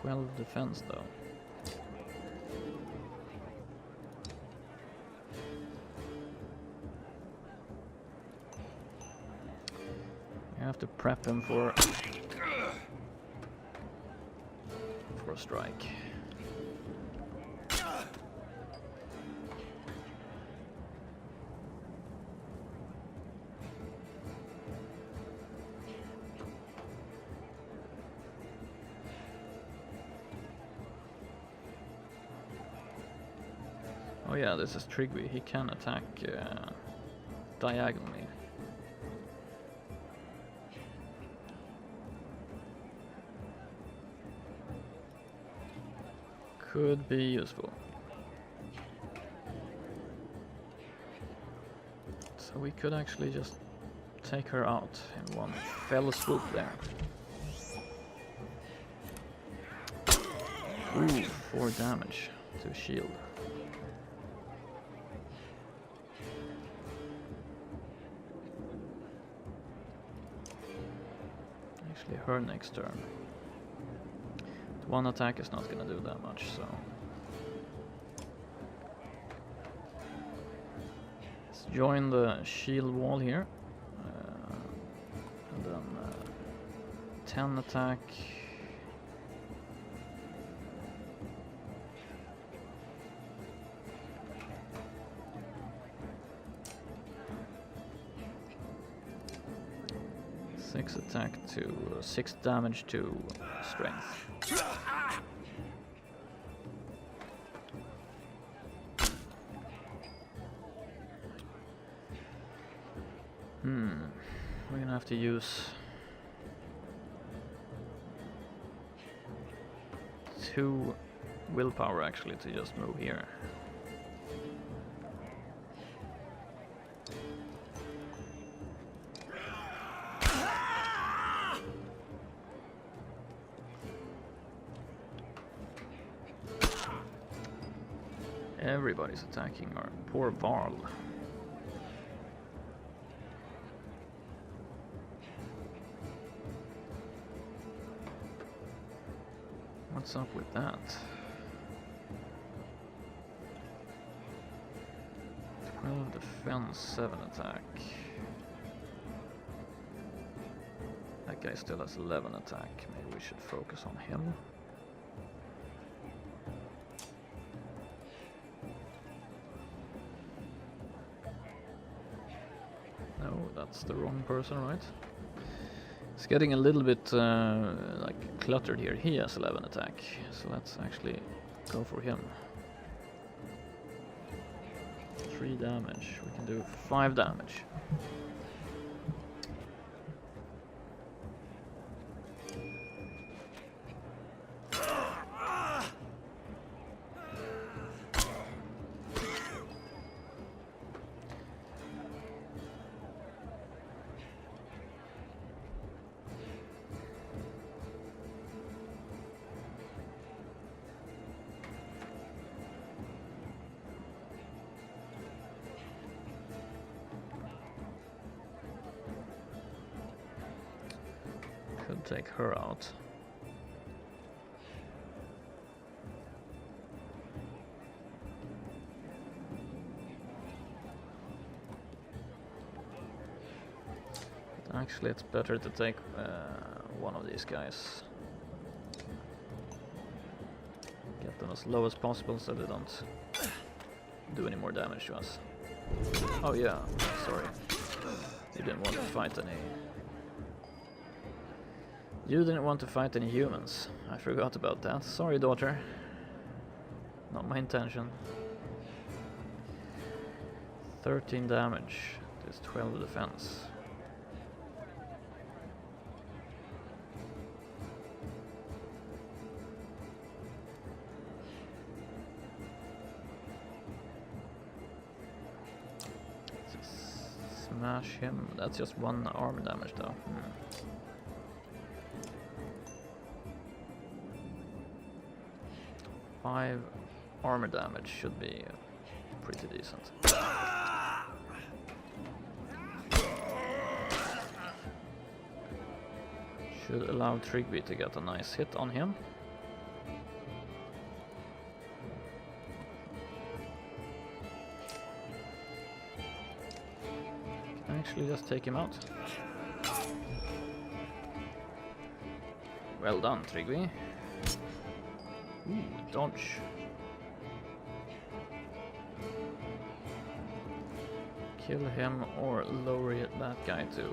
12 defense though. I have to prep him for a strike. Oh yeah, this is Trigby. He can attack diagonally. Could be useful. we could actually just take her out in one fell swoop there. Ooh, 4 damage to shield. Actually, her next turn. One attack is not gonna do that much, so let's join the shield wall here, and then 10 attack. Attack to 6 damage to strength. We're gonna have to use 2 willpower actually to just move here. Everybody's attacking our poor Varl. What's up with that? 12 defense, 7 attack. That guy still has 11 attack. Maybe we should focus on him. That's the wrong person, right? It's getting a little bit like cluttered here. He has 11 attack, so let's actually go for him. 3 damage. We can do 5 damage. Could take her out. But actually, it's better to take one of these guys. Get them as low as possible so they don't do any more damage to us. Oh yeah, sorry. You didn't want to fight any... You didn't want to fight any humans. I forgot about that. Sorry, daughter. Not my intention. 13 damage. There's 12 defense. Just smash him. That's just 1 armor damage though. 5 armor damage should be pretty decent. Should allow Trigby to get a nice hit on him. Can actually just take him out. Well done, Trigby. Ooh, dodge. Kill him or lower that guy to...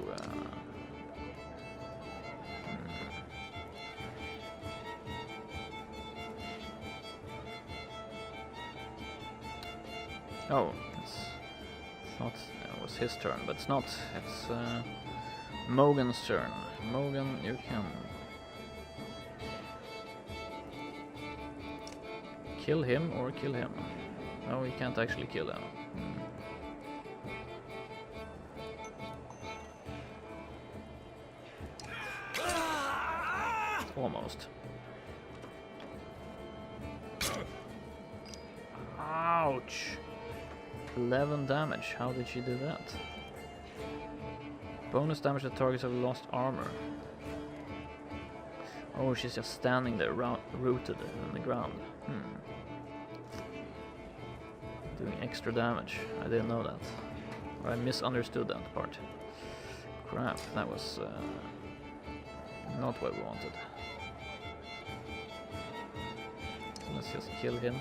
Oh, it's not... It was his turn, but it's not. It's Mogan's turn. Mogan, you can... kill him or kill him. No, we can't actually kill him. Almost. Ouch! 11 damage. How did she do that? Bonus damage to targets have lost armor. Oh, she's just standing there, rooted in the ground. Doing extra damage. I didn't know that. Or I misunderstood that part. Crap, that was not what we wanted. Let's just kill him.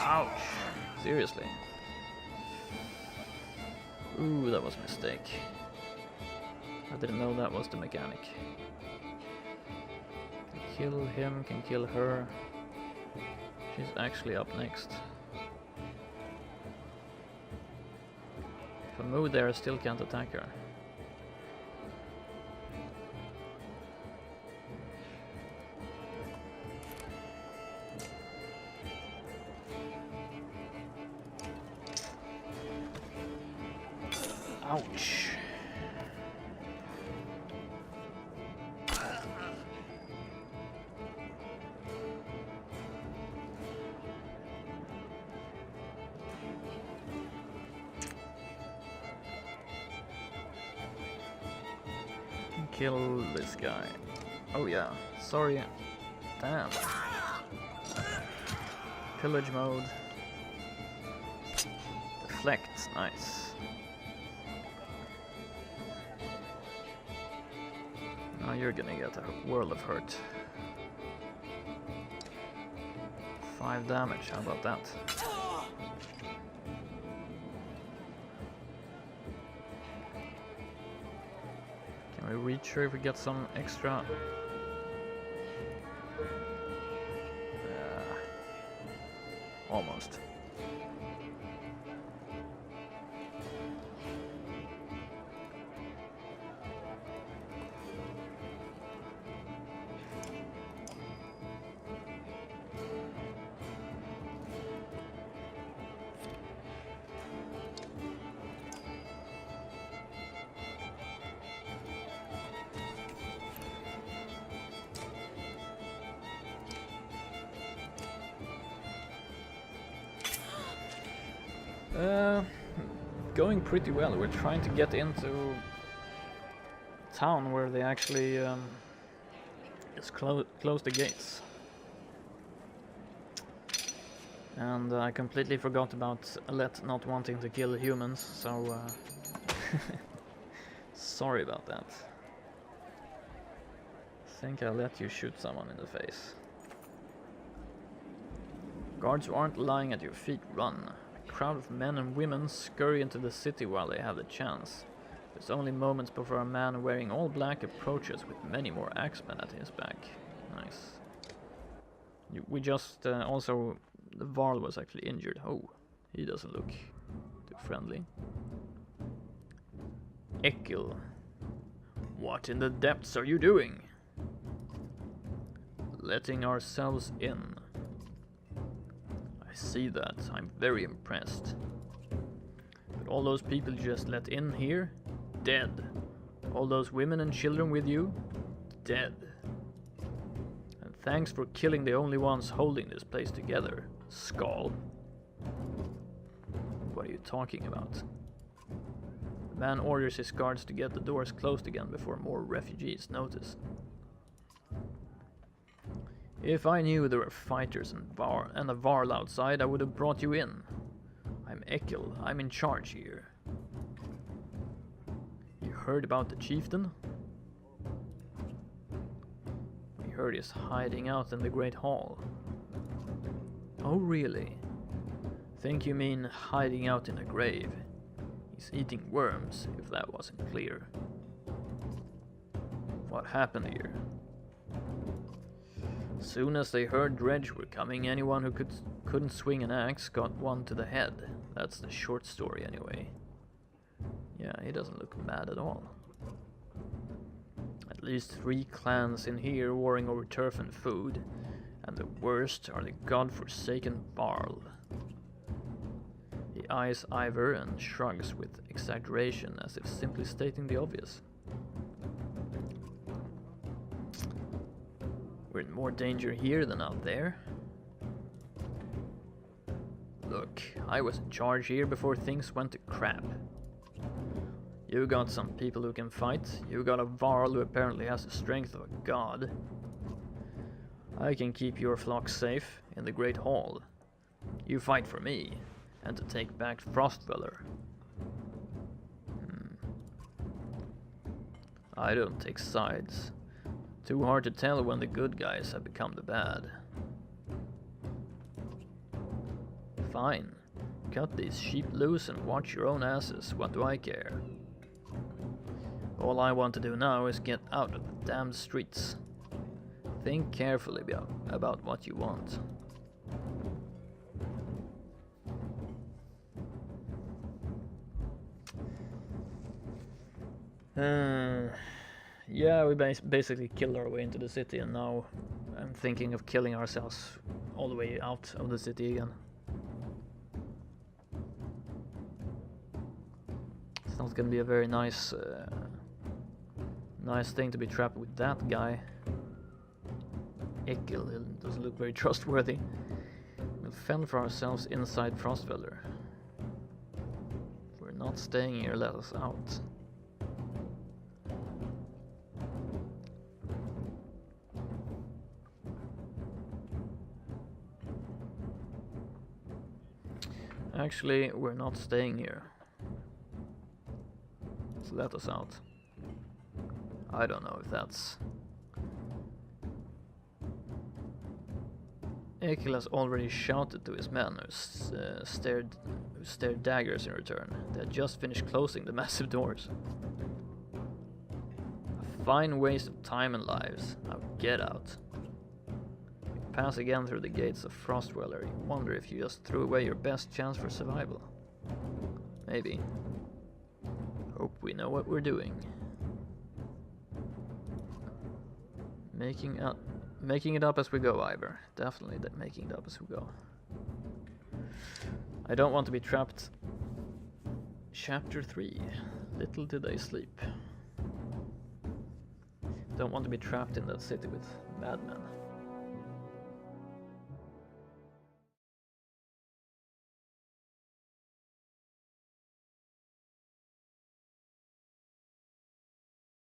Ouch! Seriously. Ooh, that was a mistake. I didn't know that was the mechanic. Can kill him, can kill her. She's actually up next. If I move there, I still can't attack her. Ouch. Kill this guy. Oh yeah, sorry. Damn. Pillage mode. Deflect, nice. Now you're gonna get a world of hurt. 5 damage, how about that? Can we reach her if we get some extra? Almost. Going pretty well. We're trying to get into town where they actually just close the gates. And I completely forgot about Alette not wanting to kill humans, so sorry about that. I think I'll let you shoot someone in the face. Guards who aren't lying at your feet, run. A crowd of men and women scurry into the city while they have the chance. There's only moments before a man wearing all black approaches with many more axemen at his back. Nice. We just also, the Varl was actually injured. Oh, he doesn't look too friendly. Ekil, what in the depths are you doing? Letting ourselves in. I see that. I'm very impressed. But all those people you just let in here, dead. All those women and children with you, dead. And thanks for killing the only ones holding this place together, Skull. What are you talking about? The man orders his guards to get the doors closed again before more refugees notice. If I knew there were fighters and a Varl outside, I would have brought you in. I'm Ekil, I'm in charge here. You heard about the chieftain? We heard he's hiding out in the Great Hall. Oh really? Think you mean hiding out in a grave? He's eating worms, if that wasn't clear. What happened here? Soon as they heard Dredge were coming, anyone who couldn't swing an axe got one to the head. That's the short story anyway. Yeah, he doesn't look mad at all. At least 3 clans in here warring over turf and food, and the worst are the godforsaken Varl. He He eyes Ivor and shrugs with exaggeration, as if simply stating the obvious. We're in more danger here than out there. Look, I was in charge here before things went to crap. You got some people who can fight. You got a Varl who apparently has the strength of a god. I can keep your flock safe in the Great Hall. You fight for me, and to take back Frostweller. I don't take sides. Too hard to tell when the good guys have become the bad. Fine. Cut these sheep loose and watch your own asses. What do I care? All I want to do now is get out of the damned streets. Think carefully about what you want. Yeah, we basically killed our way into the city, and now I'm thinking of killing ourselves all the way out of the city again. It's not gonna be a very nice thing to be trapped with that guy. Ekel doesn't look very trustworthy. We'll fend for ourselves inside Frostweller. If we're not staying here, let us out. Actually, we're not staying here. So let us out. I don't know if that's... Ekel has already shouted to his men, who stared daggers in return. They had just finished closing the massive doors. A fine waste of time and lives. Now get out. You pass again through the gates of Frostweller. You wonder if you just threw away your best chance for survival. Maybe. Hope we know what we're doing. Making it up as we go, Ivor. Definitely making it up as we go. I don't want to be trapped. Chapter 3. Little did they sleep. Don't want to be trapped in that city with madmen.